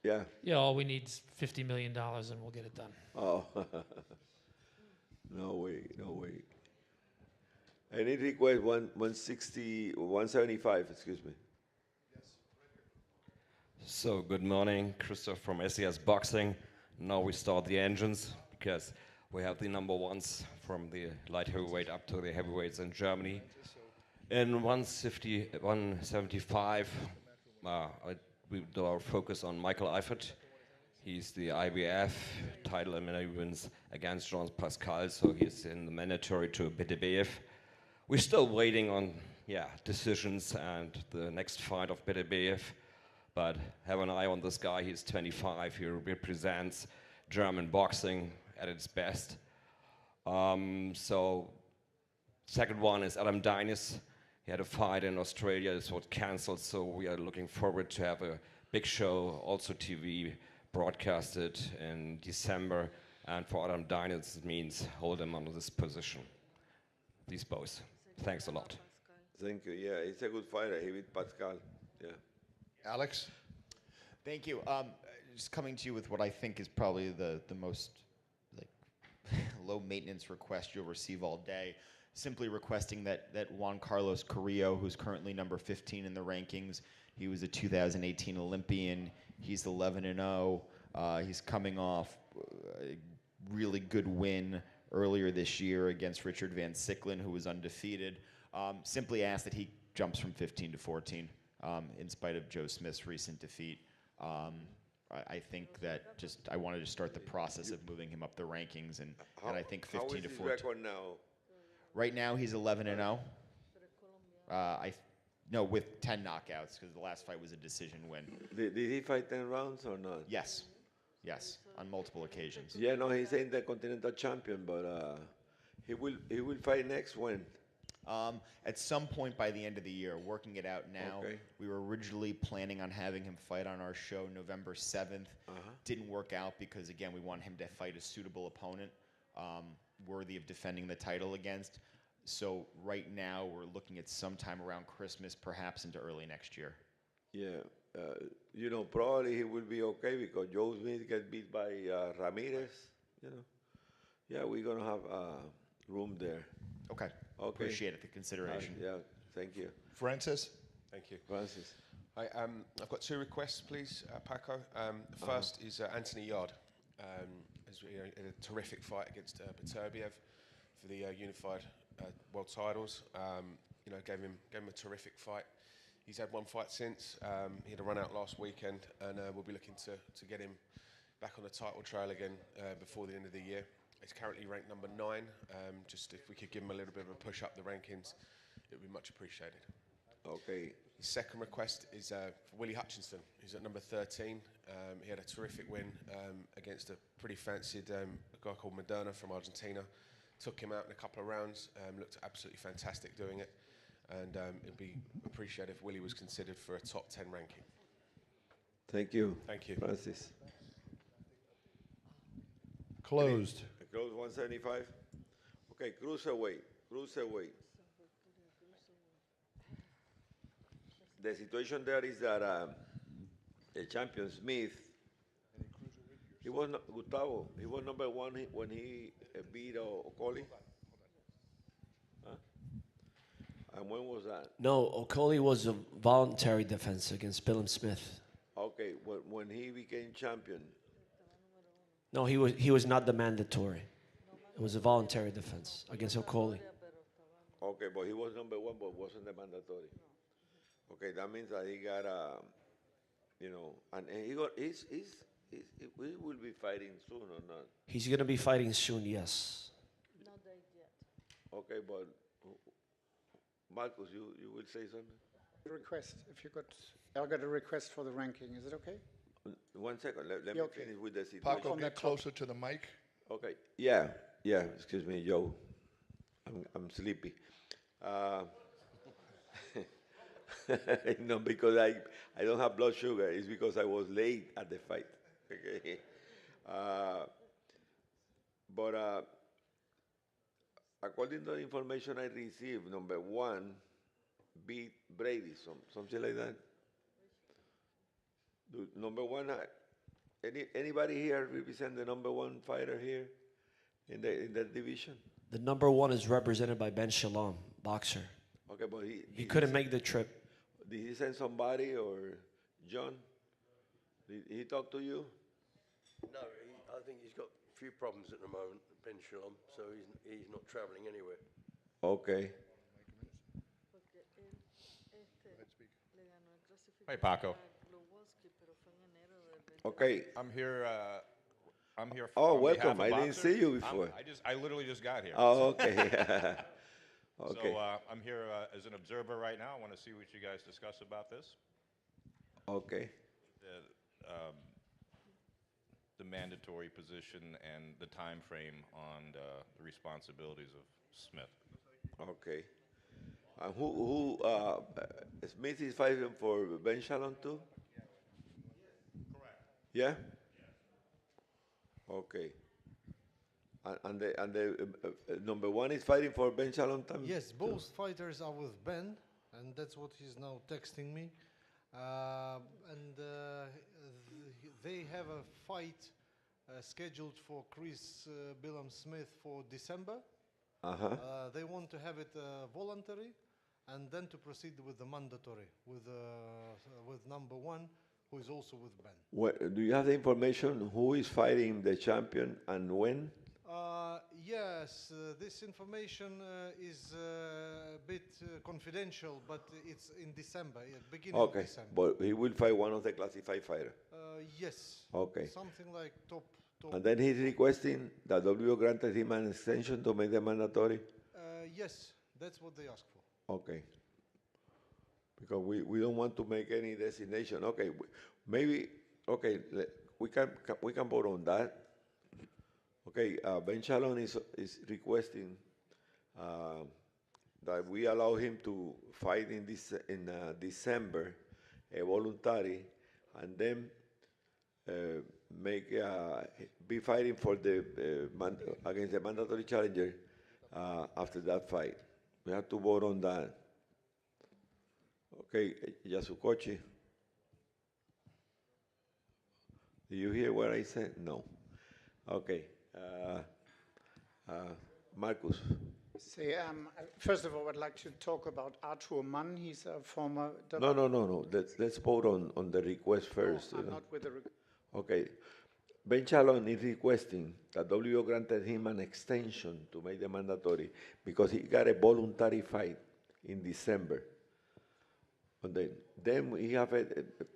Yeah. Yeah, all we need is $50 million and we'll get it done. Oh. No way. Any request? 175, excuse me. So, good morning, Christoph from SES Boxing. Now we start the engines because we have the number ones from the light heavyweight up to the heavyweights in Germany. In 175, we do our focus on Michael Eifert. He's the IBF title and he wins against Jean Pascal, so he's in the mandatory to Beterbiev. We're still waiting on decisions and the next fight of Beterbiev, but have an eye on this guy. He's 25. He represents German boxing at its best. So second one is Adam Dines. He had a fight in Australia. It was cancelled, so we are looking forward to have a big show, also TV, broadcasted in December. And for Adam Dines, it means hold him under this position. These both. Thanks a lot. Thank you. Yeah, he's a good fighter. He beat Pascal. Yeah. Alex? Thank you. Just coming to you with what I think is probably the most low maintenance request you'll receive all day. Simply requesting that Juan Carlos Carrillo, who's currently number 15 in the rankings, he was a 2018 Olympian. He's 11-0. He's coming off a really good win earlier this year against Richard Van Sicklen, who was undefeated. Simply ask that he jumps from 15 to 14 in spite of Joe Smith's recent defeat. I think that I wanted to start the process of moving him up the rankings, and I think 15 to 14. How is his record now? Right now, he's 11-0. No, with 10 knockouts, because the last fight was a decision win. Did he fight 10 rounds or not? Yes, on multiple occasions. Yeah, no, he's intercontinental champion, but he will fight next when? At some point by the end of the year, working it out now. Okay. We were originally planning on having him fight on our show November 7th. Didn't work out because, again, we want him to fight a suitable opponent worthy of defending the title against. So right now we're looking at sometime around Christmas, perhaps into early next year. Yeah, probably he will be okay because Joe Smith get beat by Ramirez. Yeah, we're gonna have room there. Okay. Appreciate it, the consideration. Yeah, thank you. Francis? Thank you. Francis. Hi, I've got 2 requests, please, Paco. The first is Anthony Yard. In a terrific fight against Beterbiev for the unified world titles. Gave him a terrific fight. He's had 1 fight since. He had a run out last weekend, and we'll be looking to get him back on the title trail again before the end of the year. He's currently ranked number 9. Just if we could give him a little bit of a push up the rankings, it would be much appreciated. Okay. His second request is for Willie Hutchinson. He's at number 13. He had a terrific win against a pretty fancied guy called Moderna from Argentina. Took him out in a couple of rounds. Looked absolutely fantastic doing it. and it'd be appreciated if Willie was considered for a top 10 ranking. Thank you. Thank you. Francis. Closed. Closed 175. Okay, cruiserweight. Cruiserweight. The situation there is that the champion Smith, he was Gustavo. He was number one when he beat Okoli. Huh? And when was that? No, Okoli was a voluntary defense against Billum Smith. Okay, when he became champion. No, he was not the mandatory. It was a voluntary defense against Okoli. Okay, but he was number one, but wasn't the mandatory. Okay, that means that he got and he will be fighting soon or not? He's going to be fighting soon, yes. Okay, but Marcus, you will say something? Request, if you got, I'll get a request for the ranking. Is it okay? 1 second, let me okay. finish with the situation. Paco, get closer to the mic. Okay, yeah, excuse me, Joe. I'm sleepy. No, because I don't have blood sugar. It's because I was late at the fight. Okay. But according to the information I received, number one beat Brady, something like that. Number one, anybody here represent the number one fighter here in that division? The number one is represented by Ben Shalom, boxer. Okay, but he couldn't make the trip. Did he send somebody or John? Did he talk to you? No, I think he's got a few problems at the moment, Ben Shalom, so he's not traveling anywhere. Okay. Hey, Paco. Okay. I'm here. Oh, on welcome! behalf of I didn't Boxer. see you before. I literally just got here. Oh, okay. Okay. So I'm here as an observer right now. I want to see what you guys discuss about this. Okay. The mandatory position and the time frame on the responsibilities of Smith. Okay. And who Smith is fighting for Ben Shalom too? Correct. Yeah. Okay. And the number one is fighting for Ben Shalom too? Yes, both fighters are with Ben, and that's what he's now texting me. They have a fight scheduled for Chris Billum Smith for December. They want to have it voluntary, and then to proceed with the mandatory with number one, who is also with Ben. Do you have the information who is fighting the champion and when? Yes, this information is a bit confidential, but it's in December, beginning of December. But he will fight one of the classified fighters. Yes. Okay. Something like top. And then he's requesting that WBO granted him an extension to make the mandatory? Yes, that's what they asked for. Okay. Because we don't want to make any designation. Okay, maybe, okay, we can vote on that. Okay, Ben Shalom is requesting that we allow him to fight in December, voluntary, and then be fighting for against the mandatory challenger after that fight. We have to vote on that. Okay, Yasukochi. Did you hear what I said? No. Okay. Marcus. First of all, I'd like to talk about Arthur Mann. He's a former... No. Let's vote on the request first. No, I'm not with the Okay. Ben Shalom is requesting that WBO granted him an extension to make the mandatory because he got a voluntary fight in December. And then he have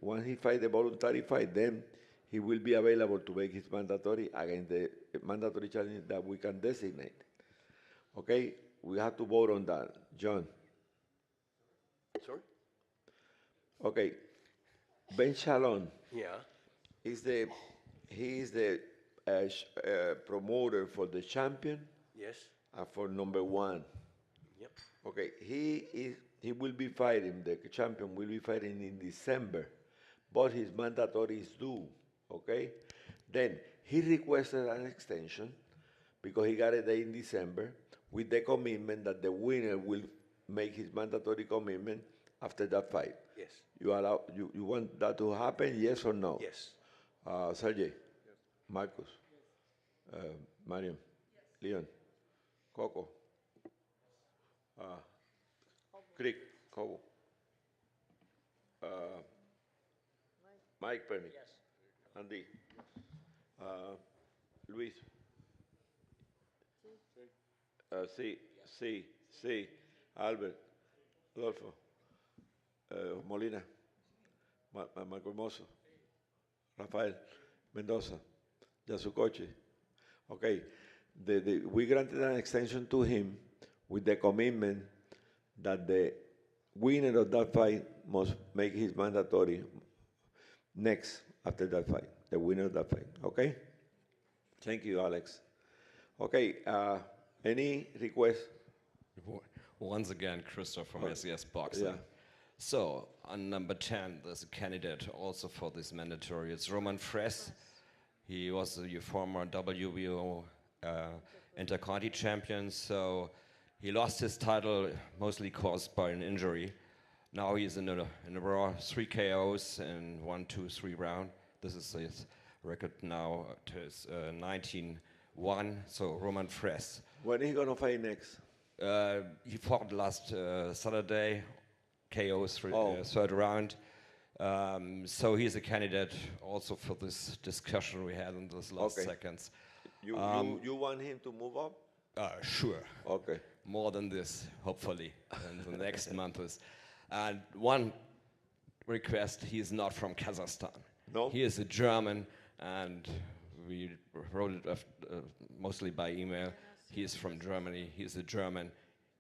once he fight the voluntary fight, then he will be available to make his mandatory against the mandatory challenge that we can designate. Okay, we have to vote on that. John. Sorry? Okay, Ben Shalom. Yeah. He is the promoter for the champion. Yes. And for number one. Yep. Okay, he is he will be fighting, the champion will be fighting in December, but his mandatory is due, okay? Then he requested an extension because he got a day in December with the commitment that the winner will make his mandatory commitment after that fight. Yes. You want that to happen, yes or no? Yes. Sergey, Marcus, Mariam, Leon, Coco, Crick, Coco, Mike Perny, Andy, Luis, sí, Albert, Rodolfo, Molina, Marco Hermoso, Rafael, Mendoza, Yasukochi. Okay, we granted an extension to him with the commitment that the winner of that fight must make his mandatory next after that fight, the winner of that fight, okay? Thank you, Alex. Okay, any request? Once again, Christoph from SES Boxing. Yeah. So, on number 10, there's a candidate also for this mandatory. It's Roman Fres. He was the former WBO Interconti champion, so he lost his title mostly caused by an injury. Now he's in a raw 3 KOs in 1, 2, 3 round. This is his record now to his 19-1, so Roman Fres. When is he gonna fight next? He fought last Saturday, KOs third round. So he's a candidate also for this discussion we had in those last seconds. You want him to move up? Sure. Okay. More than this, hopefully, in the next months. And one request, he is not from Kazakhstan. No? He is a German, and we wrote it mostly by email. He is from Germany. He is a German.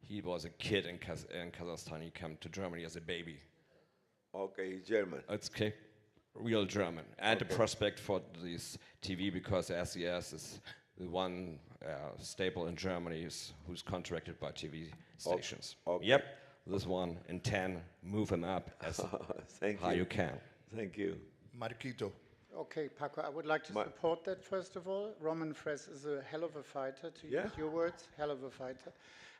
He was a kid in Kazakhstan. He came to Germany as a baby. Okay, he's German. It's okay. Real German. And a prospect for this TV because SES is the one staple in Germany who's contracted by TV stations. Okay. Yep, this one in 10, move him up as how you can. Thank you. Marquito. Okay, Paco, I would like to support that first of all. Roman Fres is a hell of a fighter, to use your words, hell of a fighter.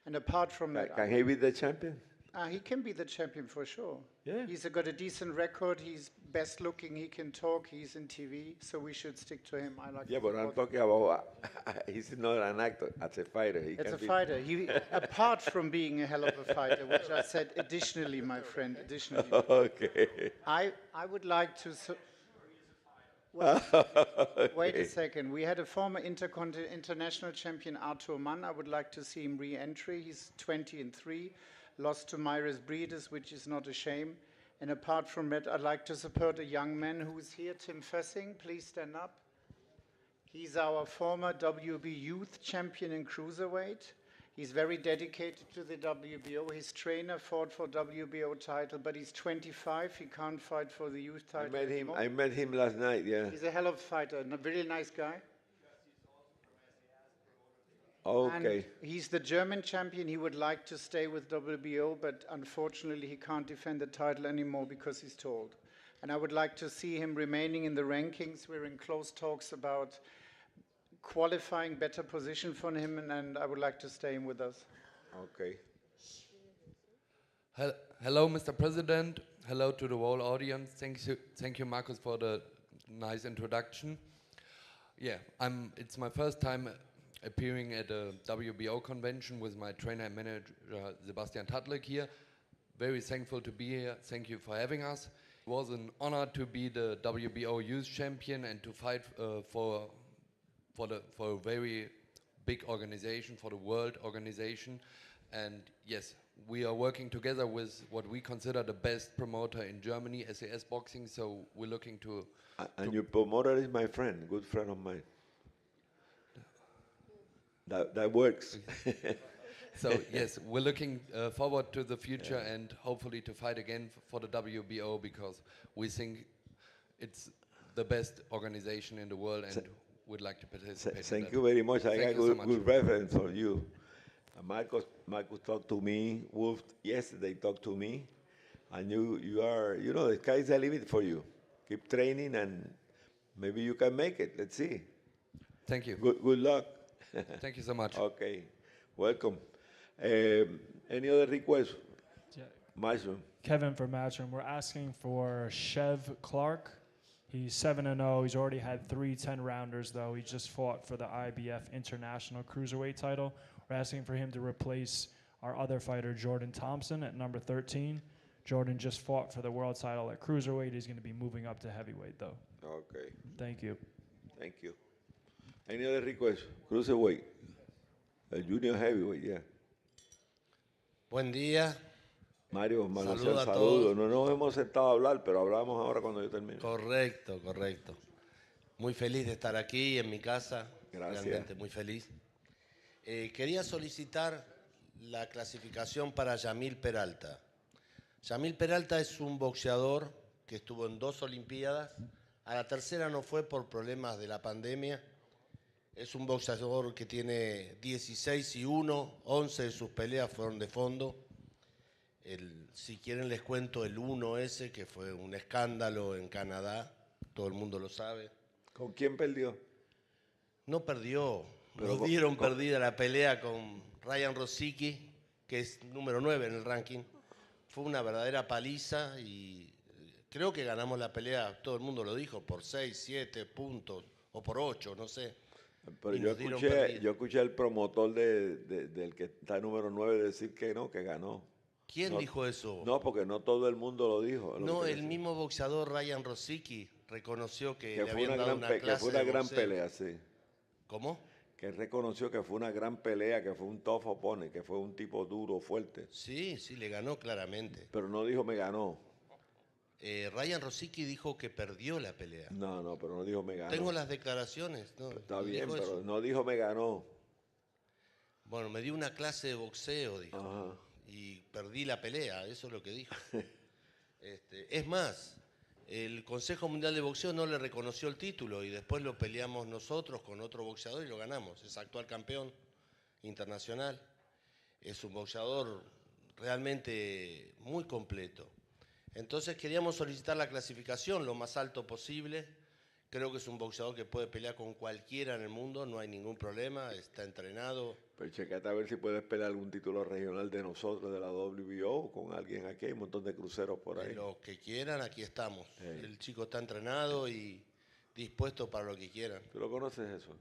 And apart from that... Can he be the champion? He can be the champion for sure. Yeah. He's got a decent record. He's best looking. He can talk. He's in TV. So we should stick to him. I like. Yeah, but I'm talking about he's not an actor. As a fighter, he As can a be. fighter, he apart from being a hell of a fighter, which I said additionally, my friend, additionally. Okay. I would like to. Wait a second. We had a former international champion, Artur Mann. I would like to see him re-entry. He's 20-3. Lost to Myris Breeders, which is not a shame. And apart from that, I'd like to support a young man who's here, Tim Fessing. Please stand up. He's our former WB Youth Champion in Cruiserweight. He's very dedicated to the WBO. His trainer fought for WBO title, but he's 25. He can't fight for the youth title anymore. I met him last night, yeah. He's a hell of a fighter and a very nice guy. Okay. And he's the German champion. He would like to stay with WBO, but unfortunately he can't defend the title anymore because he's told. And I would like to see him remaining in the rankings. We're in close talks about qualifying better position for him, and I would like to stay him with us. Okay. Hello, Mr. President. Hello to the whole audience. Thank you, Marcus, for the nice introduction. Yeah, it's my first time appearing at a WBO convention with my trainer and manager, Sebastian Tadlik here. Very thankful to be here. Thank you for having us. It was an honor to be the WBO Youth Champion and to fight for a very big organization, for the world organization. And yes, we are working together with what we consider the best promoter in Germany, SES Boxing, so we're looking to... And your promoter is my friend, good friend of mine. That works. So yes, we're looking forward to the future and hopefully to fight again for the WBO because we think it's the best organization in the world and would like to participate. Thank you very much. I got good reference for you. Marcus talked to me. Wolf yesterday talked to me, and you are, the sky is the limit for you. Keep training, and maybe you can make it. Let's see. Thank you. Good luck. Thank you so much. Okay, welcome. Any other requests? Yeah. Matchroom. Kevin from Matchroom. We're asking for Chev Clark. He's 7-0. He's already had 3 10-rounders, though. He just fought for the IBF International Cruiserweight title. We're asking for him to replace our other fighter, Jordan Thompson, at number 13. Jordan just fought for the world title at Cruiserweight. He's going to be moving up to heavyweight, though. Okay. Thank you. Thank you. Any other requests? Cruiserweight. Junior heavyweight, yeah. Buen día. Mario, Saludos a saludos. todos. No nos hemos sentado a hablar, pero hablamos ahora cuando yo termine. Correcto, correcto. Muy feliz de estar aquí en mi casa. Gracias. Realmente muy feliz. Quería solicitar la clasificación para Yamil Peralta. Yamil Peralta es un boxeador que estuvo en 2 Olimpiadas. A la tercera no fue por problemas de la pandemia. Es un boxeador que tiene 16-1, 11 de sus peleas fueron de fondo. Si quieren les cuento el 1 ese, que fue un escándalo en Canadá, todo el mundo lo sabe. ¿Con quién perdió? No perdió, Pero nos dieron perdida la pelea con Ryan Rosicki, que es número 9 en el ranking. Fue una verdadera paliza y creo que ganamos la pelea, todo el mundo lo dijo, por 6, 7 puntos o por 8, no sé. Pero yo escuché al promotor del que está número 9 decir que no, que ganó. ¿Quién dijo eso? No, porque no todo el mundo lo dijo. No, el mismo boxeador Ryan Rosicki reconoció que le fue habían una dado gran una clase que fue una de gran boxeo. pelea, sí. ¿Cómo? Que reconoció que fue una gran pelea, que fue un tough opponent, que fue un tipo duro, fuerte. Sí, le ganó claramente. Pero no dijo me ganó. Ryan Rosicki dijo que perdió la pelea. No, pero no dijo me ganó. Tengo las declaraciones. No, Está bien, dijo pero eso. no dijo me ganó. Bueno, me dio una clase de boxeo, dijo. Ajá. Y perdí la pelea, eso es lo que dijo. Es más, el Consejo Mundial de Boxeo no le reconoció el título y después lo peleamos nosotros con otro boxeador y lo ganamos. Es actual campeón internacional. Es un boxeador realmente muy completo. Entonces queríamos solicitar la clasificación lo más alto posible. Creo que es un boxeador que puede pelear con cualquiera en el mundo, no hay ningún problema, está entrenado. Pero checate a ver si puedes pelear algún título regional de nosotros, de la WBO, con alguien aquí. Hay un montón de cruceros por ahí. Los que quieran, aquí estamos. El chico está entrenado y dispuesto para lo que quieran. ¿Tú lo conoces eso?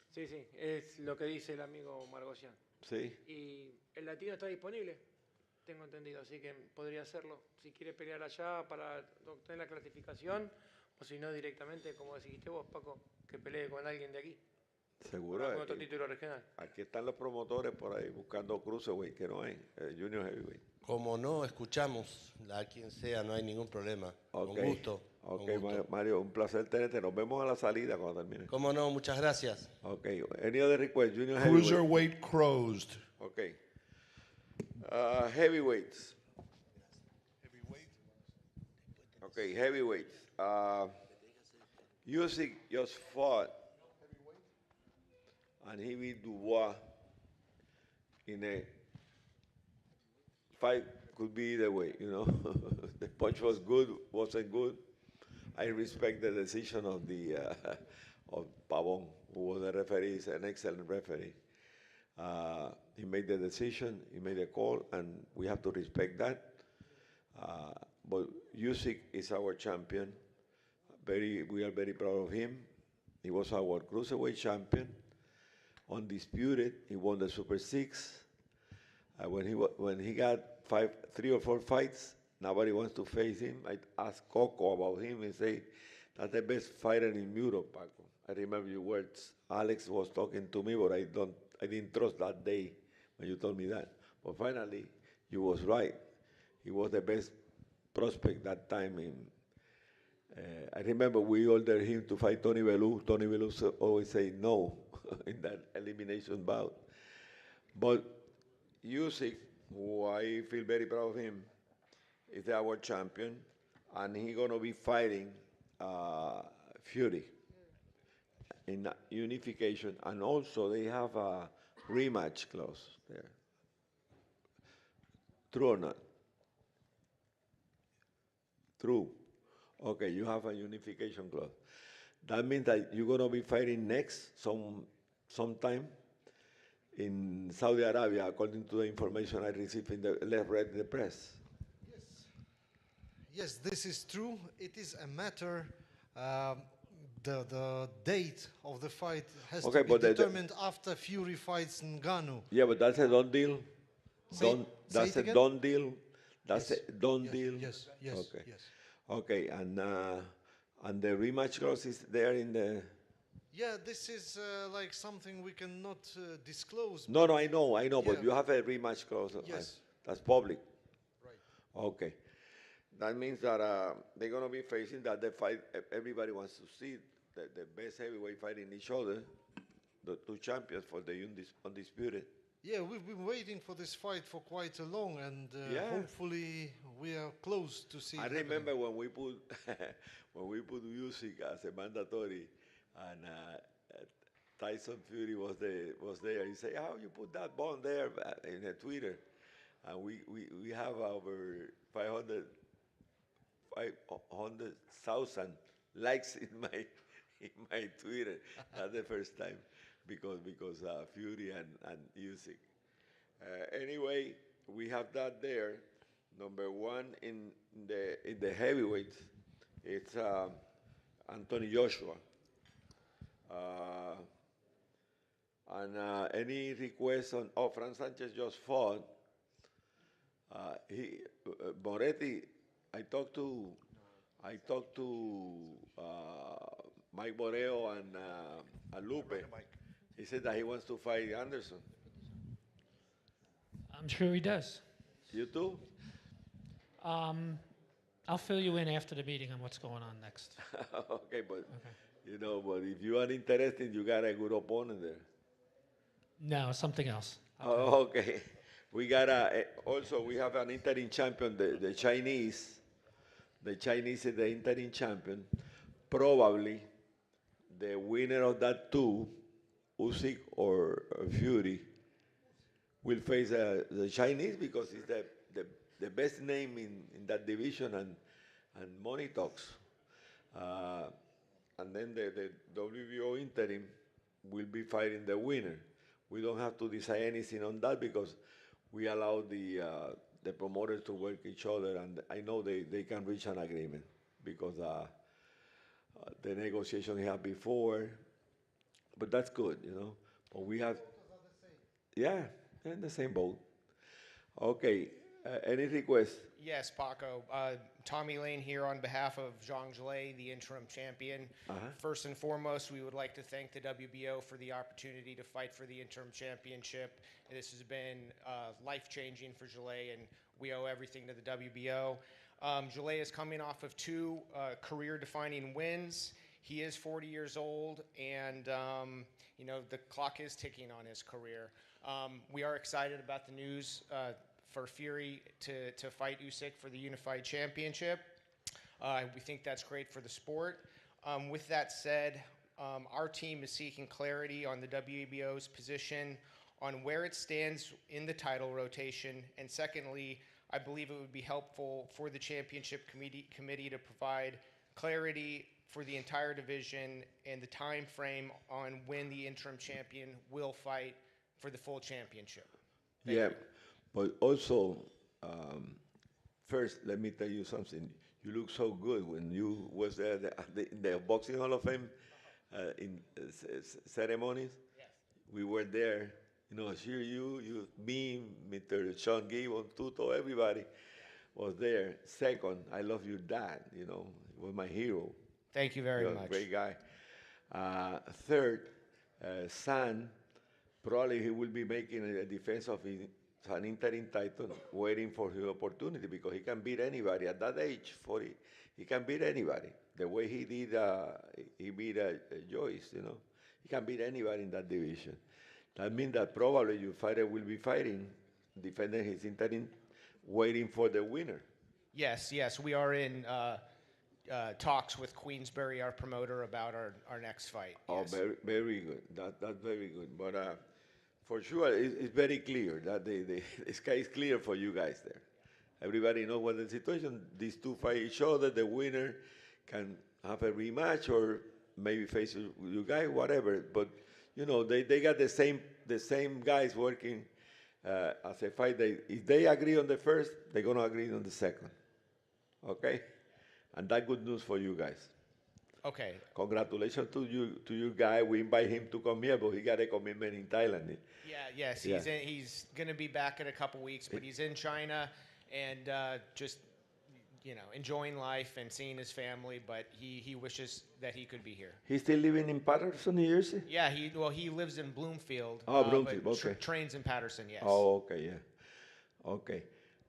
Sí, es lo que dice el amigo Margosian. Sí. Y el latino está disponible, tengo entendido, así que podría hacerlo. Si quiere pelear allá para obtener la clasificación, o si no directamente, como dijiste vos, Paco, que pelee con alguien de aquí. Seguro. Con otro título regional. Aquí están los promotores por ahí buscando cruiserweight, que no hay, junior heavyweight. Como no, escuchamos a quien sea, no hay ningún problema. Con gusto. Ok, con gusto. Mario, un placer tenerte. Nos vemos a la salida cuando termine. Como no, muchas gracias. Ok, any other request? Junior Cruiserweight closed. Ok. Heavyweights. Okay, heavyweights. Usyk just fought, and he beat Dubois in a fight. Could be either way, you know. The punch was good, wasn't good. I respect the decision of the of Pavon, who was the referee. He's an excellent referee. He made the decision, he made a call, and we have to respect that. But Usyk is our champion. We are very proud of him. He was our cruiserweight champion, undisputed. He won the Super Six. When he got 3 or 4 fights, nobody wants to face him. I asked Coco about him and say, "That's the best fighter in Europe, Paco." I remember your words. Alex was talking to me, but I didn't trust that day when you told me that. But finally, you was right. He was the best prospect that time. I remember we ordered him to fight Tony Bellew. Tony Bellew always say no in that elimination bout. But Usyk, who I feel very proud of him, is our champion, and he's gonna be fighting Fury in unification. And also they have rematch clause there. True or not? True. Okay, you have a unification clause. That means that you're going to be fighting next sometime in Saudi Arabia, according to the information I received read in the press. Yes, this is true. It is a matter. The date of the fight has to be determined after Fury fights Ngannou. Yeah, but that's a done deal. That's a done deal. That's yes. a done deal. Yes. Okay. Yes. Okay, and the rematch clause is there in the. Yeah, this is like something we cannot disclose. No, I know, but you have a rematch clause. Yes. That's public. Right. Okay. That means that they're going to be facing that the fight. Everybody wants to see the best heavyweight fighting each other, the two champions for the undisputed. Yeah, we've been waiting for this fight for quite a long, and hopefully we are close to see. I remember when we put music as a mandatory, and Tyson Fury was there. He said, "How you put that bond there in a Twitter?" And we have over 500,000 likes in my Twitter. That's the first time because Fury and Usyk. Anyway, we have that there. Number one in the heavyweights, it's Anthony Joshua. And any requests on? Oh, Fran Sanchez just fought. Moretti. I talked to Mike Boreo and Lupe. He said that he wants to fight Anderson. I'm sure he does. You too? I'll fill you in after the meeting on what's going on next. Okay, but but if you are interested, you got a good opponent there. No, something else. Oh, okay. We got also we have an interim champion, the Chinese. The Chinese is the interim champion. Probably the winner of that two, Usyk or Fury, will face the Chinese because it's the best name in that division and money talks. And then the WBO interim will be fighting the winner. We don't have to decide anything on that because we allow the promoters to work each other, and I know they can reach an agreement because the negotiation we had before. But that's good, But we have, in the same boat. Okay, any requests? Yes, Paco. Tommy Lane here on behalf of Zhang Zhilei, the interim champion. First and foremost, we would like to thank the WBO for the opportunity to fight for the interim championship. This has been life-changing for Zhilei, and we owe everything to the WBO. Zhilei is coming off of two career-defining wins. He is 40 years old, and the clock is ticking on his career. We are excited about the news for Fury to fight Usyk for the unified championship. We think that's great for the sport. With that said, our team is seeking clarity on the WBO's position on where it stands in the title rotation. And secondly, I believe it would be helpful for the championship committee to provide clarity for the entire division and the time frame on when the interim champion will fight for the full championship. Thank you. But also, first, let me tell you something. You look so good when you was there in the Boxing Hall of Fame in ceremonies. Yes. We were there. Here you, me, Mr. Sean Gibbon, Tuto, everybody was there. Second, I love your dad. He was my hero. Thank you very much. Great guy. Third, San, probably he will be making a defense of an interim title, waiting for his opportunity because he can beat anybody at that age, 40. He can beat anybody. The way he did, he beat Joyce. He can beat anybody in that division. That means that probably your fighter will be fighting, defending his interim, waiting for the winner. Yes, we are in talks with Queensberry, our promoter, about our next fight. Oh, yes. very good. That's very good. But For sure, it's very clear that the sky is clear for you guys there. Everybody knows what the situation. These two fight each other. The winner can have a rematch or maybe face you guys, whatever. But you know, they got the same guys working as a fight. If they agree on the first, they're gonna agree on the second. Okay, and that's good news for you guys. Okay. Congratulations to you guy. We invite him to come here, but he got a commitment in Thailand. Yes, he's going to be back in a couple weeks, but he's in China and just enjoying life and seeing his family. But he wishes that he could be here. He's still living in Patterson, New Jersey. Yeah, he lives in Bloomfield. Oh, Bloomfield. But Okay. Trains in Patterson. Yes. Oh, okay, yeah, okay.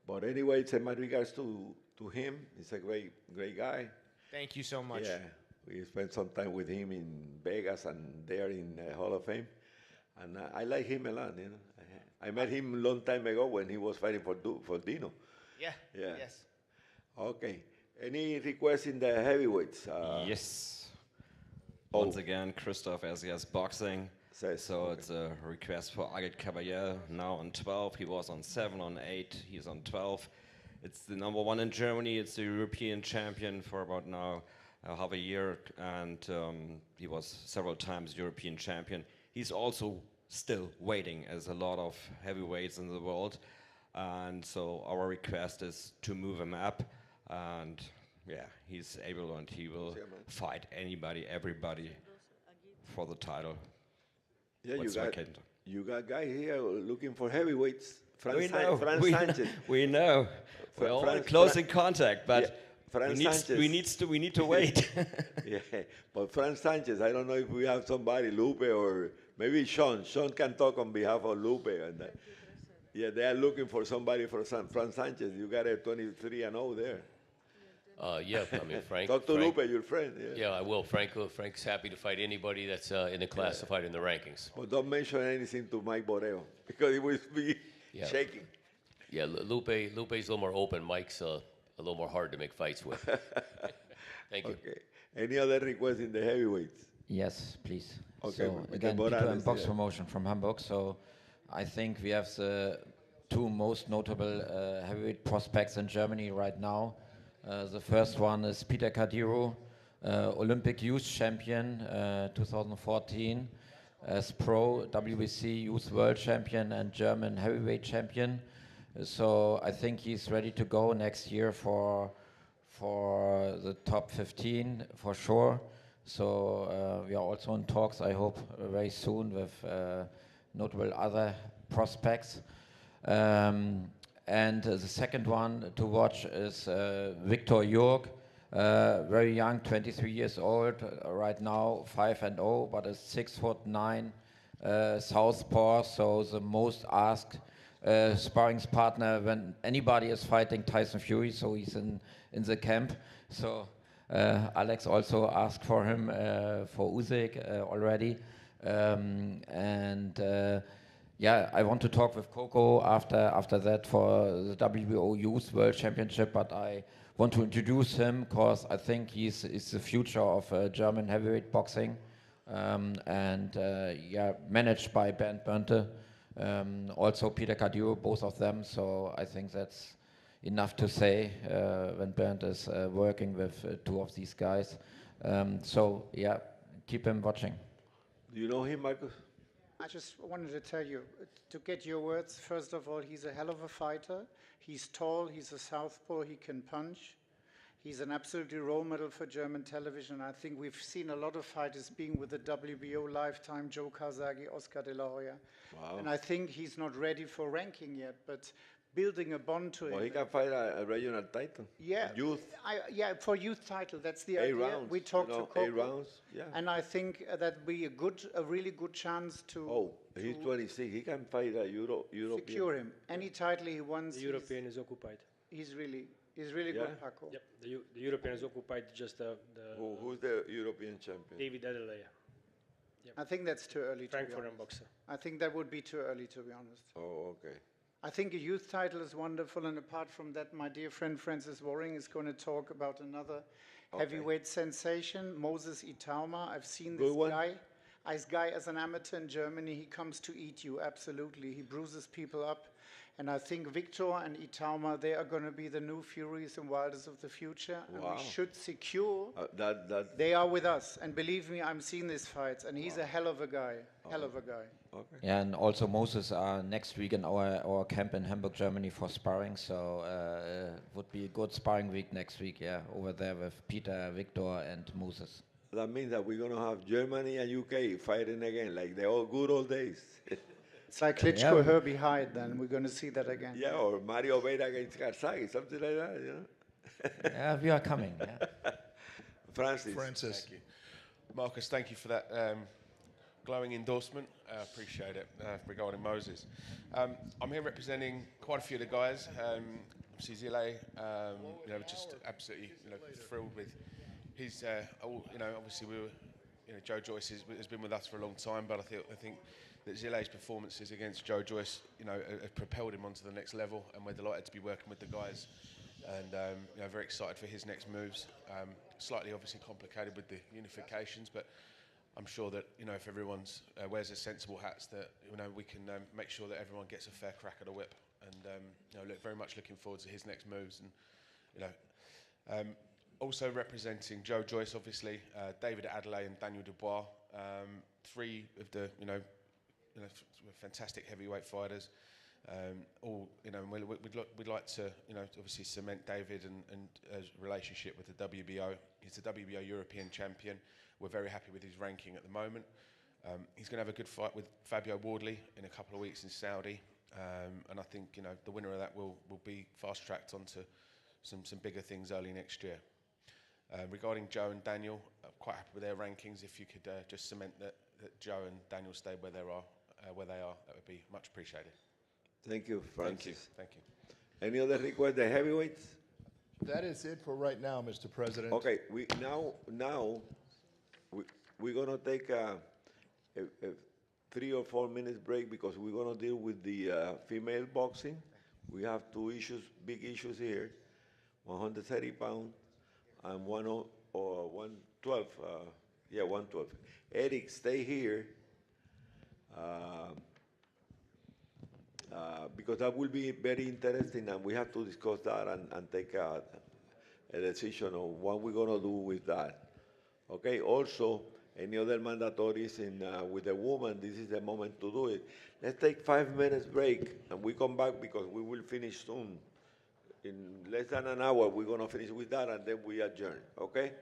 But anyway, send my regards to him. He's a great guy. Thank you so much. Yeah, we spent some time with him in Vegas and there in the Hall of Fame, and I like him a lot. I met him a long time ago when he was fighting for Dino. Yeah. Yes. Okay. Any requests in the heavyweights? Yes. Once again, Christoph SES Boxing. So it's a request for Agit Caballel, now on 12. He was on 7, on 8. He's on 12. It's the number 1 in Germany. It's the European champion for about now half a year, and he was several times European champion. He's also still waiting, as a lot of heavyweights in the world, and so our request is to move him up, and yeah, he's able and he will fight anybody, everybody for the title. Yeah, you got guy here looking for heavyweights. We Sanchez. We know. We're all in close in contact, but we need to wait. Yeah, but Franz Sanchez, I don't know if we have somebody, Lupe or maybe Sean. Sean can talk on behalf of Lupe. And yeah, they are looking for somebody for Franz Sanchez. You got a 23-0 there. Yeah, I mean, Frank. Talk to Lupe, your friend. Yeah, I will. Frank's happy to fight anybody that's in the classified in the rankings. But don't mention anything to Mike Borrell because he will be shaking. Yeah, Lupe's a little more open. Mike's a little more hard to make fights with. Thank you. Okay. Any other requests in the heavyweights? Yes, please. Okay. So again, P2M Box Promotion from Hamburg. So I think we have the 2 most notable heavyweight prospects in Germany right now. The first one is Peter Kadiru, Olympic Youth Champion 2014, as pro WBC Youth World Champion and German Heavyweight Champion. So I think he's ready to go next year for the top 15 for sure. So we are also in talks, I hope, very soon with notable other prospects. And the second one to watch is Victor Jurg, very young, 23 years old, right now 5-0, but a 6'9" southpaw, so the most asked sparring partner when anybody is fighting Tyson Fury, so he's in the camp. So Alex also asked for him for Usyk already. Yeah, I want to talk with Coco after that for the WBO Youth World Championship, but I want to introduce him because I think he's the future of German heavyweight boxing, yeah, managed by Bernd Bönte, also Peter Kadiru, both of them. So I think that's enough to say when Bernd is working with 2 of these guys. So yeah, keep him watching. Do you know him, Marcus? I just wanted to tell you, to get your words, first of all, he's a hell of a fighter. He's tall, he's a southpaw, he can punch. He's an absolutely role model for German television. I think we've seen a lot of fighters being with the WBO lifetime, Joe Kazagi, Oscar De La Hoya. Wow. And I think he's not ready for ranking yet, but building a bond to him. Well, he can fight a regional title. Yeah, youth. Yeah, for youth title, that's the 8 idea. rounds. We talked to Coco, 8 rounds. Yeah. and I think that'd be a really good chance to. Oh, he's 26. He can fight a European. Secure him. Any title he wants. The European is occupied. He's really good, Paco. Yep, the European is occupied. Just the. Who's the European champion? David Adelaya. Yep. I think that's too early. Frankfurt boxer. I think that would be too early, to be honest. Oh, okay. I think a youth title is wonderful, and apart from that, my dear friend Francis Waring is going to talk about another heavyweight sensation, Moses Itauma. I've seen this guy. as an amateur in Germany, he comes to eat you, absolutely. He bruises people up. And I think Victor and Itauma, they are going to be the new Furies and Wilders of the future. And Wow. we should secure that they are with us. And believe me, I'm seeing these fights. And he's a hell of a guy. Hell of a guy. Okay. Yeah, and also Moses are next week in our camp in Hamburg, Germany for sparring. So would be a good sparring week next week. Yeah, over there with Peter, Victor, and Moses. That means that we're going to have Germany and UK fighting again, like the good old days. It's like Klitschko, Herbie Hyde, then. We're going to see that again. Yeah, or Mario Vera against Karzai, something like that, you know? Yeah, we are coming, yeah. Francis. Thank you. Marcus, thank you for that glowing endorsement. I appreciate it regarding Moses. I'm here representing quite a few of the guys. Obviously Zile, just absolutely, thrilled with his, obviously we were, Joe Joyce has been with us for a long time, but I think that Zile's performances against Joe Joyce, have propelled him onto the next level, and we're delighted to be working with the guys, and very excited for his next moves. Slightly obviously complicated with the unifications, but I'm sure that if everyone's wears their sensible hats, that we can make sure that everyone gets a fair crack at the whip, and very much looking forward to his next moves, and also representing Joe Joyce, obviously, David Adelaide and Daniel Dubois, three of the fantastic heavyweight fighters. We'd like to obviously cement David and a relationship with the WBO. He's the WBO European champion. We're very happy with his ranking at the moment. He's going to have a good fight with Fabio Wardley in a couple of weeks in Saudi, and I think the winner of that will be fast tracked onto some bigger things early next year. Regarding Joe and Daniel, I'm quite happy with their rankings. If you could just cement that Joe and Daniel stay where they are, that would be much appreciated. Thank you, Francis. Thank you. Any other request? The heavyweights? That is it for right now, Mr. President. Okay, we're gonna take a 3 or 4 minutes break because we're gonna deal with the female boxing. We have two issues, big issues here: 130 pounds and 112. 112. Eric, stay here. Because that will be very interesting, and we have to discuss that and take a decision on what we're going to do with that. Okay, also, any other mandatories with a woman, this is the moment to do it. Let's take 5 minutes break, and we come back because we will finish soon. In less than an hour, we're going to finish with that, and then we adjourn, okay?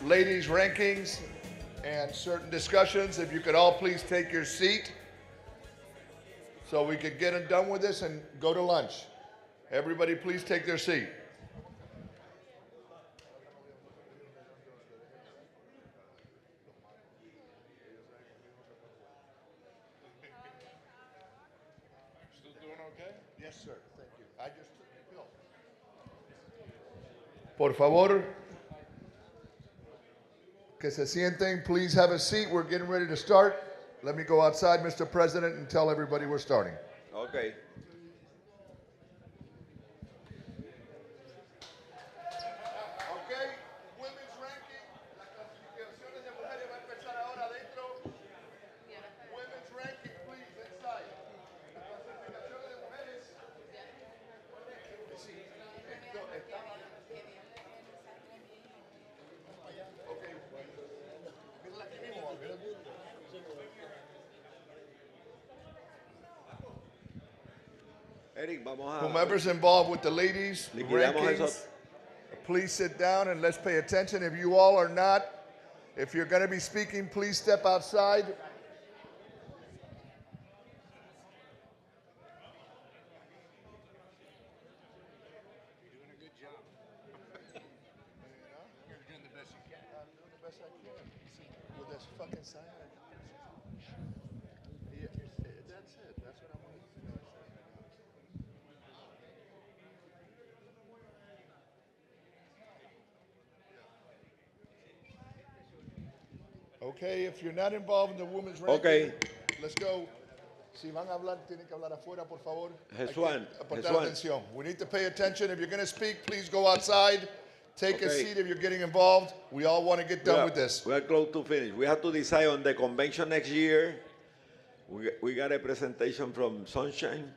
ladies' rankings and certain discussions. If you could all please take your seat so we could get done with this and go to lunch. Everybody please take their seat. Still doing okay? Yes, sir. Thank you. I just took the pill. Por favor, que se sienten. Please have a seat. We're getting ready to start. Let me go outside, Mr. President, and tell everybody we're starting. Okay. Eric, vamos a... Whomever's involved with the ladies' Liquidamos rankings, esos. please sit down and let's pay attention. If you all are not, if you're going to be speaking, please step outside. With this fucking sign. Yeah, that's it. That's what I'm Okay, if you're not involved in the women's ranking, Okay. let's go. Si van a hablar, tienen que hablar afuera, por favor. Jesuán, Hay que prestar Jesuán. atención. We need to pay attention. If you're going to speak, please go outside. Take a Okay. seat if you're getting involved. We all want to get done with this. We are close to finish. We have to decide on the convention next year. We got a presentation from Sunshine,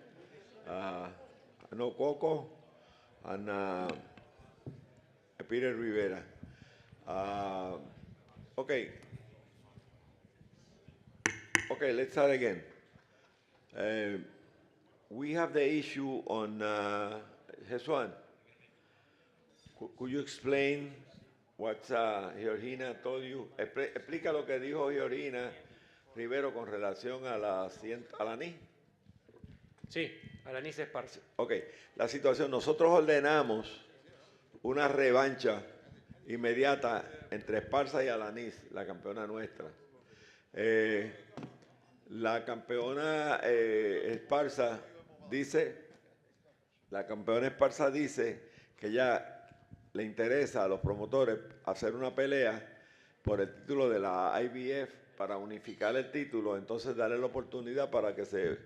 no Coco, and Peter Rivera. Okay. Okay, let's start again. We have the issue on Jesuan. Could you explain what Georgina told you? Explica lo que dijo Georgina Rivero con relación a la NIS. Sí, a la NIS Esparza. Ok, la situación, nosotros ordenamos una revancha inmediata entre Esparza y Alanis, la campeona nuestra. La campeona Esparza dice que ya le interesa a los promotores hacer una pelea por el título de la IBF para unificar el título, entonces darle la oportunidad para que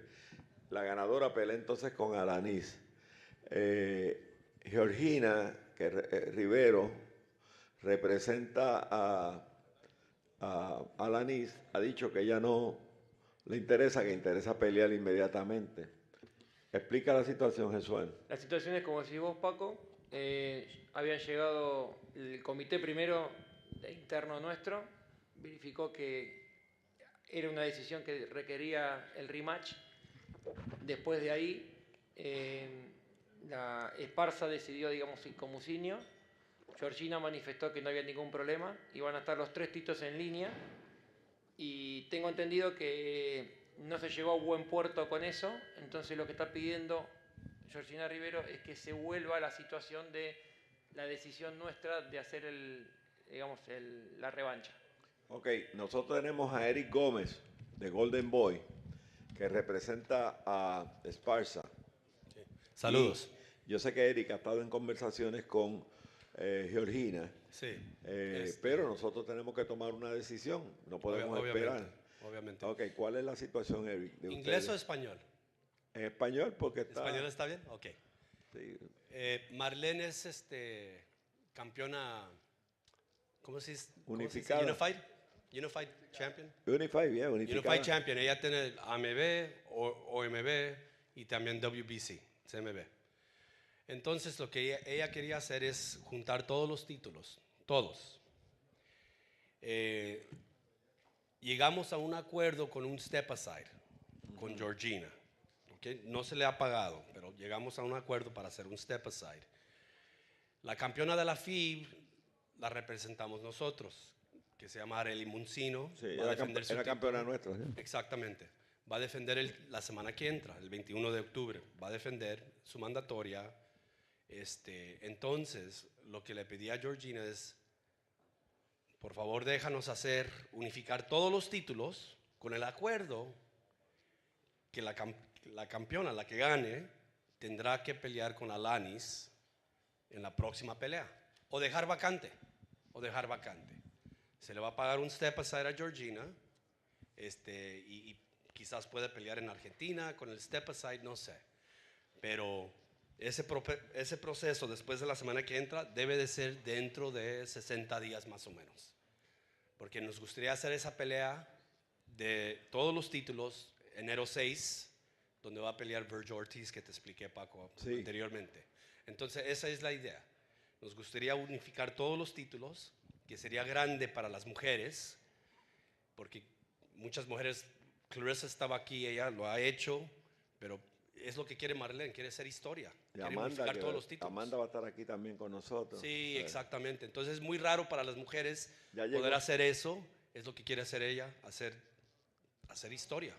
la ganadora pelee entonces con Alanis. Georgina Rivero representa a Alanis, ha dicho que ella no le interesa, que interesa pelear inmediatamente. Explica la situación, Jesús. La situación es como decís vos, Paco. Habían llegado el comité primero interno nuestro, verificó que era una decisión que requería el rematch. Después de ahí, la Esparza decidió, digamos, ir como Musinio. Georgina manifestó que no había ningún problema, iban a estar los 3 títulos en línea. Y tengo entendido que no se llegó a buen puerto con eso, entonces lo que está pidiendo Georgina Rivero es que se vuelva a la situación de la decisión nuestra de hacer la revancha. Ok, nosotros tenemos a Eric Gómez de Golden Boy, que representa a Esparza. Sí. Saludos. Y yo sé que Eric ha estado en conversaciones con Georgina, sí, pero nosotros tenemos que tomar una decisión, no podemos esperar. Obviamente. Ok, ¿cuál es la situación, Eric? De ¿Inglés ustedes? o español? En español, porque está... ¿Español está bien? Ok. Sí. Marlene es campeona, ¿cómo se dice? Unificada. Unified Champion. Unified, unificada. Unified Champion. Ella tiene AMB, OMB y también WBC, CMB. Entonces lo que ella quería hacer es juntar todos los títulos, todos. Llegamos a un acuerdo con un step aside, con Georgina. ¿Okay? No se le ha pagado, pero llegamos a un acuerdo para hacer un step aside. La campeona de la FIB la representamos nosotros, que se llama Arely Muncino. Sí, va a era, defender su era título. campeona nuestra. ¿Sí? Exactamente. Va a defender la semana que entra, el 21 de octubre. Va a defender su mandatoria. Entonces, lo que le pedí a Georgina es, por favor, déjanos unificar todos los títulos con el acuerdo que la campeona, la que gane, tendrá que pelear con Alanis en la próxima pelea. O dejar vacante. Se le va a pagar un step aside a Georgina y quizás puede pelear en Argentina con el step aside, no sé. Pero ese proceso después de la semana que entra debe de ser dentro de 60 días más o menos. Porque nos gustaría hacer esa pelea de todos los títulos enero 6, donde va a pelear Virgil Ortiz, que te expliqué, Paco, anteriormente. Entonces, esa es la idea. Nos gustaría unificar todos los títulos, que sería grande para las mujeres, porque muchas mujeres, Clarissa estaba aquí, ella lo ha hecho, pero es lo que quiere Marlene, quiere hacer historia, quiere unificar todos los títulos. Amanda va a estar aquí también con nosotros. Sí, exactamente. Entonces es muy raro para las mujeres poder poder hacer eso, es lo que quiere hacer ella, hacer historia,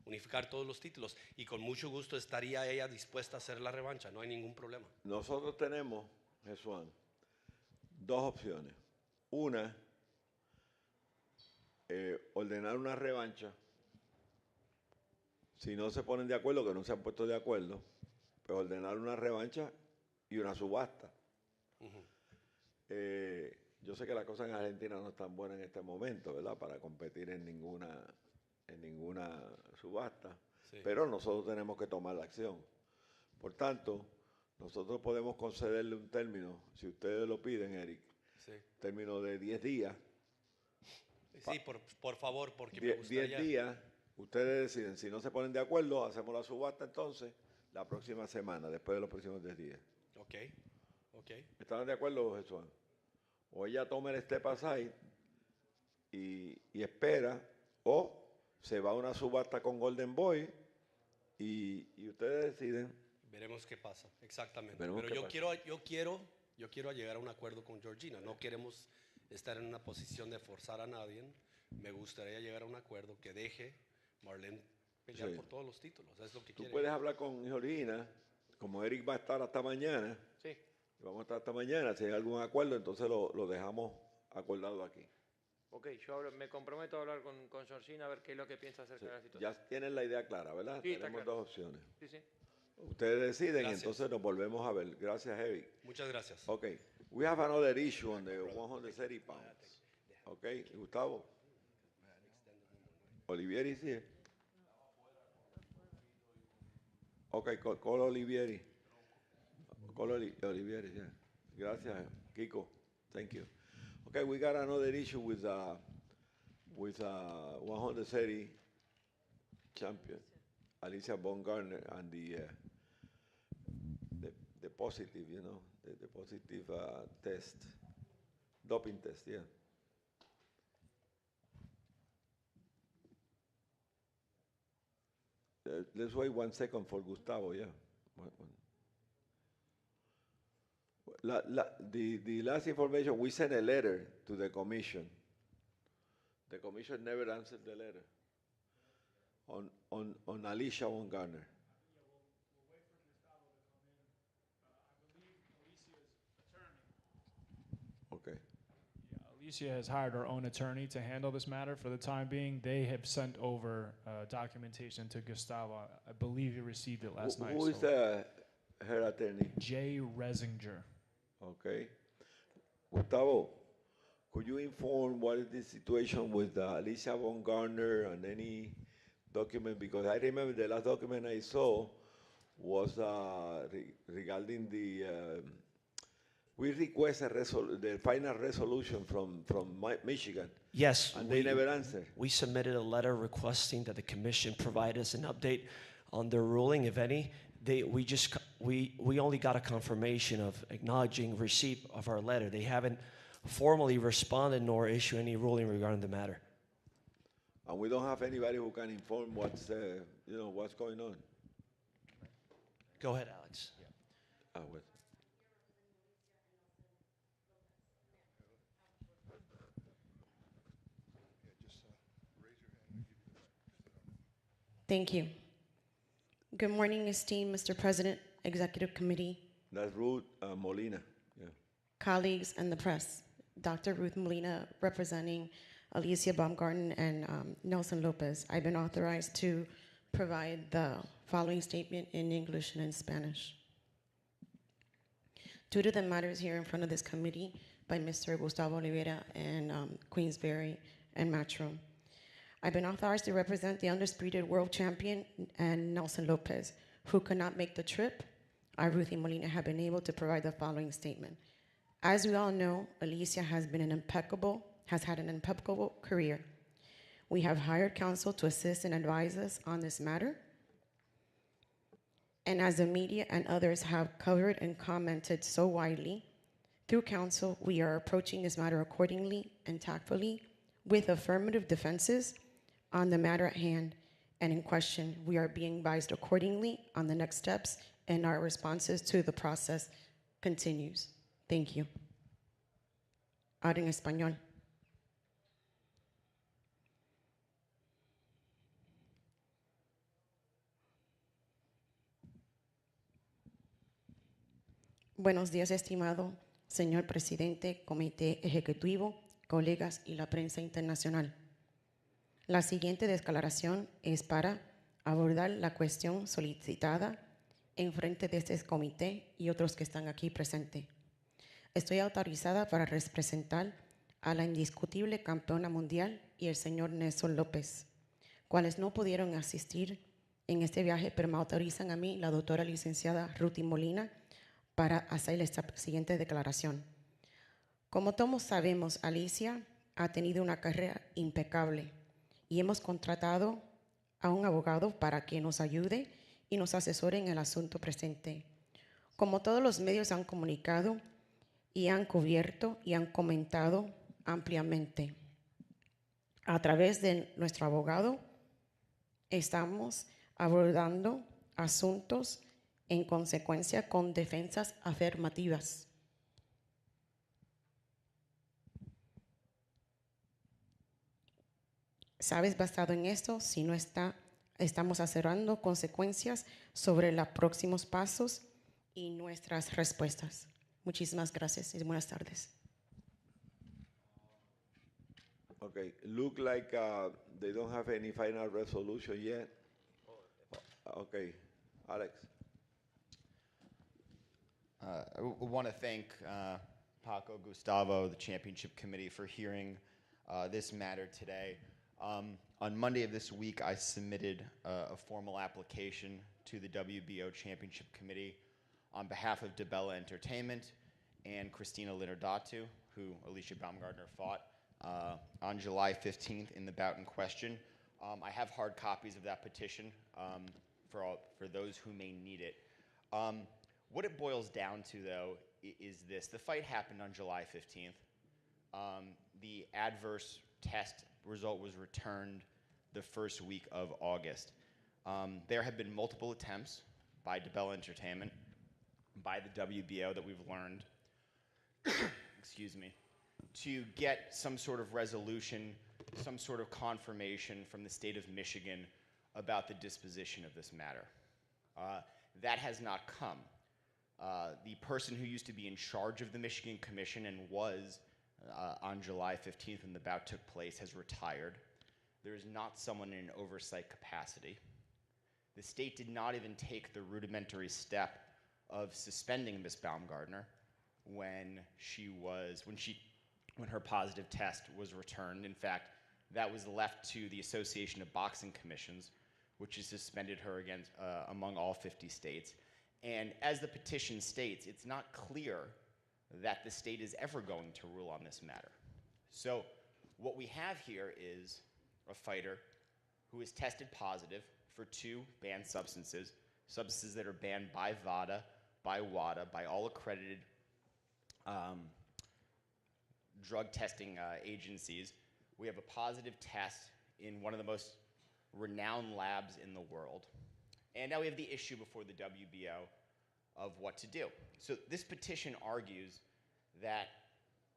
unificar todos los títulos. Y con mucho gusto estaría ella dispuesta a hacer la revancha, no hay ningún problema. Nosotros tenemos, Jesús, dos opciones. Una, ordenar una revancha. Si no se ponen de acuerdo, que no se han puesto de acuerdo, pues ordenar una revancha y una subasta. Yo sé que las cosas en Argentina no están buenas en este momento, ¿verdad? Para competir en ninguna subasta. Sí. Pero nosotros tenemos que tomar la acción. Por tanto, nosotros podemos concederle un término, si ustedes lo piden, Eric, término de 10 días. Sí, por favor, porque me gustaría... 10 días, ustedes deciden, si no se ponen de acuerdo, hacemos la subasta entonces la próxima semana, después de los próximos 10 días. Ok. ¿Están de acuerdo, Jesús? O ella toma el step aside y espera, o se va a una subasta con Golden Boy y ustedes deciden. Veremos qué pasa, exactamente. Veremos Pero yo quiero llegar a un acuerdo con Georgina. No queremos estar en una posición de forzar a nadie. Me gustaría llegar a un acuerdo que deje Marlene pelear por todos los títulos. Es lo que quiere. Tú puedes hablar con Georgina, como Eric va a estar hasta mañana. Sí. Vamos a estar hasta mañana. Si hay algún acuerdo, entonces lo dejamos acordado aquí. Ok, me comprometo a hablar con Georgina a ver qué es lo que piensa acerca de la situación. Ya tienen la idea clara, ¿verdad? Sí, tenemos claro. dos opciones. Sí. Ustedes deciden Gracias. y entonces nos volvemos a ver. Gracias, Eric. Muchas gracias. Okay. We have another issue on the 130 pounds. Okay, Gustavo. Olivieri is here. Okay, call Olivieri. Call Olivieri, yeah. Gracias, Kiko. Thank you. Okay, we got another issue with 130 champion, Alicia Baumgartner, and the positive, the positive test, doping test, yeah. Let's wait 1 second for Gustavo, yeah. The last information, we sent a letter to the commission. The commission never answered the letter on Alicia Baumgartner. Okay. Alicia has hired her own attorney to handle this matter. For the time being, they have sent over documentation to Gustavo. I believe he received it last night. Who is her attorney? Jay Resinger. Okay. Gustavo, could you inform what is the situation with Alicia Baumgartner and any document? Because I remember the last document I saw was regarding we request the final resolution from Michigan. Yes. And they never answered. We submitted a letter requesting that the commission provide us an update on their ruling, if any. We only got a confirmation of acknowledging receipt of our letter. They haven't formally responded nor issued any ruling regarding the matter. And we don't have anybody who can inform what's going on. Go ahead, Alex. Wait. Thank you. Good morning, esteemed Mr. President, Executive Committee, That's Ruth Molina. Yeah. colleagues, and the press. Dr. Ruth Molina, representing Alicia Baumgarten and Nelson Lopez. I've been authorized to provide the following statement in English and in Spanish. Due to the matters here in front of this committee by Mr. Gustavo Oliveira and Queensberry and Matchroom, I've been authorized to represent the undisputed world champion and Nelson Lopez, who could not make the trip. I, Ruthie Molina, have been able to provide the following statement. As we all know, Alicia has had an impeccable career. We have hired counsel to assist and advise us on this matter. And as the media and others have covered and commented so widely, through counsel, we are approaching this matter accordingly and tactfully with affirmative defenses on the matter at hand and in question. We are being advised accordingly on the next steps, and our responses to the process continues. Thank you. Ahora en español. Buenos días, estimado señor presidente, comité ejecutivo, colegas y la prensa internacional. La siguiente declaración es para abordar la cuestión solicitada en frente de este comité y otros que están aquí presentes. Estoy autorizada para representar a la indiscutible campeona mundial y el señor Nelson López, cuales no pudieron asistir en este viaje, pero me autorizan a mí, la doctora licenciada Ruthie Molina, para hacer esta siguiente declaración. Como todos sabemos, Alicia ha tenido una carrera impecable y hemos contratado a un abogado para que nos ayude y nos asesore en el asunto presente. Como todos los medios han comunicado y han cubierto y han comentado ampliamente, a través de nuestro abogado estamos abordando asuntos en consecuencia con defensas afirmativas. ¿Sabes? Basado en esto, si no está, estamos asesorando consecuencias sobre los próximos pasos y nuestras respuestas. Muchísimas gracias y buenas tardes. Okay, look like they don't have any final resolution yet. Okay, Alex. I want to thank Paco, Gustavo, the Championship Committee for hearing this matter today. On Monday of this week, I submitted a formal application to the WBO Championship Committee on behalf of DeBella Entertainment and Christina Linardatu, who Alicia Baumgartner fought on July 15th in the bout in question. I have hard copies of that petition for those who may need it. What it boils down to, though, is this. The fight happened on July 15th. The adverse test result was returned the first week of August. There have been multiple attempts by DeBella Entertainment, by the WBO that we've learned, excuse me, to get some sort of resolution, some sort of confirmation from the state of Michigan about the disposition of this matter. That has not come. The person who used to be in charge of the Michigan Commission and was on July 15th when the bout took place has retired. There is not someone in an oversight capacity. The state did not even take the rudimentary step of suspending Ms. Baumgartner when her positive test was returned. In fact, that was left to the Association of Boxing Commissions, which has suspended her among all 50 states. And as the petition states, it's not clear that the state is ever going to rule on this matter. So what we have here is a fighter who is tested positive for 2 banned substances that are banned by VADA, by WADA, by all accredited drug testing agencies. We have a positive test in one of the most renowned labs in the world. And now we have the issue before the WBO of what to do. So this petition argues that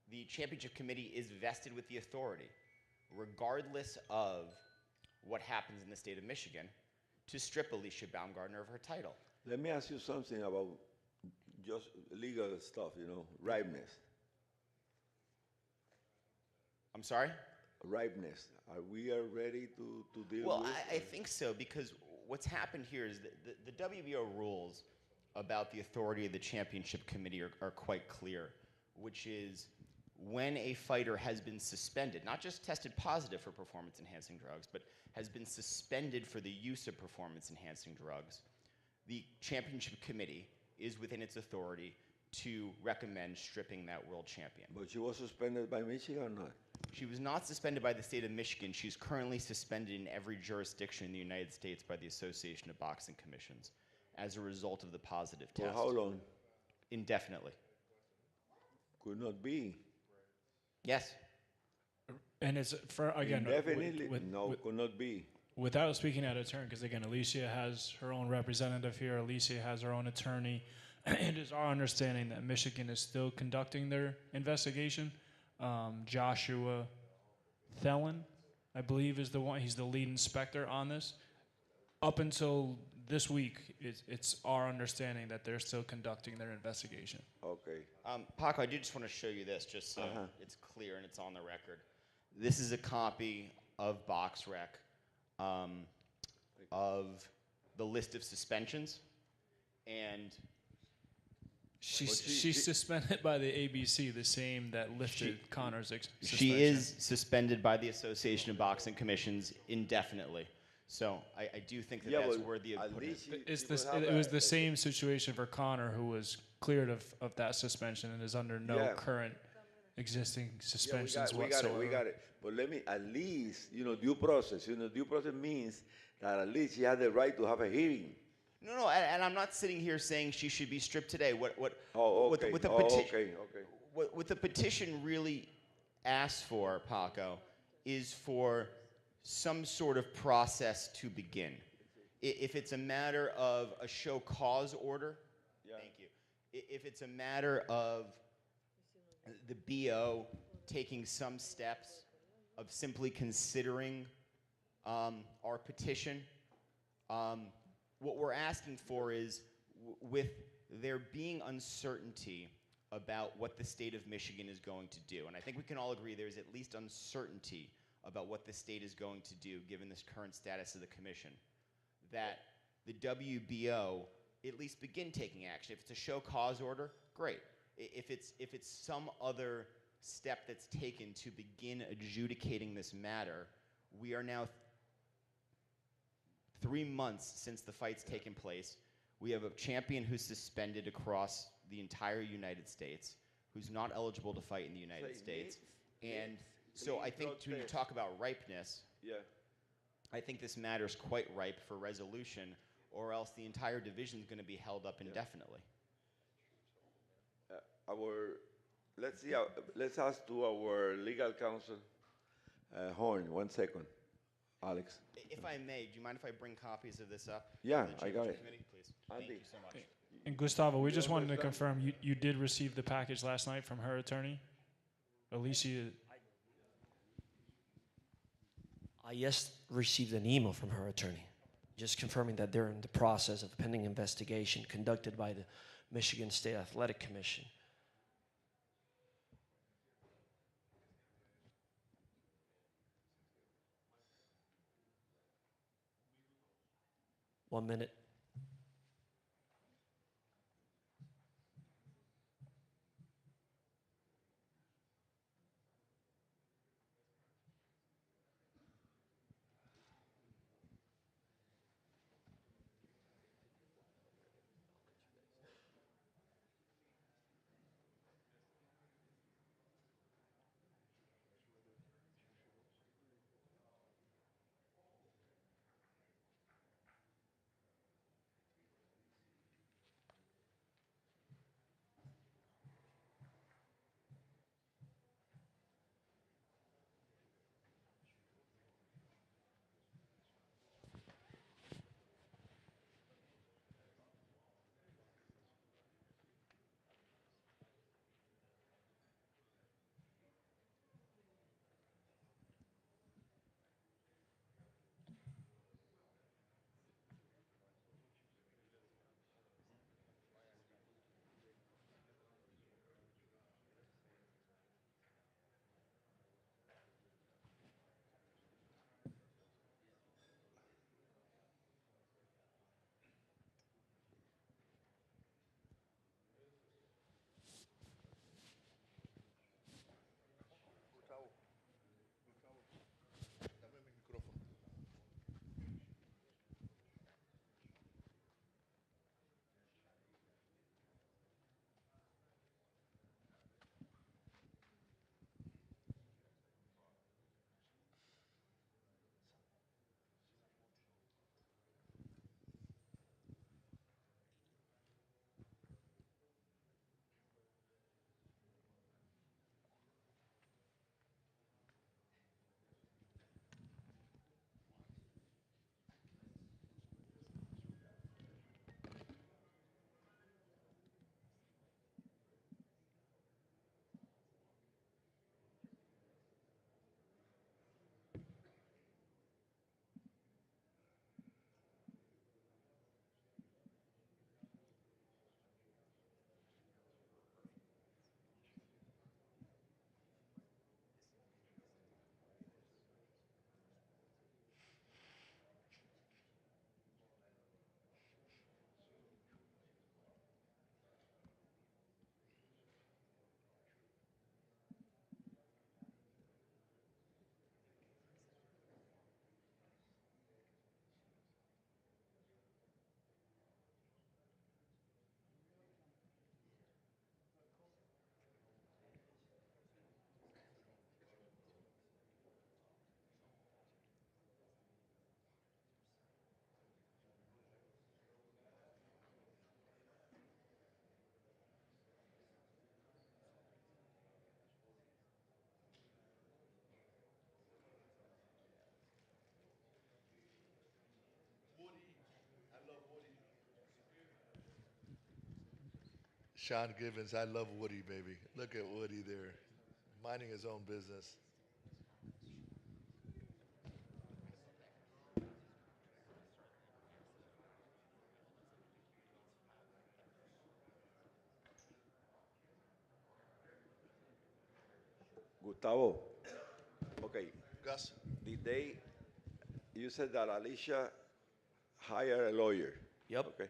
the Championship Committee is vested with the authority, regardless of what happens in the state of Michigan, to strip Alicia Baumgartner of her title. Let me ask you something about just legal stuff, ripeness. I'm sorry? Ripeness. Are we ready to deal Well, with? I think so, because what's happened here is that the WBO rules about the authority of the championship committee are quite clear, which is when a fighter has been suspended, not just tested positive for performance-enhancing drugs, but has been suspended for the use of performance-enhancing drugs, the championship committee is within its authority to recommend stripping that world champion. But she was suspended by Michigan or not? She was not suspended by the state of Michigan. She's currently suspended in every jurisdiction in the United States by the Association of Boxing Commissions as a result of the positive test. For how long? Indefinitely. Could not be. Yes. And it's for, again, Indefinitely? No, could not be. Without speaking out of turn, because again, Alicia has her own representative here, Alicia has her own attorney. It is our understanding that Michigan is still conducting their investigation. Joshua Thelen, I believe, is the one. He's the lead inspector on this. Up until this week, it's our understanding that they're still conducting their investigation. Okay. Paco, I do just want to show you this, just so it's clear and it's on the record. This is a copy of BoxRec of the list of suspensions, and she's suspended by the ABC, the same that lifted Connor's suspension. She is suspended by the Association of Boxing Commissions indefinitely. So I do think that that's worthy of putting. It was the same situation for Connor, who was cleared of that suspension and is under no current existing suspensions whatsoever. We got it. But let me, at least, due process. Due process means that at least she had the right to have a hearing. No, and I'm not sitting here saying she should be stripped today. What the petition really asks for, Paco, is for some sort of process to begin. If it's a matter of a show cause order, thank you. If it's a matter of the BO taking some steps of simply considering our petition, what we're asking for is, with there being uncertainty about what the state of Michigan is going to do, and I think we can all agree there's at least uncertainty about what the state is going to do given this current status of the commission, that the WBO at least begin taking action. If it's a show cause order, great. If it's some other step that's taken to begin adjudicating this matter, we are now 3 months since the fight's taken place. We have a champion who's suspended across the entire United States, who's not eligible to fight in the United States. And so I think when you talk about ripeness, I think this matter's quite ripe for resolution, or else the entire division is going to be held up indefinitely. Let's ask to our legal counsel, Horn, 1 second. Alex. If I may, do you mind if I bring copies of this up? Yeah, I got it. Please. Thank you so much. And Gustavo, we just wanted to confirm you did receive the package last night from her attorney, Alicia. I just received an email from her attorney, just confirming that they're in the process of pending investigation conducted by the Michigan State Athletic Commission. One minute. Sean Givens, I love Woody, baby. Look at Woody there, minding his own business. Gustavo, okay. Gus? You said that Alicia hired a lawyer. Yep. Okay.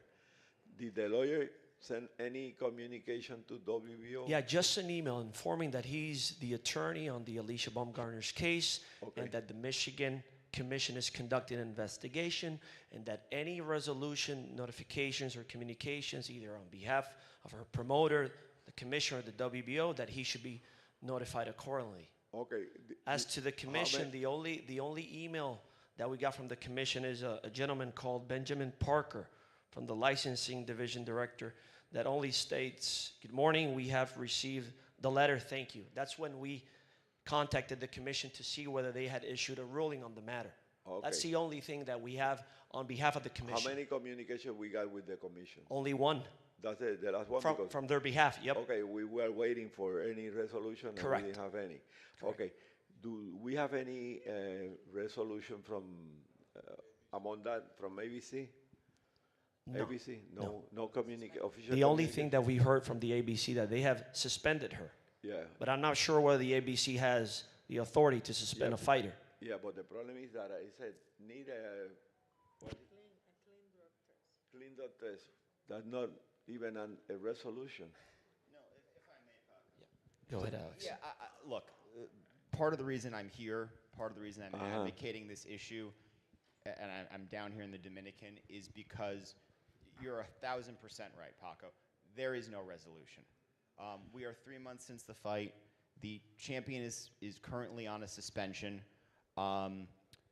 Did the lawyer send any communication to WBO? Yeah, just an email informing that he's the attorney on the Alicia Baumgartner's case, and that the Michigan Commission is conducting an investigation, and that any resolution, notifications, or communications, either on behalf of her promoter, the commission, or the WBO, that he should be notified accordingly. Okay. As to the commission, the only email that we got from the commission is a gentleman called Benjamin Parker from the licensing division director that only states, "Good morning, we have received the letter, thank you." That's when we contacted the commission to see whether they had issued a ruling on the matter. Okay. That's the only thing that we have on behalf of the commission. How many communications we got with the commission? Only one. That's it, the last one? From their behalf, yep. Okay, we were waiting for any resolution. Correct. And we didn't have any. Okay. Do we have any resolution from, among that, from ABC? No. ABC? No official The only communication? thing that we heard from the ABC that they have suspended her. Yeah. But I'm not sure whether the ABC has the authority to suspend a fighter. Yeah, but the problem is that I said need a clean drug test. That's not even a resolution. Go ahead, Alex. Yeah, look, part of the reason I'm here, part of the reason I'm advocating this issue, and I'm down here in the Dominican, is because you're 1,000% right, Paco. There is no resolution. We are 3 months since the fight. The champion is currently on a suspension.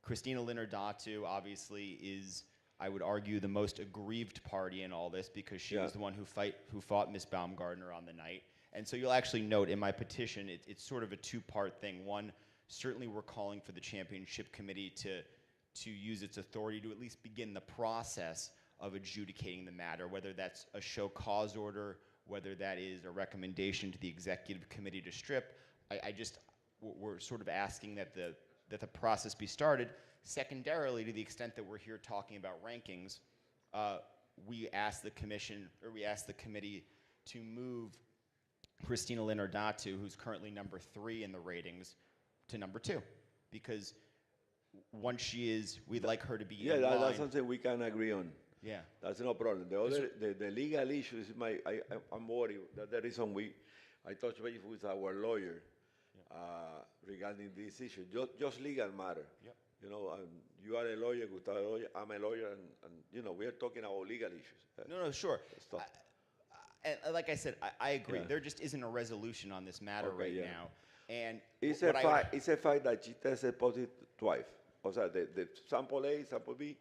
Christina Linardatu obviously is, I would argue, the most aggrieved party in all this because she was the one who fought Miss Baumgartner on the night. And so you'll actually note in my petition, it's sort of a two-part thing. One, certainly we're calling for the championship committee to use its authority to at least begin the process of adjudicating the matter, whether that's a show cause order, whether that is a recommendation to the executive committee to strip. We're sort of asking that the process be started. Secondarily, to the extent that we're here talking about rankings, we asked the committee to move Christina Linardatu, who's currently number 3 in the ratings, to number 2, because once she is, we'd like her to be in line. That's something we can agree on. Yeah, that's no problem. The other, the legal issue is I'm worried. That's the reason I touched base with our lawyer regarding this issue. Just legal matter. Yep. You know, you are a lawyer, Gustavo, a lawyer, I'm a lawyer, and you know, we are talking about legal issues. No, sure. And like I said, I agree. Yeah. There just isn't a resolution on this matter now. And it's a fact that she tested positive twice. O sea, the sample A, sample B.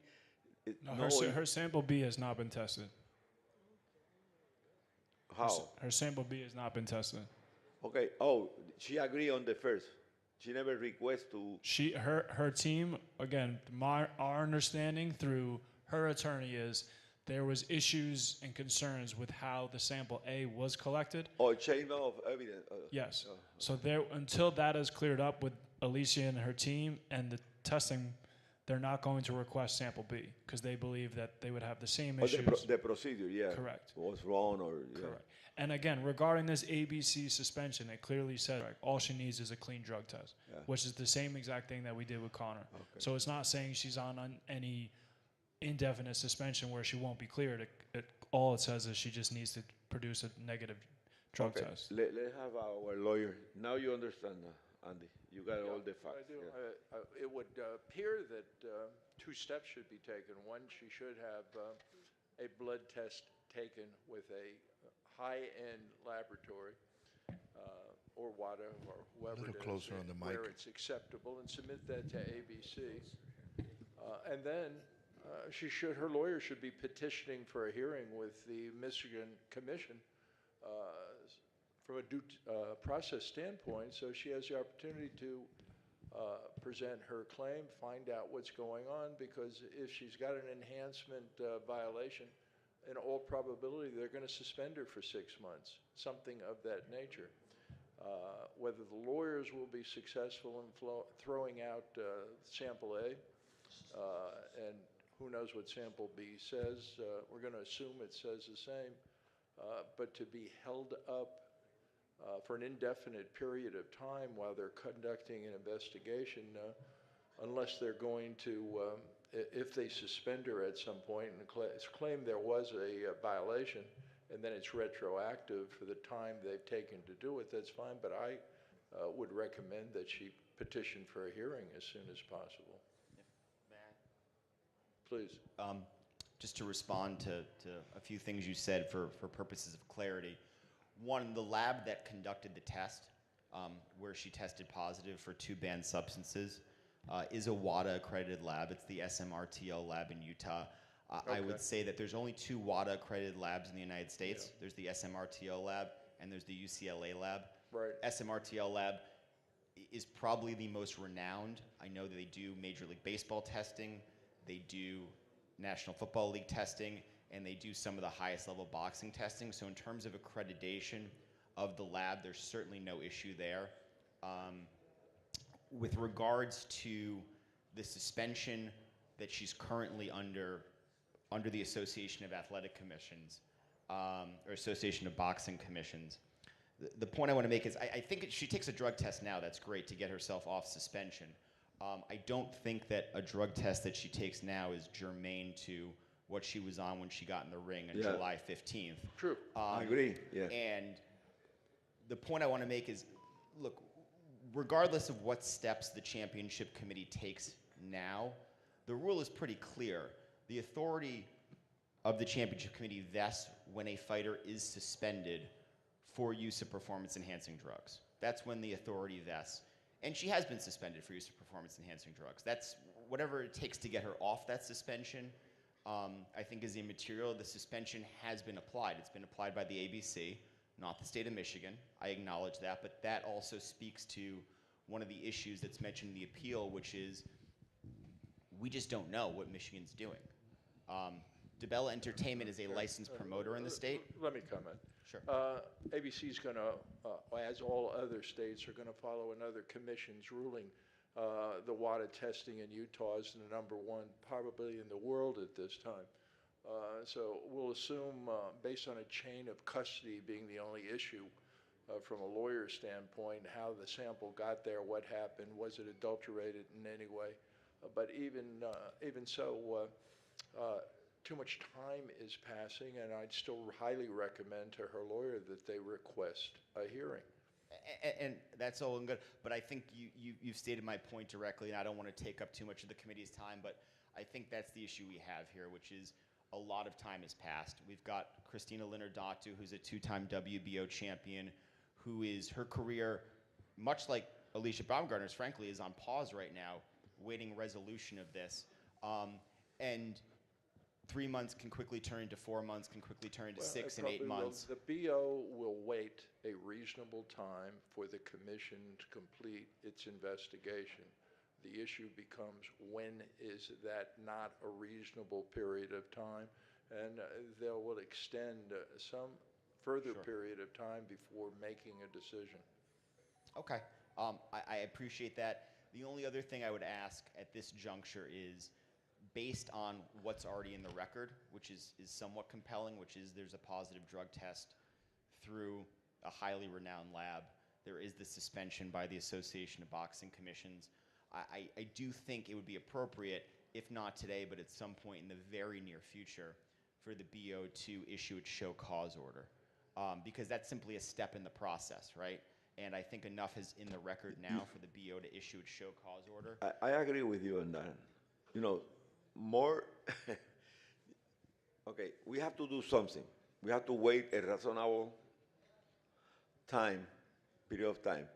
Her sample B has not been tested. How? Her sample B has not been tested. Okay. Oh, she agreed on the first. She never requested to. Her team, again, our understanding through her attorney is there was issues and concerns with how the sample A was collected. Or chain of evidence. Yes. So until that is cleared up with Alicia and her team and the testing, they're not going to request sample B because they believe that they would have the same issues. The procedure, yeah. Correct. Was wrong or. Yeah. Correct. And again, regarding this ABC suspension, it clearly says all she needs is a clean drug test, which is the same exact thing that we did with Connor. Okay. So it's not saying she's on any indefinite suspension where she won't be cleared. All it says is she just needs to produce a negative drug test. Let's have our lawyer. Now you understand, Andy. You got all the facts. I do. Yeah. It would appear that 2 steps should be taken. One, she should have a blood test taken with a high-end laboratory or WADA or whoever it is, closer on the mic. where it's acceptable, and submit that to ABC. And then her lawyer should be petitioning for a hearing with the Michigan Commission from a due process standpoint, so she has the opportunity to present her claim, find out what's going on, because if she's got an enhancement violation, in all probability, they're going to suspend her for 6 months, something of that nature. Whether the lawyers will be successful in throwing out sample A, and who knows what sample B says, we're going to assume it says the same, but to be held up for an indefinite period of time while they're conducting an investigation, unless they're going to, if they suspend her at some point and claim there was a violation, and then it's retroactive for the time they've taken to do it, that's fine, but I would recommend that she petition for a hearing as soon as possible. Please. Just to respond to a few things you said for purposes of clarity. One, the lab that conducted the test, where she tested positive for 2 banned substances, is a WADA accredited lab. It's the SMRTL lab in Utah. I would say that there's only 2 WADA accredited labs in the United States. There's the SMRTL lab and there's the UCLA lab. Right. SMRTL lab is probably the most renowned. I know that they do Major League Baseball testing, they do National Football League testing, and they do some of the highest level boxing testing. So in terms of accreditation of the lab, there's certainly no issue there. With regards to the suspension that she's currently under the Association of Athletic Commissions, or Association of Boxing Commissions, the point I want to make is I think she takes a drug test now. That's great to get herself off suspension. I don't think that a drug test that she takes now is germane to what she was on when she got in the ring on July 15th. True. I agree. Yeah. And the point I want to make is, look, regardless of what steps the championship committee takes now, the rule is pretty clear. The authority of the championship committee vests when a fighter is suspended for use of performance-enhancing drugs. That's when the authority vests. And she has been suspended for use of performance-enhancing drugs. That's whatever it takes to get her off that suspension, I think is immaterial. The suspension has been applied. It's been applied by the ABC, not the state of Michigan. I acknowledge that, but that also speaks to one of the issues that's mentioned in the appeal, which is we just don't know what Michigan's doing. DeBella Entertainment is a licensed promoter in the state. Let me comment. Sure. ABC is going to, as all other states, are going to follow another commission's ruling. The WADA testing in Utah is the #1 probably in the world at this time. So we'll assume, based on a chain of custody being the only issue from a lawyer's standpoint, how the sample got there, what happened, was it adulterated in any way. But even so, too much time is passing, and I'd still highly recommend to her lawyer that they request a hearing. And that's all good, but I think you've stated my point directly, and I don't want to take up too much of the committee's time, but I think that's the issue we have here, which is a lot of time has passed. We've got Christina Linnardottir, who's a 2-time WBO champion, who is, her career, much like Alicia Baumgartner's, frankly, is on pause right now, waiting resolution of this. And 3 months can quickly turn into 4 months, can quickly turn into 6 and 8 months. The BO will wait a reasonable time for the commission to complete its investigation. The issue becomes, when is that not a reasonable period of time? And they will extend some further period of time before making a decision. Okay, I appreciate that. The only other thing I would ask at this juncture is, based on what's already in the record, which is somewhat compelling, which is there's a positive drug test through a highly renowned lab. There is the suspension by the Association of Boxing Commissions. I do think it would be appropriate, if not today, but at some point in the very near future, for the BO to issue its show cause order. Because that's simply a step in the process, right? And I think enough is in the record now for the BO to issue its show cause order. I agree with you on that. You know, more, okay, we have to do something. We have to wait a reasonable period of time.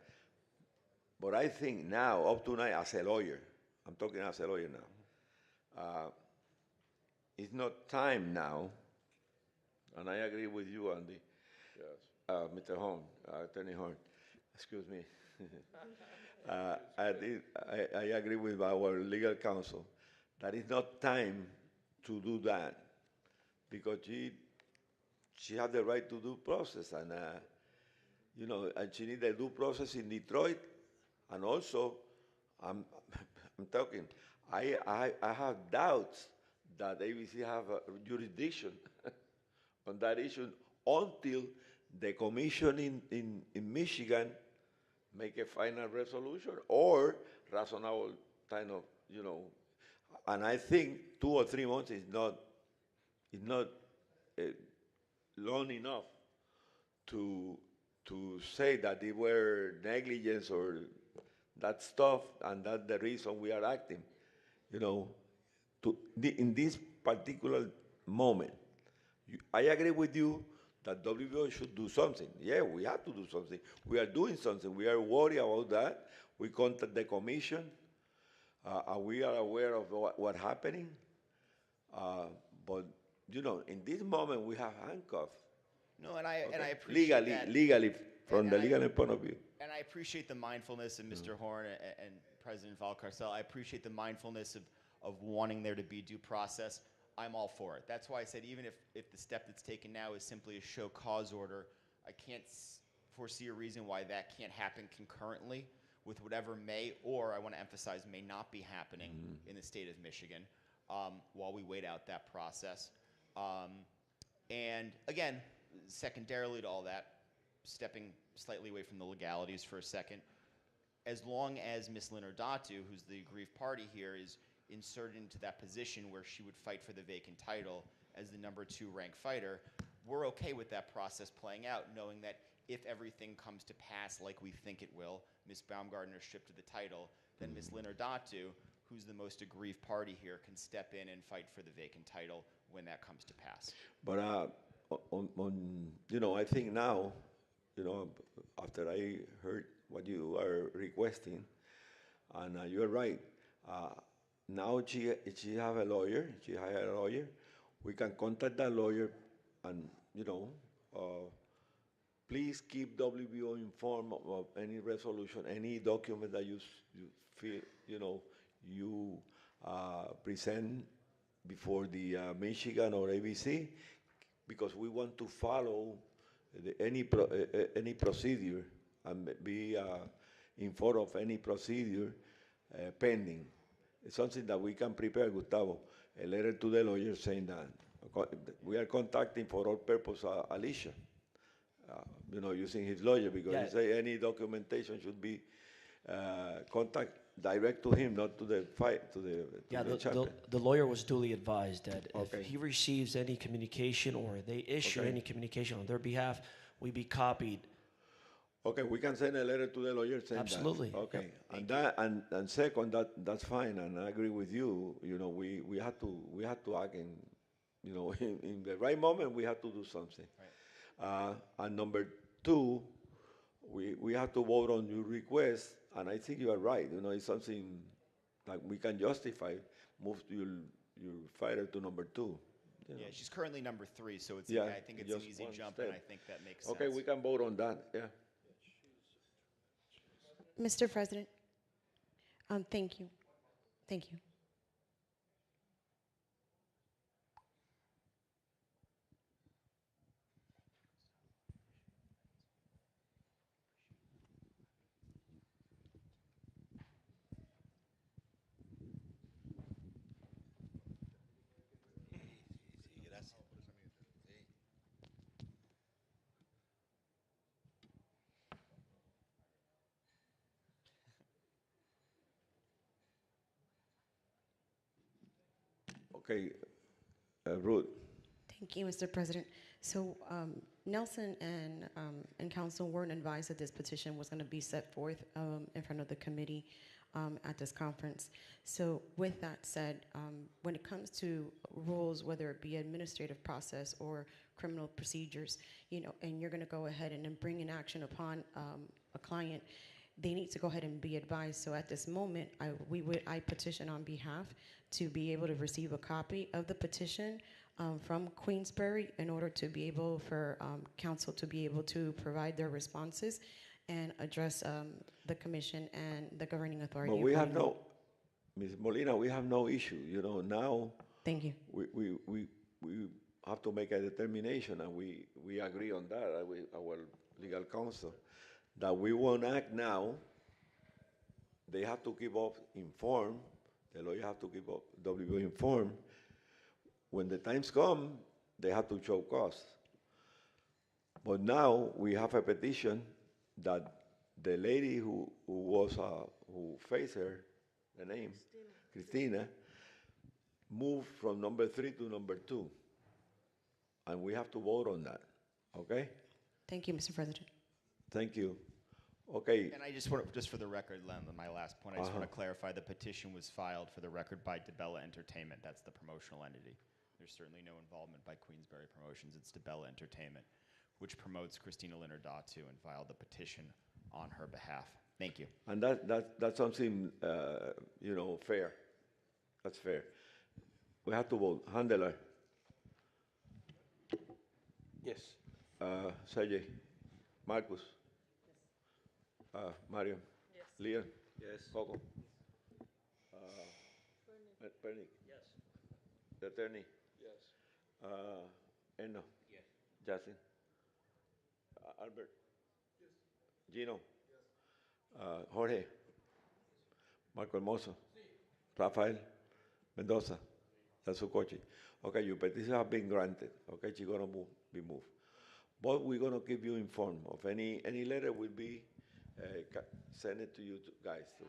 But I think now, up to now, as a lawyer, I'm talking as a lawyer now, it's not time now, and I agree with you, Andy. Yes. Mr. Horn, Attorney Horn, excuse me. I agree with our legal counsel that it's not time to do that. because she had the right to due process, and and she need the due process in Detroit, and also, I'm I'm talking. I have doubts that ABC have a jurisdiction on that issue until the commission in Michigan make a final resolution or reasonable kind of, and I think 2 or 3 months is not uh, long enough to say that they were negligence or that stuff, and that's the reason we are acting. In this particular moment, I agree with you that WBO should do something. Yeah, we have to do something. We are doing something. We are worried about that. We contact the commission. And we are aware of what's happening. But, in this moment, we have handcuffs. No, and I appreciate that. Legally, from the legal point of view. And I appreciate the mindfulness of Mr. Horn and President Valcarcel. I appreciate the mindfulness of wanting there to be due process. I'm all for it. That's why I said even if the step that's taken now is simply a show cause order, I can't foresee a reason why that can't happen concurrently with whatever may, or I want to emphasize, may not be happening in the state of Michigan while we wait out that process. And again, secondarily to all that, stepping slightly away from the legalities for a second, as long as Ms. Linardatu, who's the aggrieved party here, is inserted into that position where she would fight for the vacant title as the #2 ranked fighter, we're okay with that process playing out, knowing that if everything comes to pass like we think it will, Ms. Baumgartner stripped to the title, then Ms. Linardatu, who's the most aggrieved party here, can step in and fight for the vacant title when that comes to pass. But I think now, after I heard what you are requesting, and you're right. Now she have a lawyer. She hired a lawyer. We can contact that lawyer, and please keep WBO informed of any resolution, any document that you feel you present before the Michigan or ABC, because we want to follow any procedure and be informed of any procedure pending. It's something that we can prepare, Gustavo, a letter to the lawyer saying that we are contacting for all purpose Alicia, using his lawyer, because he say any documentation should be contact direct to him, not to the fight, to the champion. The lawyer was duly advised that if he receives any communication or they issue any communication on their behalf, we be copied. Okay, we can send a letter to the lawyer saying Absolutely. that. Okay, and second, that's fine, and I agree with you. We have to act in the right moment. We have to do something. Right. And #2, we have to vote on your request, and I think you are right. It's something like we can justify. Move your fighter to #2. Yeah, she's currently #3, so it's I think it's an easy jump, and I think that makes sense. Okay, we can vote on that. Yeah. Mr. President, thank you. Thank you. Okay, Ruth. Thank you, Mr. President. So Nelson and council weren't advised that this petition was going to be set forth in front of the committee at this conference. So with that said, when it comes to rules, whether it be administrative process or criminal procedures, and you're going to go ahead and then bring an action upon a client, they need to go ahead and be advised. So at this moment, I petition on behalf to be able to receive a copy of the petition from Queensbury in order to be able for council to be able to provide their responses and address the commission and the governing authority. But we have Ms. Molina, we have no issue. Now. Thank you. We have to make a determination, and we agree on that, our legal counsel, that we won't act now. They have to keep us informed. The lawyer have to keep WBO informed. When the times come, they have to show cause. But now we have a petition that the lady who faced her, the name, Christina, moved from number 3 to number 2. And we have to vote on that, okay? Thank you, Mr. President. Thank you. Okay. And I just want, just for the record, Len, my last point, I just want to clarify the petition was filed for the record by DeBella Entertainment. That's the promotional entity. There's certainly no involvement by Queensberry Promotions. It's DeBella Entertainment, which promotes Christina Linardatu, and filed the petition on her behalf. Thank you. And that's something, fair. That's fair. We have to vote. Handler. Yes. Sergey. Marcus. Mario. Yes. Leon. Yes. Coco. Pernick. Yes. The attorney. Yes. Enno. Yes. Justin. Albert. Yes. Gino. Jorge. Marco Hermoso. Rafael. Mendoza. Yasukochi. Okay, your petition has been granted. Okay, she's going to be moved. But we're going to keep you informed of any letter will be send it to you guys too.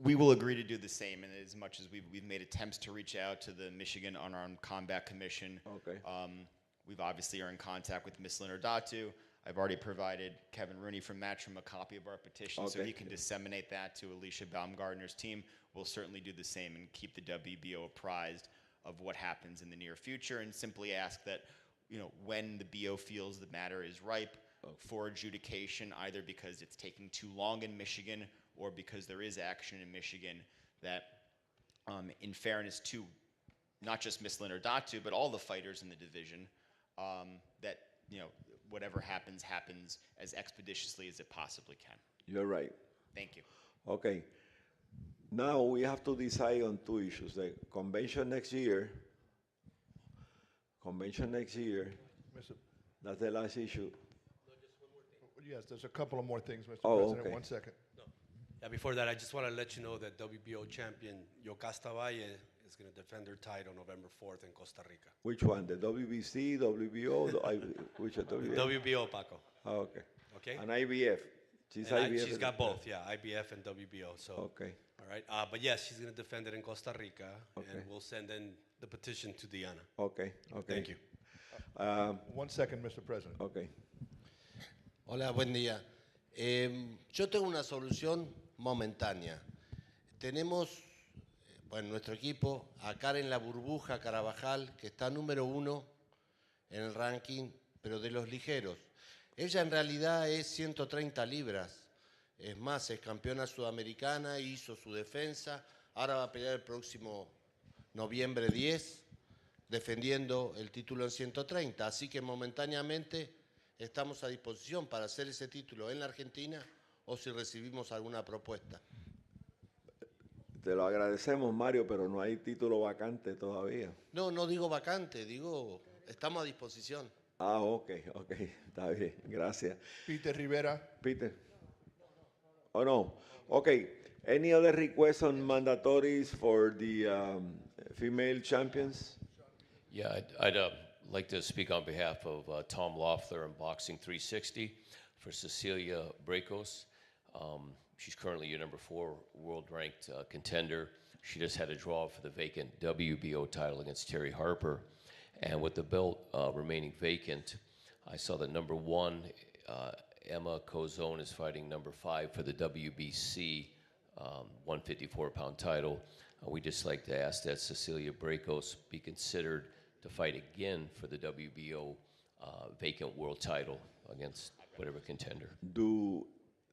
We will agree to do the same, and as much as we've made attempts to reach out to the Michigan Unarmed Combat Commission. Okay. We've obviously are in contact with Ms. Linardatu. I've already provided Kevin Rooney from Matchroom a copy of our petition, so he can disseminate that to Alicia Baumgartner's team. We'll certainly do the same and keep the WBO apprised of what happens in the near future, and simply ask that, when the BO feels the matter is ripe for adjudication, either because it's taking too long in Michigan or because there is action in Michigan, that in fairness to not just Ms. Linardatu, but all the fighters in the division, that whatever happens as expeditiously as it possibly can. You're right. Thank you. Okay. Now we have to decide on 2 issues. The convention next year. That's the last issue. Yes, there's a couple of more things, Mr. Oh, President. okay. 1 second. Yeah, before that, I just want to let you know that WBO champion Yocasta Valle is going to defend her title November 4th in Costa Rica. Which one? The WBC, WBO? Which is WBO? WBO, Paco. Oh, okay. Okay. And IBF. She's IBF. She's got both, yeah, IBF and WBO. So. Okay. All right. But yes, she's going to defend it in Costa Rica, and we'll send in the petition to Diana. Okay. Thank you. 1 second, Mr. President. Okay. Hola, buen día. Yo tengo una solución momentánea. Tenemos, nuestro equipo, a Karen La Burbuja Carabajal, que está número 1 en el ranking, pero de los ligeros. Ella en realidad es 130 libras. Es más, es campeona sudamericana, hizo su defensa. Ahora va a pelear el próximo noviembre 10, defendiendo el título en 130. Así que momentáneamente estamos a disposición para hacer ese título en la Argentina o si recibimos alguna propuesta. Te lo agradecemos, Mario, pero no hay título vacante todavía. No, no digo vacante, digo estamos a disposición. Ah, ok, está bien, gracias. Peter Rivera. Peter. Oh, no. Okay, any other requests on mandatories for the female champions? Yeah, I'd like to speak on behalf of Tom Loeffler and Boxing 360 for Cecilia Brakos. She's currently your number 4 world-ranked contender. She just had a draw for the vacant WBO title against Terry Harper. And with the belt remaining vacant, I saw that number 1, Emma Cozone, is fighting number 5 for the WBC 154-pound title. We'd just like to ask that Cecilia Brakos be considered to fight again for the WBO vacant world title against whatever contender. Do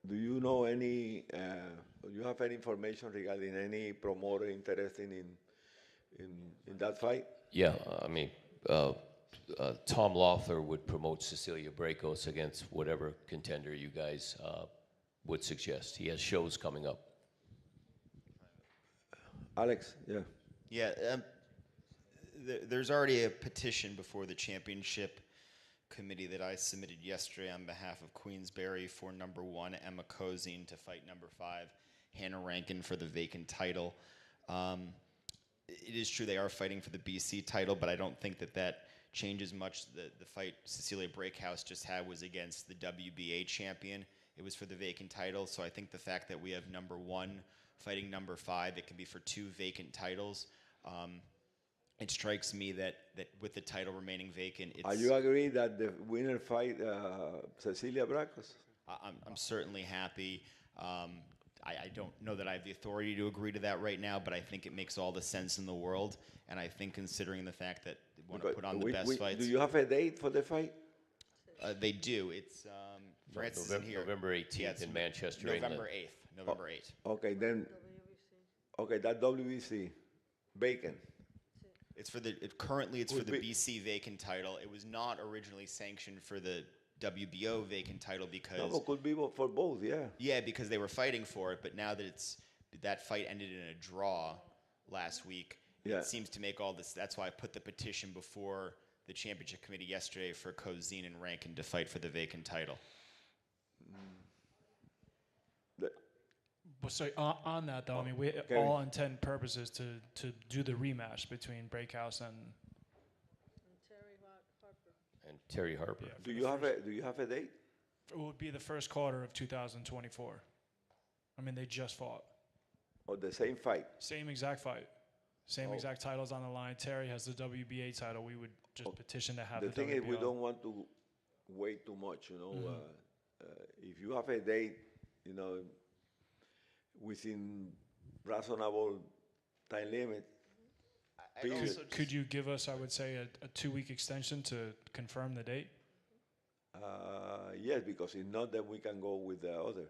you know any? You have any information regarding any promoter interested in that fight? Yeah, I mean, Tom Loeffler would promote Cecilia Brakos against whatever contender you guys would suggest. He has shows coming up. Alex, yeah. Yeah, there's already a petition before the championship committee that I submitted yesterday on behalf of Queensberry for number 1, Emma Kozine, to fight number 5, Hannah Rankin, for the vacant title. It is true they are fighting for the BC title, but I don't think that changes much. The fight Cecilia Breakhouse just had was against the WBA champion. It was for the vacant title, so I think the fact that we have number 1 fighting number 5, it can be for 2 vacant titles. It strikes me that with the title remaining vacant, it's... Are you agree that the winner fight Cecilia Bracos? I'm certainly happy. I don't know that I have the authority to agree to that right now, but I think it makes all the sense in the world. And I think considering the fact that they want to put on the best fights... Do you have a date for the fight? They do. It's Francis in here. November 18th in Manchester, November England. 8th. November 8th. Okay, then... Okay, that WBC. Vacant. It's for the... currently, it's for the BC vacant title. It was not originally sanctioned for the WBO vacant title because... No, it could be for both, yeah. Yeah, because they were fighting for it, but now that that fight ended in a draw last week, it seems to make all this... That's why I put the petition before the championship committee yesterday for Kozine and Rankin to fight for the vacant title. So on that though, I mean, we all intend purposes to do the rematch between Breakhouse and Terry Harper. Yeah, Do you have a date? It would be the first quarter of 2024. I mean, they just fought. Or the same fight? Same exact fight. Same exact titles on the line. Terry has the WBA title. We would just petition to have the WBO. The thing is, we don't want to wait too much, you know. If you have a date, you know, within reasonable time limit. Could you give us, I would say, a 2-week extension to confirm the date? Yes, because if not, then we can go with the other.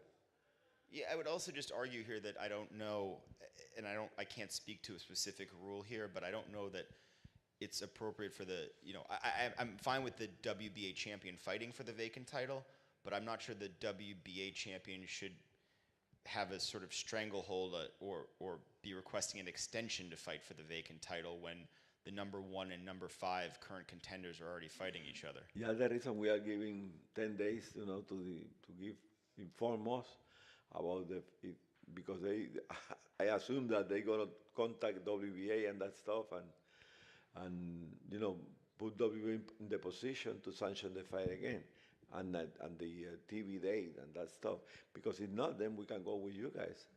Yeah, I would also just argue here that I don't know, and I can't speak to a specific rule here, but I don't know that it's appropriate for the, I'm fine with the WBA champion fighting for the vacant title, but I'm not sure the WBA champion should have a sort of stranglehold or be requesting an extension to fight for the vacant title when the number 1 and number 5 current contenders are already fighting each other. Yeah, the reason we are giving 10 days, to inform us about because I assume that they're gonna contact WBA and that stuff and put WBA in the position to sanction the fight again and the TV date and that stuff. Because if not, then we can go with you guys.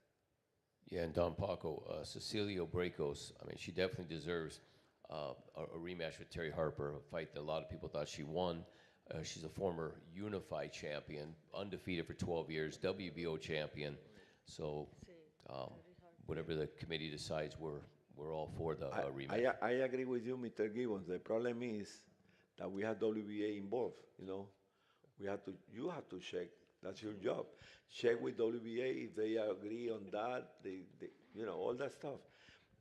Yeah, and Don Paco, Cecilia Breakhouse, I mean, she definitely deserves a rematch with Terry Harper, a fight that a lot of people thought she won. She's a former unified champion, undefeated for 12 years, WBO champion. So whatever the committee decides, we're all for the rematch. I agree with you, Mr. Gibbons. The problem is that we have WBA involved, You have to check. That's your job. Check with WBA if they agree on that, all that stuff.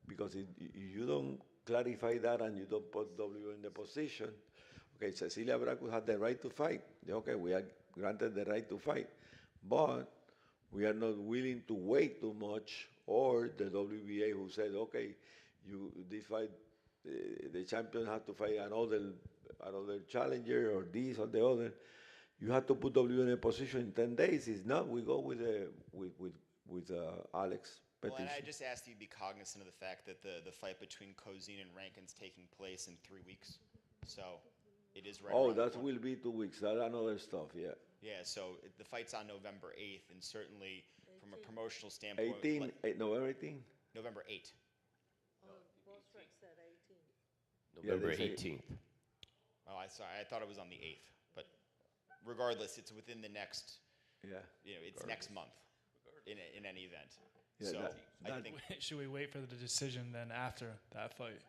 Because if you don't clarify that and you don't put WBA in the position, okay, Cecilia Bracco had the right to fight. Okay, we are granted the right to fight. But we are not willing to wait too much, or the WBA who said, okay, this fight, the champion has to fight another challenger or this or the other. You have to put WBA in a position in 10 days. If not, we go with Alex. Well, and I just asked you to be cognizant of the fact that the fight between Kozine and Rankin's taking place in 3 weeks. So it is right around that will be 2 weeks. That's another stuff, yeah. Yeah, so the fight's on November 8th, and certainly from a promotional standpoint... November 18th? November 8th. November 18th. Oh, sorry, I thought it was on the 8th. But regardless, it's within the next... Yeah. It's next month in any event. Yeah, so I think... Should we wait for the decision then after that fight?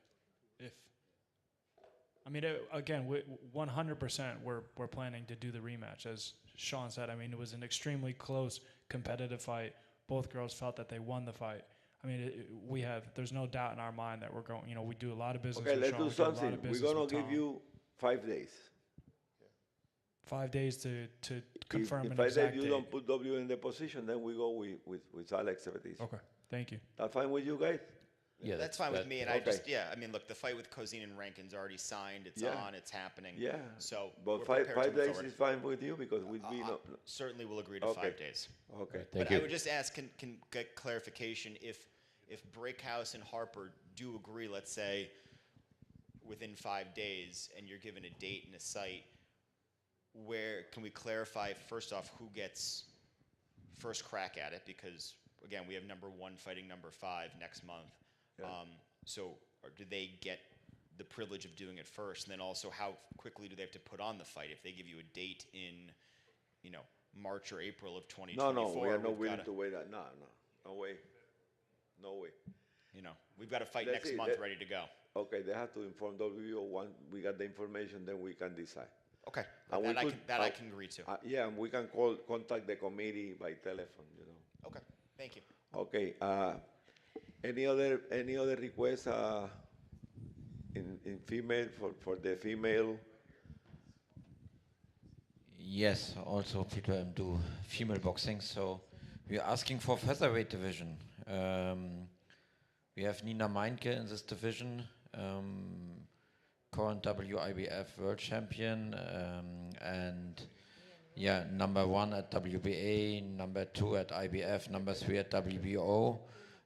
Again, 100% we're planning to do the rematch. As Sean said, I mean, it was an extremely close, competitive fight. Both girls felt that they won the fight. I mean, there's no doubt in our mind that we're going, we do a lot of business with Sean. Okay, let's do something. We're going to give you 5 days. 5 days to confirm if an exact date. If you don't put W in the position, then we go with Alex Cebetis. Okay, thank you. That fine with you guys? Yeah, That's fine with me, and I okay. just, I mean, look, the fight with Kozin and Rankin's already signed, it's on, it's happening. Yeah. So, but we're five prepared to move days forward. is fine with you because we'll be certainly will agree to Okay. 5 days. Okay. But I would just ask, can get clarification if Breakhouse and Harper do agree, let's say, within 5 days, and you're given a date and a site, where can we clarify first off who gets first crack at it? Because again, we have number 1 fighting number 5 next month. So, or do they get the privilege of doing it first? And then also, how quickly do they have to put on the fight? If they give you a date in, March or April of 2024, No, we are not we've willing gotta- to wait. No way. No way. We've got a fight Let's next see, month ready to go. Okay, they have to inform WBO once we got the information, then we can decide. Okay, And we I can agree to. Yeah, and we can contact the committee by telephone. Okay, thank you. Okay. Any other requests in female for the female? Yes, also people do female boxing, so we're asking for featherweight division. We have Nina Meinke in this division, current WIBF world champion, and number 1 at WBA, number 2 at IBF, number 3 at WBO,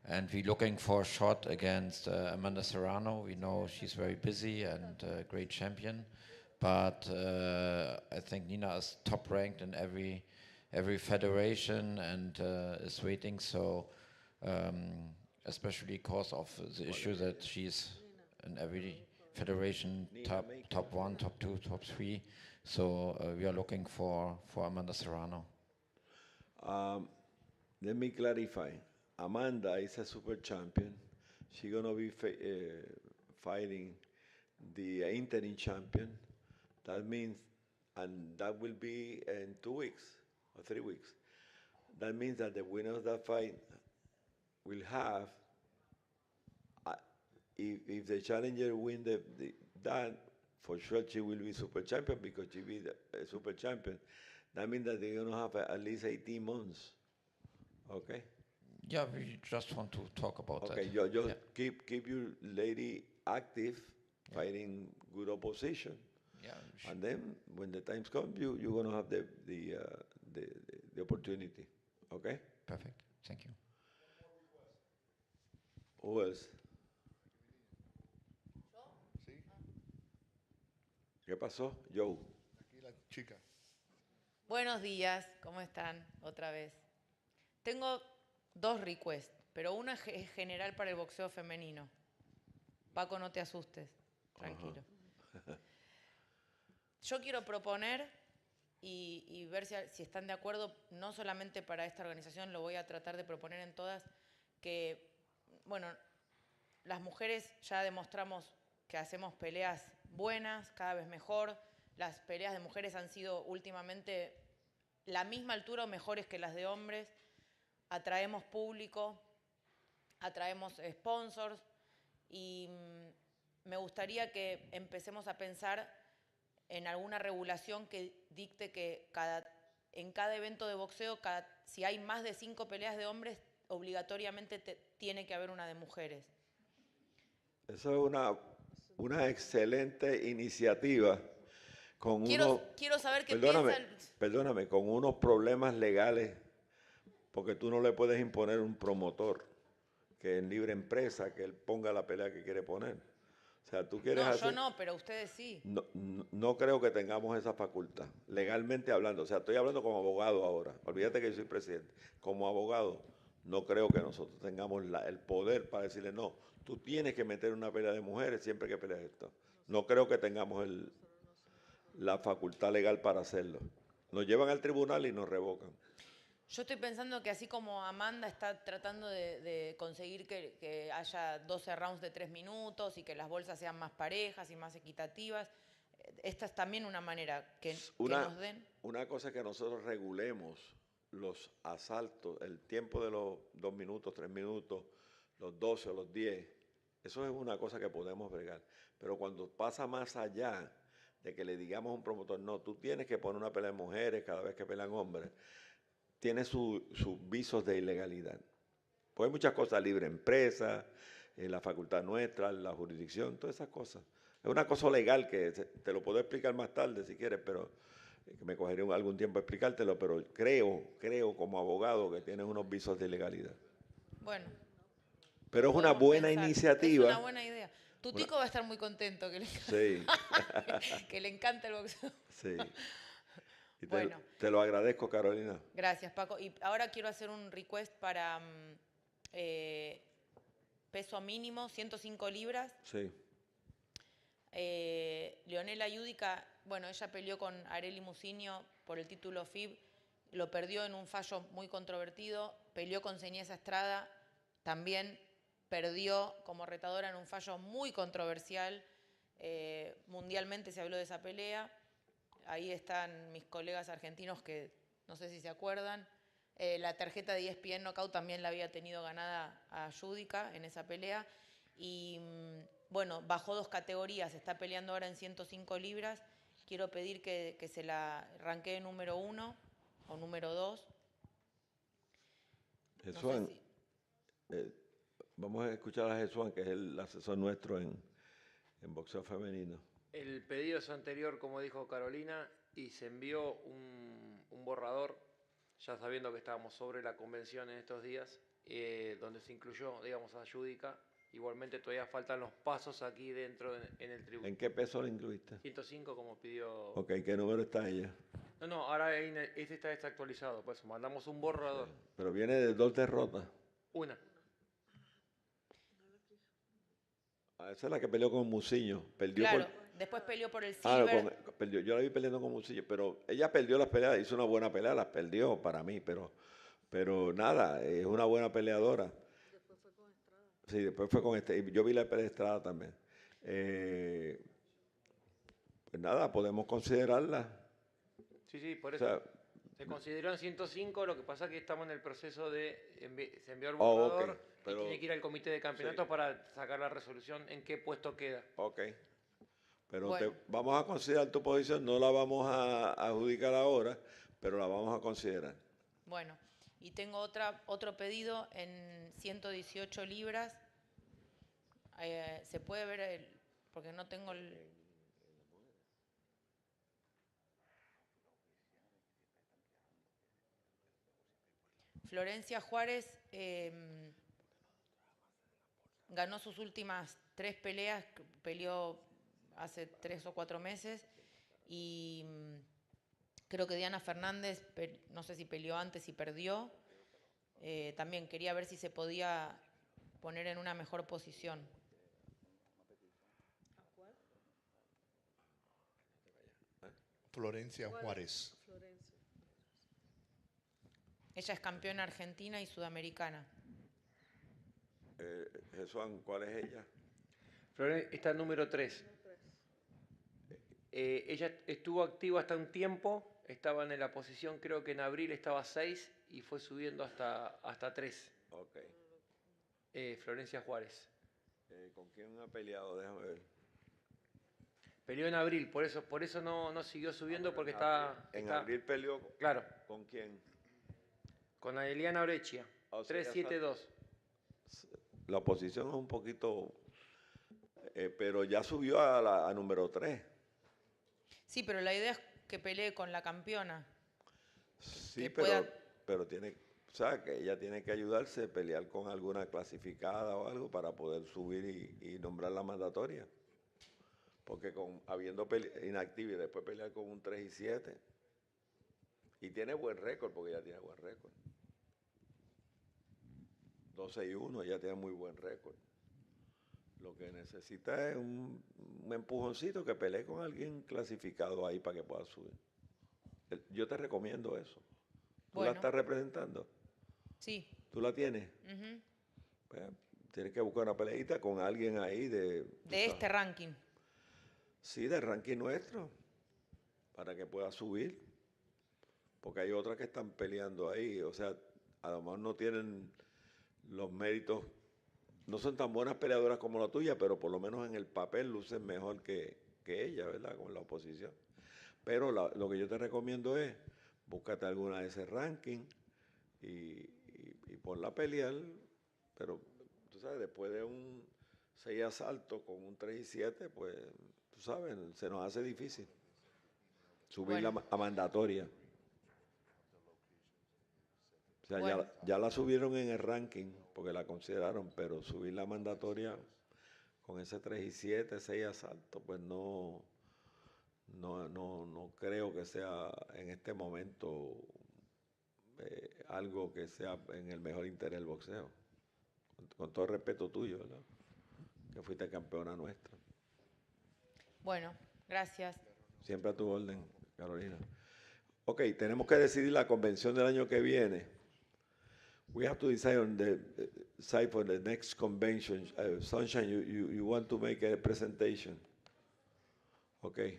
and we're looking for a shot against Amanda Serrano. We know she's very busy and a great champion, but I think Nina is top ranked in every federation and is waiting. So especially because of the issue that she's in every federation top 1, top 2, top 3. So we are looking for Amanda Serrano. Let me clarify. Amanda is a super champion. She's gonna be fighting the interim champion. That means, and that will be in 2 weeks or 3 weeks. That means that the winner of that fight will have, if the challenger win that, for sure she will be super champion because she be a super champion. That means that they're gonna have at least 18 months. Okay. Yeah, we just want to talk about that. Okay, just keep your lady active, fighting good opposition. Yeah. And then when the times come, you're gonna have the opportunity. Okay. Perfect. Thank you. Who else? ¿Qué pasó? Joe. Aquí la chica. Buenos días, ¿cómo están? Otra vez. Tengo 2 requests, pero una es general para el boxeo femenino. Paco, no te asustes, tranquilo. Yo quiero proponer y ver si están de acuerdo, no solamente para esta organización, lo voy a tratar de proponer en todas, que, bueno, las mujeres ya demostramos que hacemos peleas buenas, cada vez mejor. Las peleas de mujeres han sido últimamente la misma altura o mejores que las de hombres. Atraemos público, atraemos sponsors y me gustaría que empecemos a pensar en alguna regulación que dicte que en cada evento de boxeo, si hay más de 5 peleas de hombres, obligatoriamente tiene que haber una de mujeres. Eso es una excelente iniciativa. Quiero saber qué Perdóname, con unos problemas legales, porque tú no le puedes imponer a un promotor que en libre empresa, que él ponga la pelea que quiere poner. O sea, tú quieres hacer... Yo no, pero ustedes sí. No creo que tengamos esa facultad, legalmente hablando. O sea, estoy hablando como abogado ahora. Olvídate que yo soy presidente. Como abogado, no creo que nosotros tengamos el poder para decirle, no, tú tienes que meter una pelea de mujeres siempre que peleas esto. No creo que tengamos la facultad legal para hacerlo. Nos llevan al tribunal y nos revocan. Yo estoy pensando que así como Amanda está tratando de conseguir que haya 12 rounds de 3 minutos y que las bolsas sean más parejas y más equitativas, esta es también una manera que nos den. Una cosa es que nosotros regulemos los asaltos, el tiempo de los 2 minutos, 3 minutos, los 12 o los 10, eso es una cosa que podemos bregar. Pero cuando pasa más allá de que le digamos a un promotor, no, tú tienes que poner una pelea de mujeres cada vez que pelean hombres, tiene sus visos de ilegalidad. Pues hay muchas cosas, libre empresa, la facultad nuestra, la jurisdicción, todas esas cosas. Es una cosa legal que te lo puedo explicar más tarde si quieres, pero que me cogería algún tiempo explicártelo, pero creo como abogado que tienes unos visos de ilegalidad. Bueno. Pero es una buena iniciativa. Es una buena idea. Tu tico va a estar muy contento que le, sí. que le encanta el boxeo. Sí. Y bueno. Te lo agradezco, Carolina. Gracias, Paco. Y ahora quiero hacer un request para peso mínimo, 105 libras. Sí. Leonela Yudica, bueno, ella peleó con Areli Musigno por el título FIB, lo perdió en un fallo muy controvertido, peleó con Ceniesa Estrada, también perdió como retadora en un fallo muy controversial, mundialmente se habló de esa pelea, ahí están mis colegas argentinos que no sé si se acuerdan, la tarjeta de ESPN Knockout también la había tenido ganada a Yudica en esa pelea, y bueno, bajó 2 categorías, está peleando ahora en 105 libras, quiero pedir que se la rankee número 1 o número 2. Jesús, vamos a escuchar a Jesús, que es el asesor nuestro en boxeo femenino. El pedido es anterior, como dijo Carolina, y se envió un borrador, ya sabiendo que estábamos sobre la convención en estos días, donde se incluyó, digamos, a Yudica. Igualmente todavía faltan los pasos aquí dentro en el tribunal. ¿En qué peso lo incluiste? 105, como pidió. Ok, ¿qué número está ella? No, ahora este está desactualizado, pues mandamos un borrador. Sí, pero viene de 2 derrotas. Una. Esa es la que peleó con Musigno. Perdió claro, después peleó por el silver. Perdió. Yo la vi peleando con Musigno, pero ella perdió las peleas, hizo una buena pelea, las perdió para mí, pero nada, es una buena peleadora. Sí, después fue con yo vi la pelea de Estrada también. Pues nada, podemos considerarla. Sí, por eso. O sea, se consideró en 105, lo que pasa es que estamos en el proceso de se envió el borrador y tiene que ir al comité de campeonato para sacar la resolución en qué puesto queda. Ok. Pero bueno, vamos a considerar tu posición, no la vamos a adjudicar ahora, pero la vamos a considerar. Bueno. Y tengo otro pedido en 118 libras. Se puede ver, porque no tengo el... Florencia Juárez ganó sus últimas 3 peleas, peleó hace 3 o 4 meses y... Creo que Diana Fernández, no sé si peleó antes y perdió. También quería ver si se podía poner en una mejor posición. Florencia Juárez. Ella es campeona argentina y sudamericana. Jesús, ¿cuál es ella? Florencia está número 3. Ella estuvo activa hasta un tiempo, estaba en la posición, creo que en abril estaba 6 y fue subiendo hasta 3. Ok. Florencia Juárez. ¿Con quién ha peleado? Déjame ver. Peleó en abril, por eso no siguió subiendo porque En abril peleó. Claro. ¿Con quién? Con Eliana Orechia. 3-7-2. La posición es un poquito, pero ya subió a número 3. Sí, pero la idea es que pelee con la campeona. Sí, pero tiene, o sea, que ella tiene que ayudarse a pelear con alguna clasificada o algo para poder subir y nombrar la mandatoria. Porque habiendo inactiva y después pelear con un 3-7. Y tiene buen récord, porque ella tiene buen récord. 12-1, ella tiene muy buen récord. Lo que necesita es un empujoncito, que pelee con alguien clasificado ahí para que pueda subir. Yo te recomiendo eso. ¿Tú la estás representando? Sí. ¿Tú la tienes? Pues, tienes que buscar una peleita con alguien ahí de este ranking. Sí, del ranking nuestro, para que pueda subir. Porque hay otras que están peleando ahí. O sea, a lo mejor no tienen los méritos. No son tan buenas peleadoras como la tuya, pero por lo menos en el papel lucen mejor que ella, ¿verdad? Con la oposición. Pero lo que yo te recomiendo es, búscate alguna de ese ranking y ponla a pelear, pero tú tú sabes, después de un 6 asaltos con un 3 y 7, pues, tú sabes, se nos hace difícil subir Bueno. a mandatoria. O sea, Bueno. ya la subieron en el ranking porque la consideraron, pero subir la mandatoria con ese 3 y 7, 6 asaltos, pues no creo que sea en este momento algo que sea en el mejor interés del boxeo. Con todo el respeto tuyo, ¿verdad? Que fuiste campeona nuestra. Bueno, gracias. Siempre a tu orden, Carolina. Ok, tenemos que decidir la convención del año que viene. We have to decide on the side for the next convention. Sunshine, you want to make a presentation? Okay.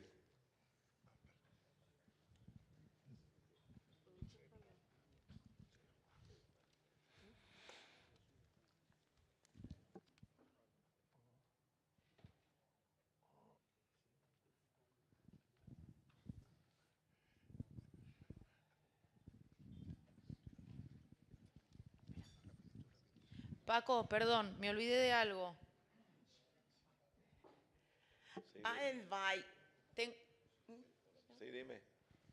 Paco, perdón, me olvidé de algo. I invite. Sí, dime.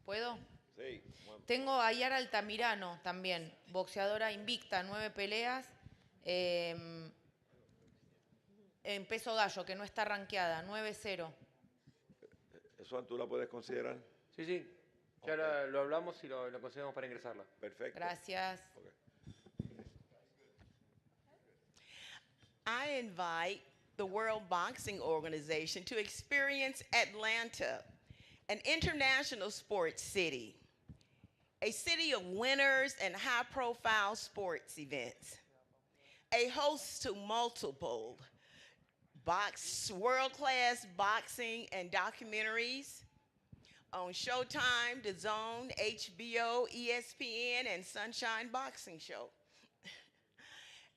¿Puedo? Sí. Tengo a Yara Altamirano también, boxeadora invicta, 9 peleas, en peso gallo, que no está rankeada, 9-0. ¿Eso tú la puedes considerar? Sí, sí. Ya lo hablamos y lo consideramos para ingresarla. Perfecto. Gracias. Okay. I invite the World Boxing Organization to experience Atlanta, an international sports city, a city of winners and high-profile sports events, a host to multiple world-class boxing and documentaries on Showtime, DAZN, HBO, ESPN, and Sunshine Boxing Show.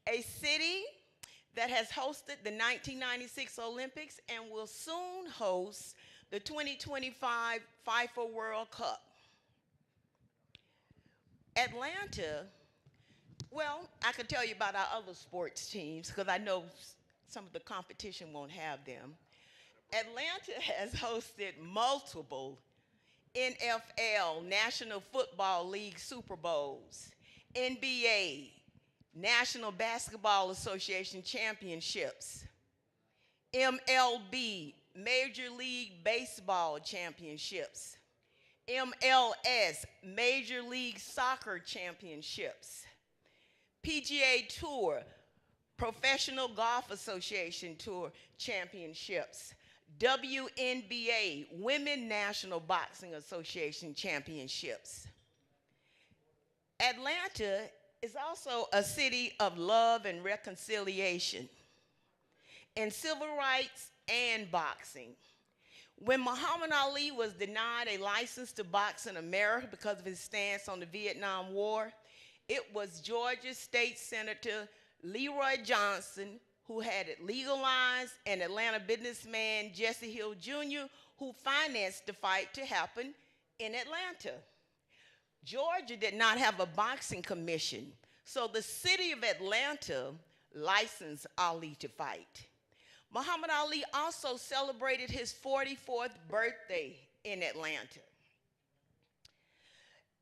A city that has hosted the 1996 Olympics and will soon host the 2025 FIFA World Cup. Atlanta, well, I could tell you about our other sports teams because I know some of the competition won't have them. Atlanta has hosted multiple NFL, National Football League Super Bowls, NBA, National Basketball Association championships, MLB, Major League Baseball championships, MLS, Major League Soccer championships, PGA Tour, Professional Golf Association Tour championships, WNBA, Women National Boxing Association championships. Atlanta is also a city of love and reconciliation in civil rights and boxing. When Muhammad Ali was denied a license to box in America because of his stance on the Vietnam War, it was Georgia State Senator Leroy Johnson who had it legalized, and Atlanta businessman Jesse Hill Jr. who financed the fight to happen in Atlanta. Georgia did not have a boxing commission, so the city of Atlanta licensed Ali to fight. Muhammad Ali also celebrated his 44th birthday in Atlanta.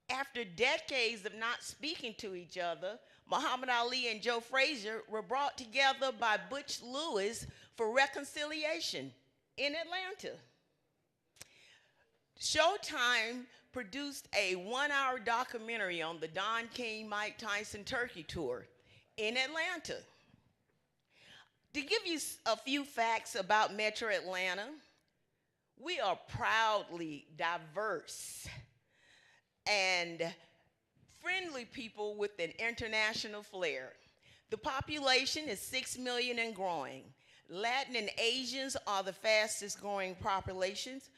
After decades of not speaking to each other, Muhammad Ali and Joe Frazier were brought together by Butch Lewis for reconciliation in Atlanta. Showtime produced a 1-hour documentary on the Don King Mike Tyson Turkey Tour in Atlanta. To give you a few facts about Metro Atlanta, we are proudly diverse and friendly people with an international flair. The population is 6 million and growing. Latin and Asians are the fastest growing populations.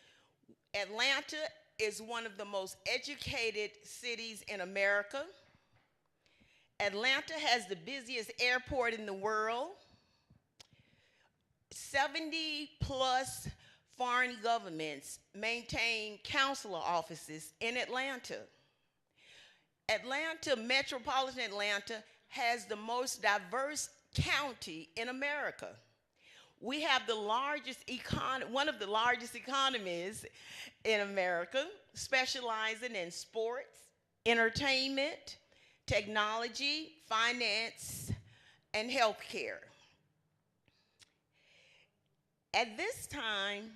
Atlanta is one of the most educated cities in America. Atlanta has the busiest airport in the world. 70 plus foreign governments maintain consular offices in Atlanta. Metropolitan Atlanta has the most diverse county in America. We have the largest one of the largest economies in America, specializing in sports, entertainment, technology, finance, and healthcare. At this time,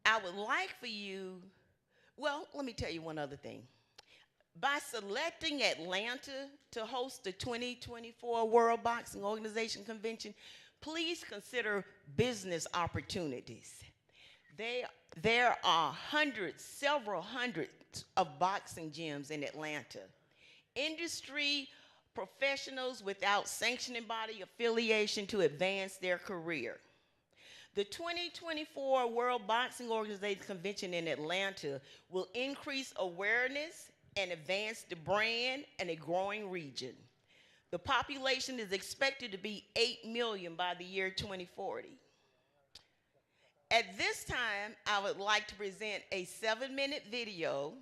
I would like for you, well, let me tell you one other thing. By selecting Atlanta to host the 2024 World Boxing Organization Convention, please consider business opportunities. There are several hundreds of boxing gyms in Atlanta. Industry professionals without sanctioning body affiliation to advance their career. The 2024 World Boxing Organization Convention in Atlanta will increase awareness and advance the brand in a growing region. The population is expected to be 8 million by the year 2040. At this time, I would like to present a 7-minute video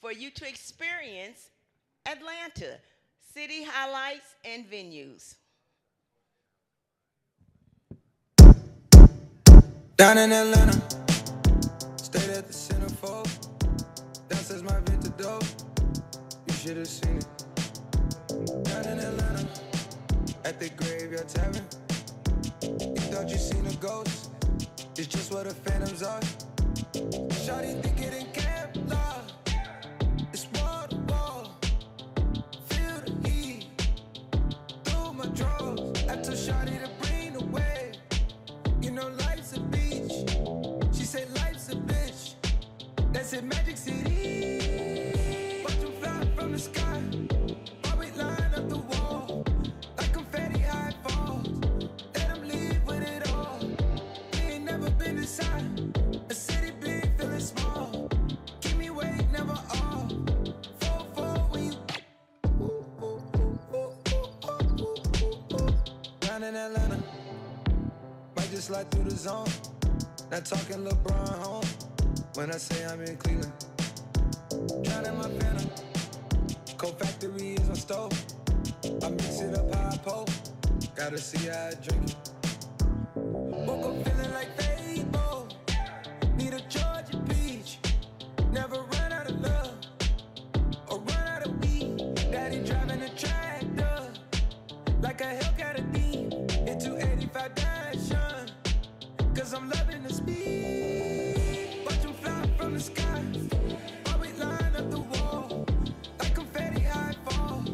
for you to experience Atlanta, city highlights and venues. Down in Atlanta, stayed at the Centerfold. Downstairs my vintage dope, you should have seen it. Down in Atlanta, at the Graveyard Tavern. You thought you seen a ghost, it's just what the phantoms are. Shawty think it in camp, love. It's wall to wall. Feel the heat through my drawers. I told Shawty to bring the wave. You know life's a beach. She said life's a bitch. That's in Magic City. Watch them fly from the sky. While we line up the wall. Like confetti high falls. Let them leave with it all. We ain't never been inside a city big, feeling small. Keep me awake, never off. 4-4 when you down in Atlanta. Might just slide through the zone. Not talking LeBron home. When I say I'm in Cleveland. Drowning my phantom. Cold Factory is my stove. I mix it up how I pull. Gotta see how I drink it. Woke up feeling like Fable. Need a Georgia peach. Never run out of love or run out of weed. Daddy driving a tractor like a Hellcat a D. Hit 285 Dash, cause I'm loving the speed. Watch them fly from the sky. While we line up the wall. Like confetti high falls.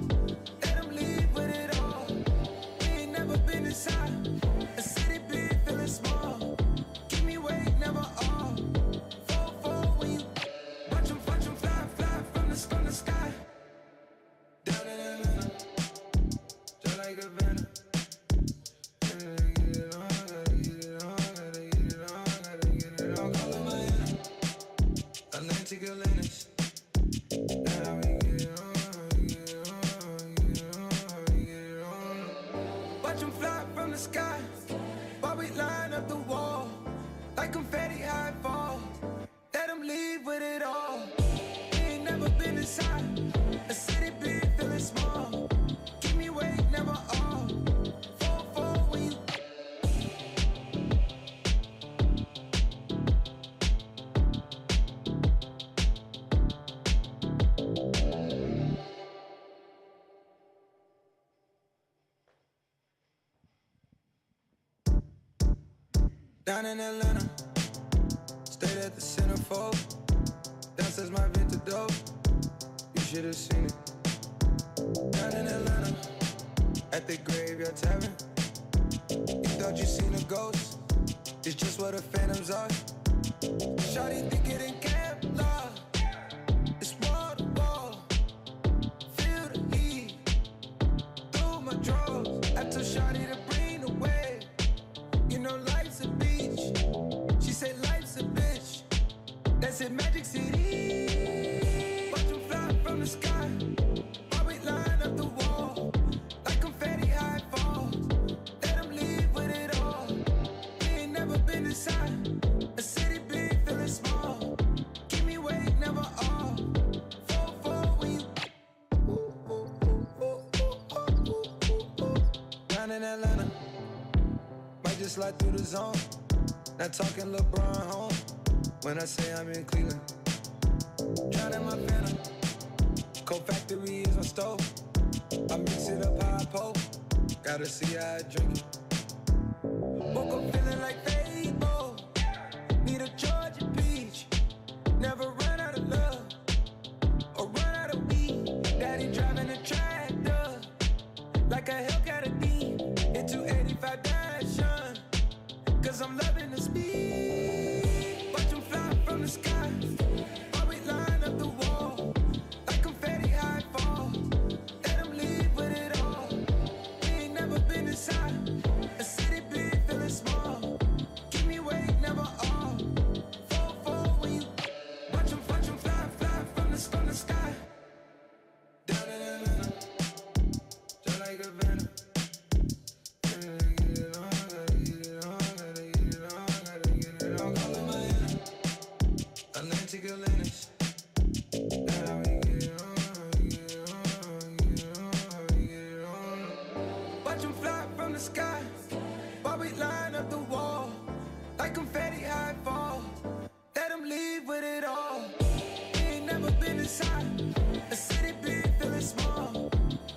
Let them leave with it all. We ain't never been inside a city big, feeling small. Keep me awake, never off. 4-4 when you watch them fly from the sky. Down in Atlanta, just like a venom. Atlantic Atlantis. Now we get it on. Watch them fly from the sky. While we line up the wall. Like confetti high falls. Let them leave with it all. We ain't never been inside a city big, feeling small. Keep me awake, never off. 4-4 when you down in Atlanta, stayed at the Centerfold. Downstairs my vintage dope, you should have seen it. Down in Atlanta, at the Graveyard Tavern. You thought you seen a ghost, it's just what the phantoms are. Shawty think it in camp, love. It's wall to wall. Feel the heat through my drawers. I told Shawty to bring the wave. You know life's a beach. She said life's a bitch. That's in Magic City. Watch them fly from the sky. While we line up the wall. Like confetti high falls. Let them leave with it all. We ain't never been inside a city big, feeling small. Keep me awake, never off. 4-4 when you down in slide through the zone. Not talking LeBron home when I say I'm in Cleveland. Drowning my phantom. Cold factory is my stove. I mix it up how I poke. Gotta see how I drink it. Woke up feeling like Fable. Need a Georgia peach. Never run out of love or run out of weed. Daddy driving a tractor like a Hellcat a D. Hit 285 Dash, cause I'm loving the speed. Watch them fly from the sky. Always line up the wall like confetti high fall. Let them leave with it all. We ain't never been inside a city big, feeling small. Keep me awake, never off. 4-4 when you watch them fly from the sky. Down in Atlanta, just like a venom. Atlantic Atlantis. Now we get it on. Watch them fly from the sky while we line up the wall like confetti high fall. Let them leave with it all. We ain't never been inside a city big, feeling small.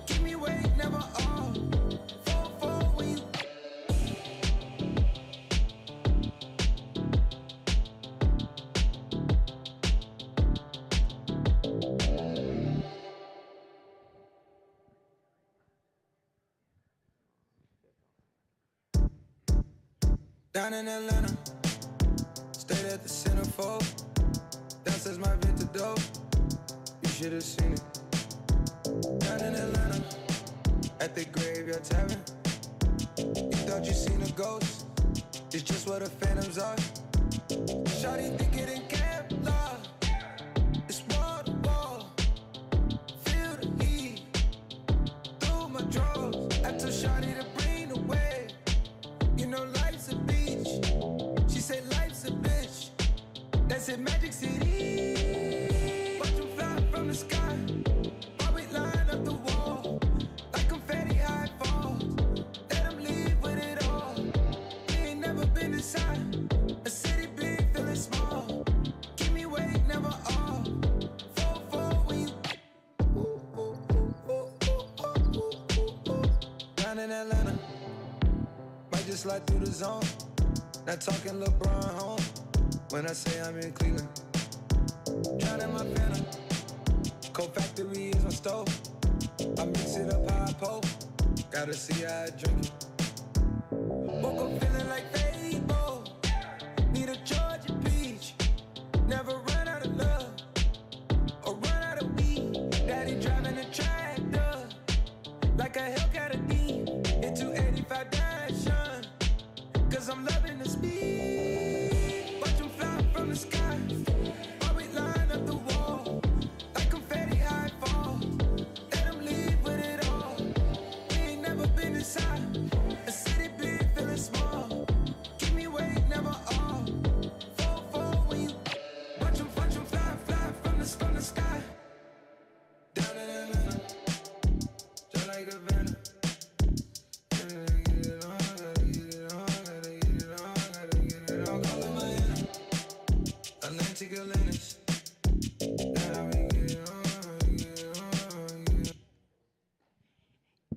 Keep me awake, never off. 4-4 when you. Down in Atlanta, stayed at the centerfold. Downstairs my Victor dope, you should have seen it. Down in Atlanta, at the Graveyard Tavern. You thought you seen a ghost, it's just what the phantoms are. Shawty thicker than Kevlar, it's wall to wall. Feel the heat through my drawers. I told Shawty to bring the wave. You know life's a beach. She said life's a bitch. That's in Magic City. Watch them fly from the sky while we line up the wall like confetti high fall. Let them leave with it all. We ain't never been inside a city big, feeling small. Keep me awake, never off. 4-4 when you. Down in Atlanta, might just slide through the zone. Not talking LeBron home when I say I'm in Cleveland. Drowning my phantom. Cold factory is my stove. I mix it up how I poke. Gotta see how I drink it. Woke up feeling like Fable. Need a Georgia peach. Never run out of love or run out of weed. Daddy driving a tractor like a Hellcat a D. Hit 285 Dash, cause I'm loving the speed. Watch them fly from the sky while we line up the wall like confetti high fall. Let them leave with it all. We ain't never been inside a city big, feeling small. Keep me awake, never off. 4-4 when you watch them fly from the sky. Down in Atlanta, just like a venom. Atlantic Atlantis. Now we get it on.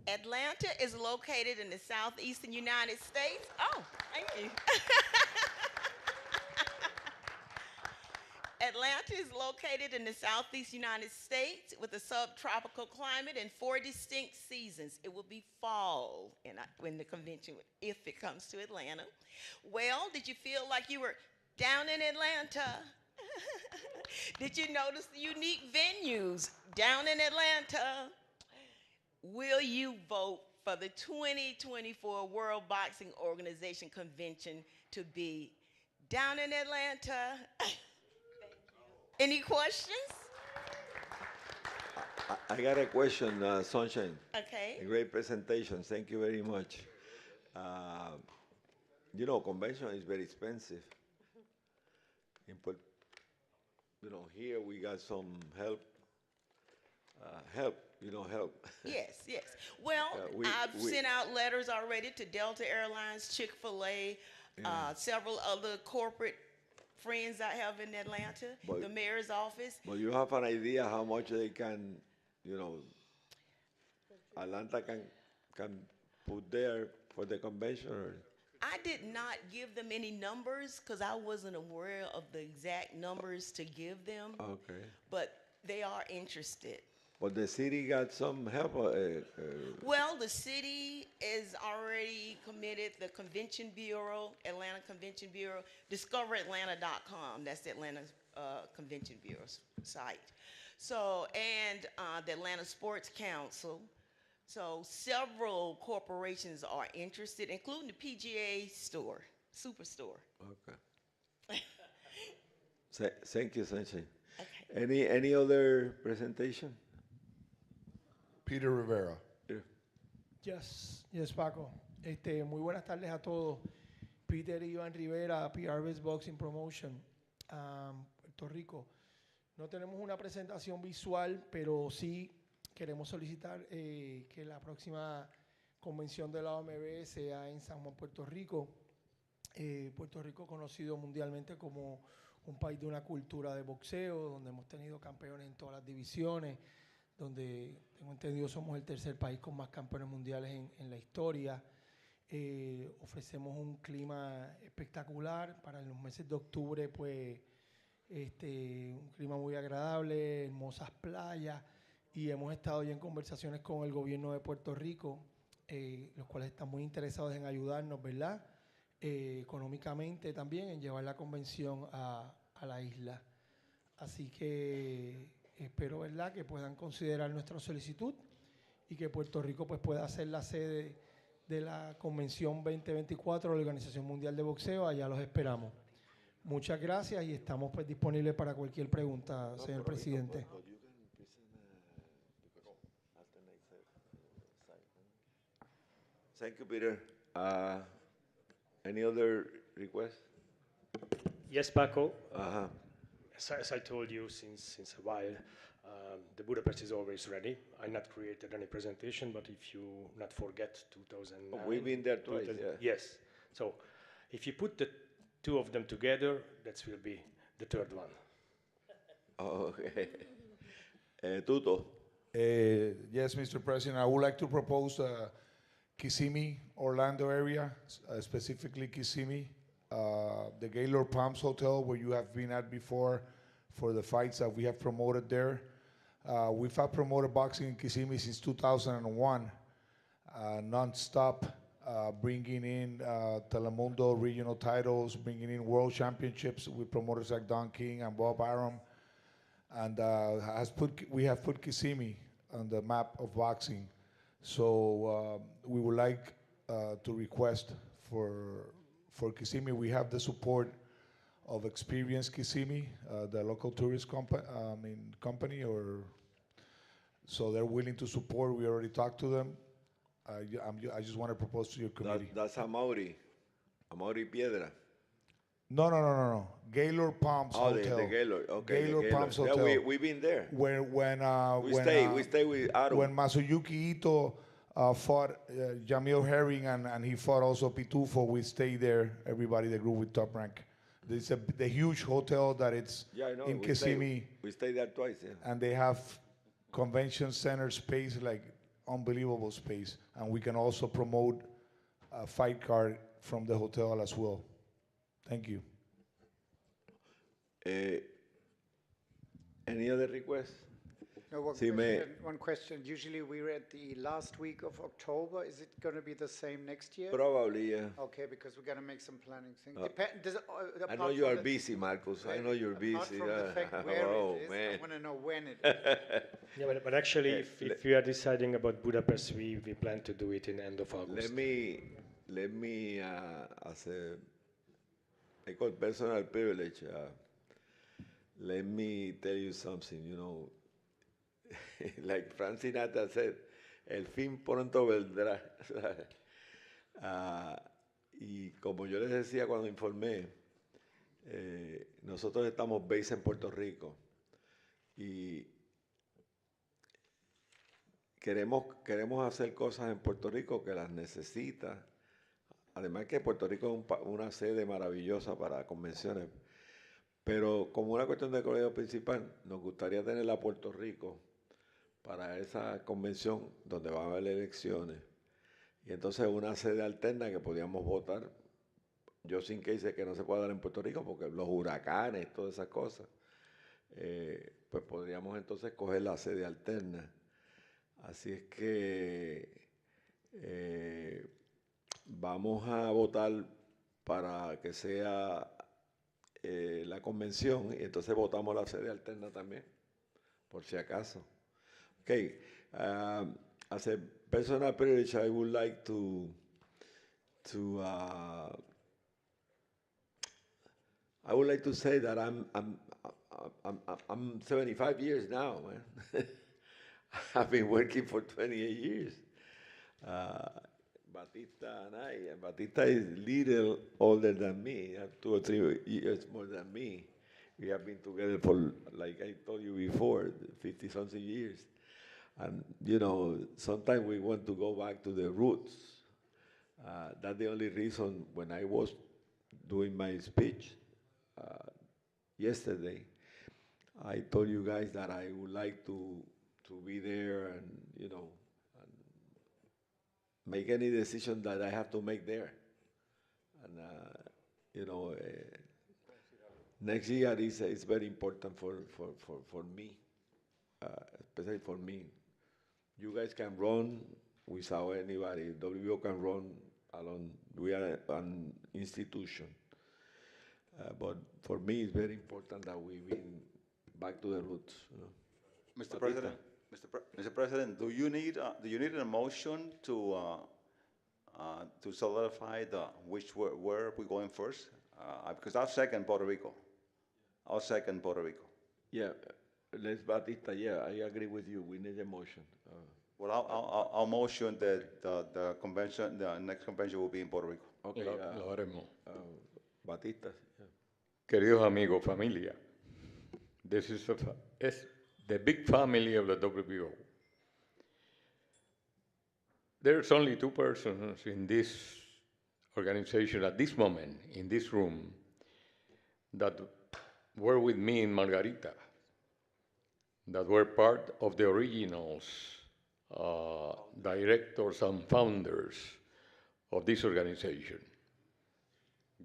Atlanta is located in the southeastern United States. Oh, thank you. Atlanta is located in the southeast United States with a subtropical climate and 4 distinct seasons. It will be fall when the convention, if it comes to Atlanta. Well, did you feel like you were down in Atlanta? Did you notice the unique venues down in Atlanta? Will you vote for the 2024 World Boxing Organization Convention to be down in Atlanta? Any questions? I got a question, Sunshine. Okay. A great presentation. Thank you very much. You know, convention is very expensive. Here we got some help help. Yes, yes. Well, I've sent out letters already to Delta Airlines, Chick-fil-A, several other corporate friends I have in Atlanta, the mayor's office. But you have an idea how much they can, Atlanta can put there for the convention? Or? I did not give them any numbers because I wasn't aware of the exact numbers to give them. Okay. But they are interested. But the city got some help. Well, the city is already committed. The Convention Bureau, Atlanta Convention Bureau, discoveratlanta.com. That's the Atlanta Convention Bureau's site. So, and the Atlanta Sports Council. So several corporations are interested, including the PGA store, Superstore. Okay. Thank you, Sensei. Okay. Any other presentation? Peter Rivera. Yes, Paco. Muy buenas tardes a todos. Peter Iván Rivera, PRB's Boxing Promotion, Puerto Rico. No tenemos una presentación visual, pero sí queremos solicitar que la próxima convención de la OMB sea en San Juan, Puerto Rico. Puerto Rico conocido mundialmente como un país de una cultura de boxeo, donde hemos tenido campeones en todas las divisiones, donde tengo entendido somos el tercer país con más campeones mundiales en la historia. Ofrecemos un clima espectacular para los meses de octubre, pues un clima muy agradable, hermosas playas, y hemos estado ya en conversaciones con el gobierno de Puerto Rico, los cuales están muy interesados en ayudarnos, ¿verdad? Económicamente también, en llevar la convención a la isla. Así que espero, ¿verdad?, que puedan considerar nuestra solicitud y que Puerto Rico pues, pueda ser la sede de la Convención 2024 de la Organización Mundial de Boxeo. Allá los esperamos. Muchas gracias y estamos pues, disponibles para cualquier pregunta, señor presidente. Thank you, Peter. Any other requests? Yes, Paco. Uh-huh. As I told you since a while, the Budapest is always ready. I not created any presentation, but if you not forget 2009. Oh, we've been there twice, yeah. Yes. So if you put the two of them together, that will be the third one. Oh, okay. Tuto. Yes, Mr. President, I would like to propose Kissimmee, Orlando area, specifically Kissimmee, the Gaylord Palms Hotel where you have been at before for the fights that we have promoted there. We've had promoted boxing in Kissimmee since 2001, non-stop, bringing in Telemundo regional titles, bringing in world championships with promoters like Don King and Bob Arum, and we have put Kissimmee on the map of boxing. So we would like to request for Kissimmee. We have the support of Experience Kissimmee, the local tourist company, so they're willing to support. We already talked to them. I just want to propose to your committee. That's Amaury Piedra. No. Gaylord Palms Hotel. The Gaylord. Okay. Gaylord Palms Hotel. Yeah, we've been there. We stay with Arum. When Masayuki Ito fought Jamil Herring and he fought also Pitufo, we stayed there. Everybody, the group with Top Rank. There's the huge hotel that it's in Kissimmee. We stayed there twice. Yeah. And they have convention center space, like unbelievable space, and we can also promote a fight card from the hotel as well. Thank you. Any other requests? No, one question. Usually we're at the last week of October. Is it going to be the same next year? Probably, yeah. Okay, because we're going to make some planning. I know you are busy, Marcos. I know you're busy. Apart from the fact where it is, man. I want to know when it is. Yeah, but actually, if we are deciding about Budapest, we plan to do it in the end of August. Let me as I call personal privilege, let me tell you something, like Frank Sinatra said, el fin pronto vendrá. Y como yo les decía cuando informé, nosotros estamos based en Puerto Rico y queremos hacer cosas en Puerto Rico que las necesita. Además que Puerto Rico es una sede maravillosa para convenciones. Pero como una cuestión de colegio principal, nos gustaría tener a Puerto Rico para esa convención donde va a haber elecciones. Y entonces una sede alterna que podíamos votar. Yo sin que dice que no se pueda dar en Puerto Rico porque los huracanes, todas esas cosas. Pues podríamos entonces coger la sede alterna. Así es que vamos a votar para que sea la convención y entonces votamos la sede alterna también, por si acaso. Okay, as a personal privilege, I would like to say that I'm 75 years now, man. I've been working for 28 years. Batista and Batista is little older than me, 2 or 3 years more than me. We have been together for, like I told you before, 50-something years. And, you know, sometimes we want to go back to the roots. That's the only reason when I was doing my speech yesterday, I told you guys that I would like to be there and, you know, make any decision that I have to make there. And, you know, next year is very important for me, especially for me. You guys can run without anybody. WBO can run alone. We are an institution. But for me, it's very important that we bring back to the roots. You know. Mr. President, Mr. President, do you need a motion to solidify where we're going first? Because I'll second Puerto Rico. Yeah, Les Batista. Yeah, I agree with you. We need a motion. Well, I'll motion that the convention, the next convention will be in Puerto Rico. Okay, Lo haremos. Batista. Yeah. Queridos amigos, familia, this is the big family of the WBO. There's only 2 persons in this organization at this moment, in this room, that were with me in Margarita, that were part of the originals, directors and founders of this organization.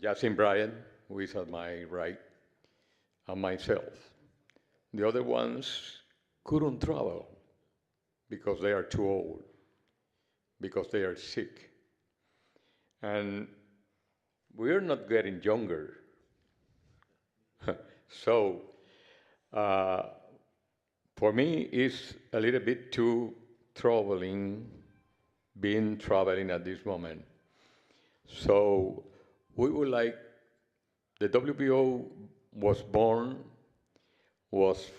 Justin Bryan, who is at my right, and myself. The other ones couldn't travel because they are too old, because they are sick. And we're not getting younger. So, for me, it's a little bit too troubling being traveling at this moment. So, we would like, the WBO was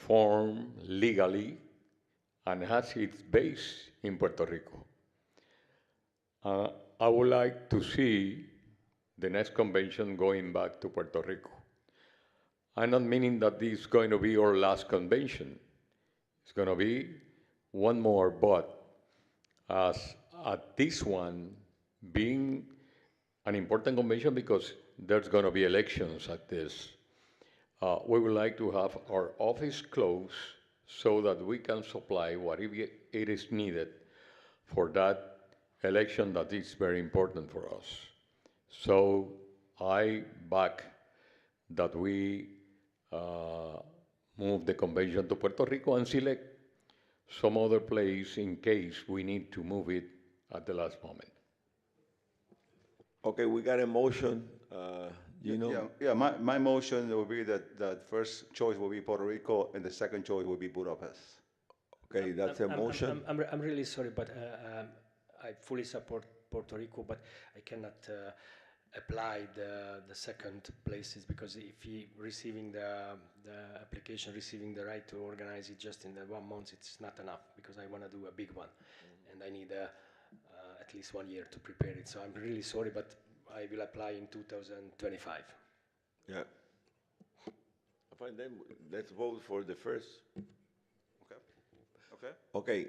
formed legally, and has its base in Puerto Rico. I would like to see the next convention going back to Puerto Rico. I'm not meaning that this is going to be our last convention. It's going to be one more, but as at this one being an important convention because there's going to be elections at this, we would like to have our office closed so that we can supply whatever it is needed for that election that is very important for us. So I back that we move the convention to Puerto Rico and select some other place in case we need to move it at the last moment. Okay, we got a motion. My motion will be that first choice will be Puerto Rico and the second choice will be Budapest. Okay, that's a motion. I'm really sorry, but I fully support Puerto Rico, but I cannot apply the second places because if he receiving the application, receiving the right to organize it just in the 1 month, it's not enough because I want to do a big one, and I need at least 1 year to prepare it. So I'm really sorry, but I will apply in 2025. Yeah. Fine, then let's vote for the first. Okay. Okay.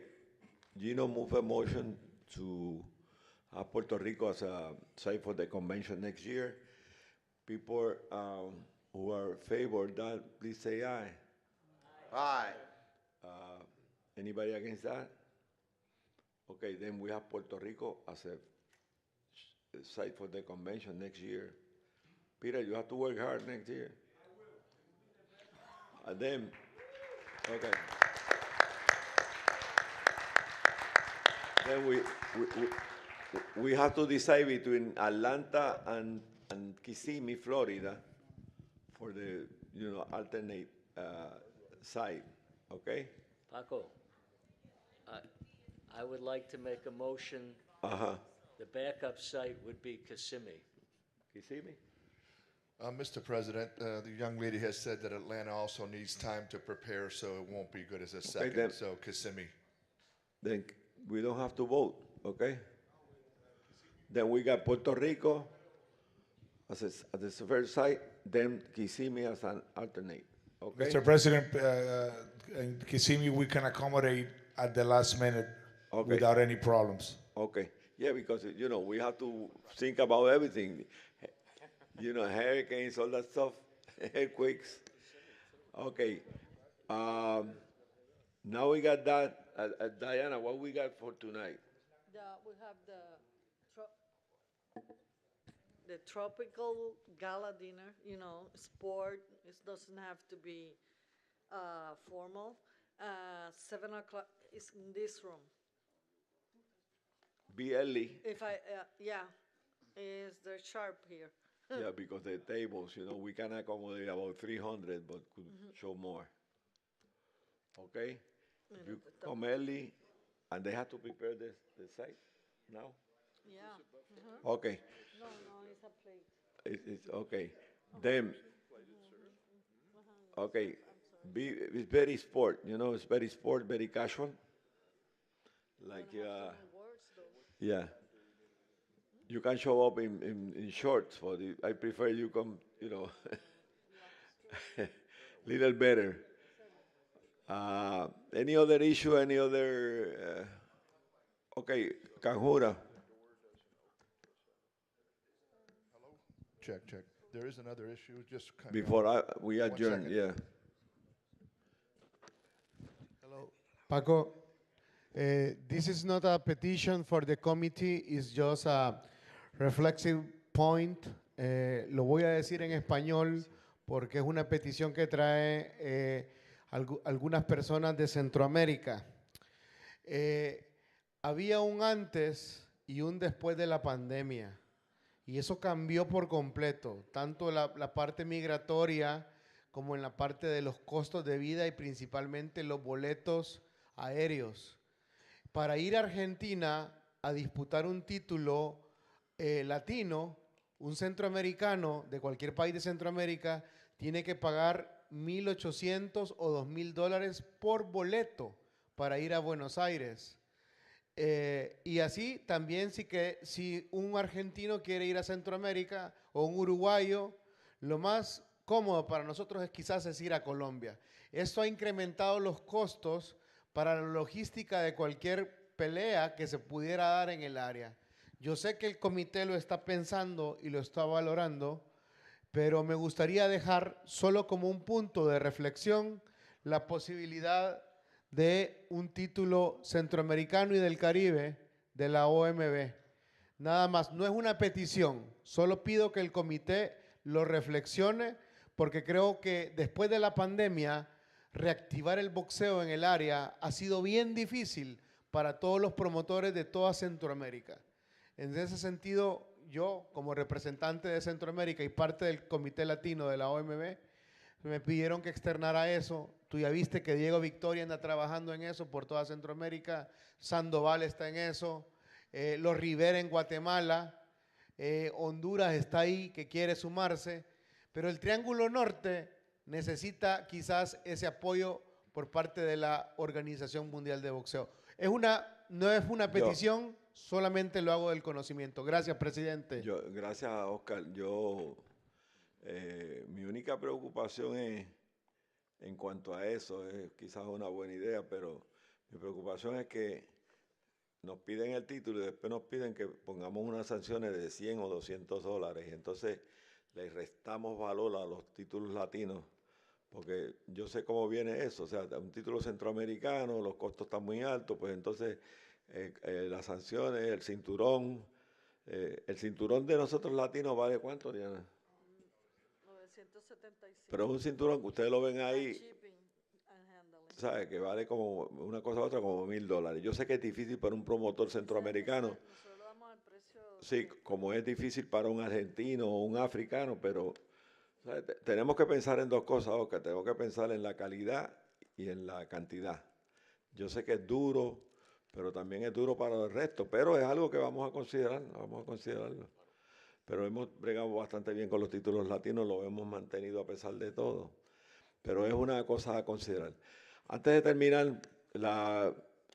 Gino moved a motion to have Puerto Rico as a site for the convention next year. People who are favored that, please say aye. Aye. Anybody against that? Okay, then we have Puerto Rico as a site for the convention next year. Peter, you have to work hard next year. And then, okay. Then we have to decide between Atlanta and Kissimmee, Florida, for the alternate site. Okay. Paco, I would like to make a motion. The backup site would be Kissimmee. Kissimmee? Mr. President, the young lady has said that Atlanta also needs time to prepare, so it won't be good as a second. Then, so Kissimmee. Then we don't have to vote, okay? Then we got Puerto Rico as the first site, then Kissimmee as an alternate, okay? Mr. President, in Kissimmee we can accommodate at the last minute without any problems. Okay. Yeah, because we have to think about everything. Hurricanes, all that stuff, earthquakes. Okay. Now we got that. Diana, what we got for tonight? We have the tropical gala dinner, sport. It doesn't have to be formal. 7 o'clock is in this room. Be early. Is the sharp here. Yeah, because the tables, we can accommodate about 300, but could show more. Okay? If you come early, and they have to prepare the site now? Yeah. Okay. No, it's a plate. It's okay. Then, okay, it's very sport, it's very sport, very casual. Like, yeah. You can show up in shorts for I prefer you come, little better. Any other issue, any other, okay, Kanjura. Check. There is another issue. Just before we adjourn, yeah. Hello, Paco. This is not a petition for the committee. It's just a reflexive point. Lo voy a decir en español porque es una petición que trae algunas personas de Centroamérica. Había un antes y un después de la pandemia. Y eso cambió por completo, tanto la parte migratoria como en la parte de los costos de vida y principalmente los boletos aéreos. Para ir a Argentina a disputar un título latino, un centroamericano de cualquier país de Centroamérica tiene que pagar $1,800 o $2,000 por boleto para ir a Buenos Aires. Y así también si un argentino quiere ir a Centroamérica o un uruguayo, lo más cómodo para nosotros es quizás ir a Colombia. Esto ha incrementado los costos para la logística de cualquier pelea que se pudiera dar en el área. Yo sé que el comité lo está pensando y lo está valorando, pero me gustaría dejar solo como un punto de reflexión la posibilidad de un título centroamericano y del Caribe de la OMB. Nada más, no es una petición, solo pido que el comité lo reflexione porque creo que después de la pandemia reactivar el boxeo en el área ha sido bien difícil para todos los promotores de toda Centroamérica. En ese sentido, yo como representante de Centroamérica y parte del Comité Latino de la OMB, me pidieron que externara eso. Tú ya viste que Diego Victoria anda trabajando en eso por toda Centroamérica, Sandoval está en eso, los Rivera en Guatemala, Honduras está ahí que quiere sumarse, pero el Triángulo Norte necesita quizás ese apoyo por parte de la Organización Mundial de Boxeo. No es una petición, solamente lo hago del conocimiento. Gracias, presidente. Gracias, Oscar. Mi única preocupación es, en cuanto a eso, es quizás una buena idea, pero mi preocupación es que nos piden el título y después nos piden que pongamos unas sanciones de 100 o 200 dólares. Entonces le restamos valor a los títulos latinos, porque yo sé cómo viene eso. O sea, un título centroamericano, los costos están muy altos, pues entonces las sanciones, el cinturón de nosotros latinos vale ¿cuánto, Diana? 975. Pero es un cinturón que ustedes lo ven ahí, Shipping and handling. ¿sabe? Que vale como una cosa u otra como $1,000. Yo sé que es difícil para un promotor centroamericano. Nosotros damos el precio. Sí, como es difícil para un argentino o un africano, pero ¿sabe? Tenemos que pensar en dos cosas, Oscar. Tenemos que pensar en la calidad y en la cantidad. Yo sé que es duro, pero también es duro para el resto, pero es algo que vamos a considerarlo. Pero hemos bregado bastante bien con los títulos latinos, lo hemos mantenido a pesar de todo. Pero es una cosa a considerar. Antes de terminar,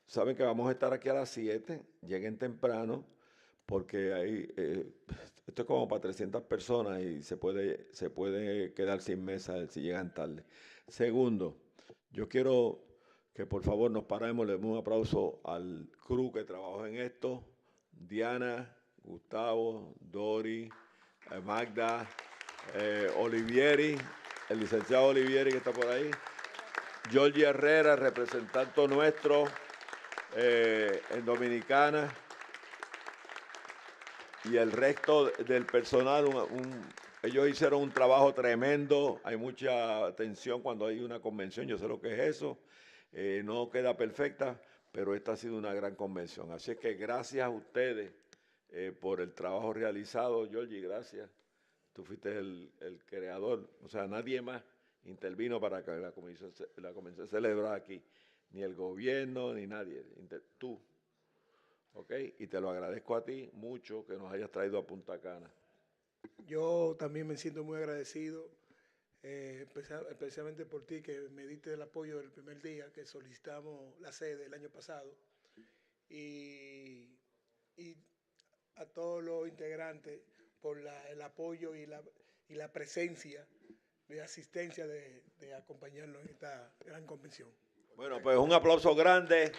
saben que vamos a estar aquí a las 7, lleguen temprano, porque esto es como para 300 personas y se puede quedar sin mesa si llegan tarde. Segundo, yo quiero que por favor nos paremos, le demos un aplauso al crew que trabajó en esto, Diana, Gustavo, Dori, Magda, Olivieri, el licenciado Olivieri que está por ahí, Georgie Herrera, representante nuestro en Dominicana, y el resto del personal. Ellos hicieron un trabajo tremendo, hay mucha tensión cuando hay una convención, yo sé lo que es eso, no queda perfecta, pero esta ha sido una gran convención. Así es que gracias a ustedes por el trabajo realizado. Georgie, gracias. Tú fuiste el creador, o sea, nadie más intervino para que la convención se celebrara aquí, ni el gobierno, ni nadie, tú. ¿Ok? Y te lo agradezco a ti mucho que nos hayas traído a Punta Cana. Yo también me siento muy agradecido, especialmente por ti, que me diste el apoyo el primer día que solicitamos la sede el año pasado. Y a todos los integrantes por el apoyo y la presencia de asistencia de acompañarnos en esta gran convención. Bueno, pues un aplauso grande.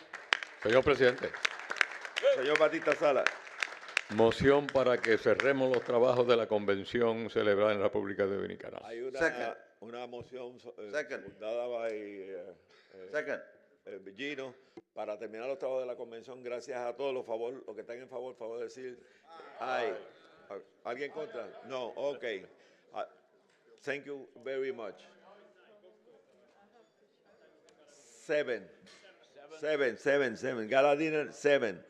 Señor presidente. Señor Batista Sala. Moción para que cerremos los trabajos de la convención celebrada en la República Dominicana. Hay una moción dada por Gino para terminar los trabajos de la convención. Gracias a todos los que están en favor de decir ay. ¿Alguien contra? No, ok. Thank you very much. 7. Gala dinner, 7.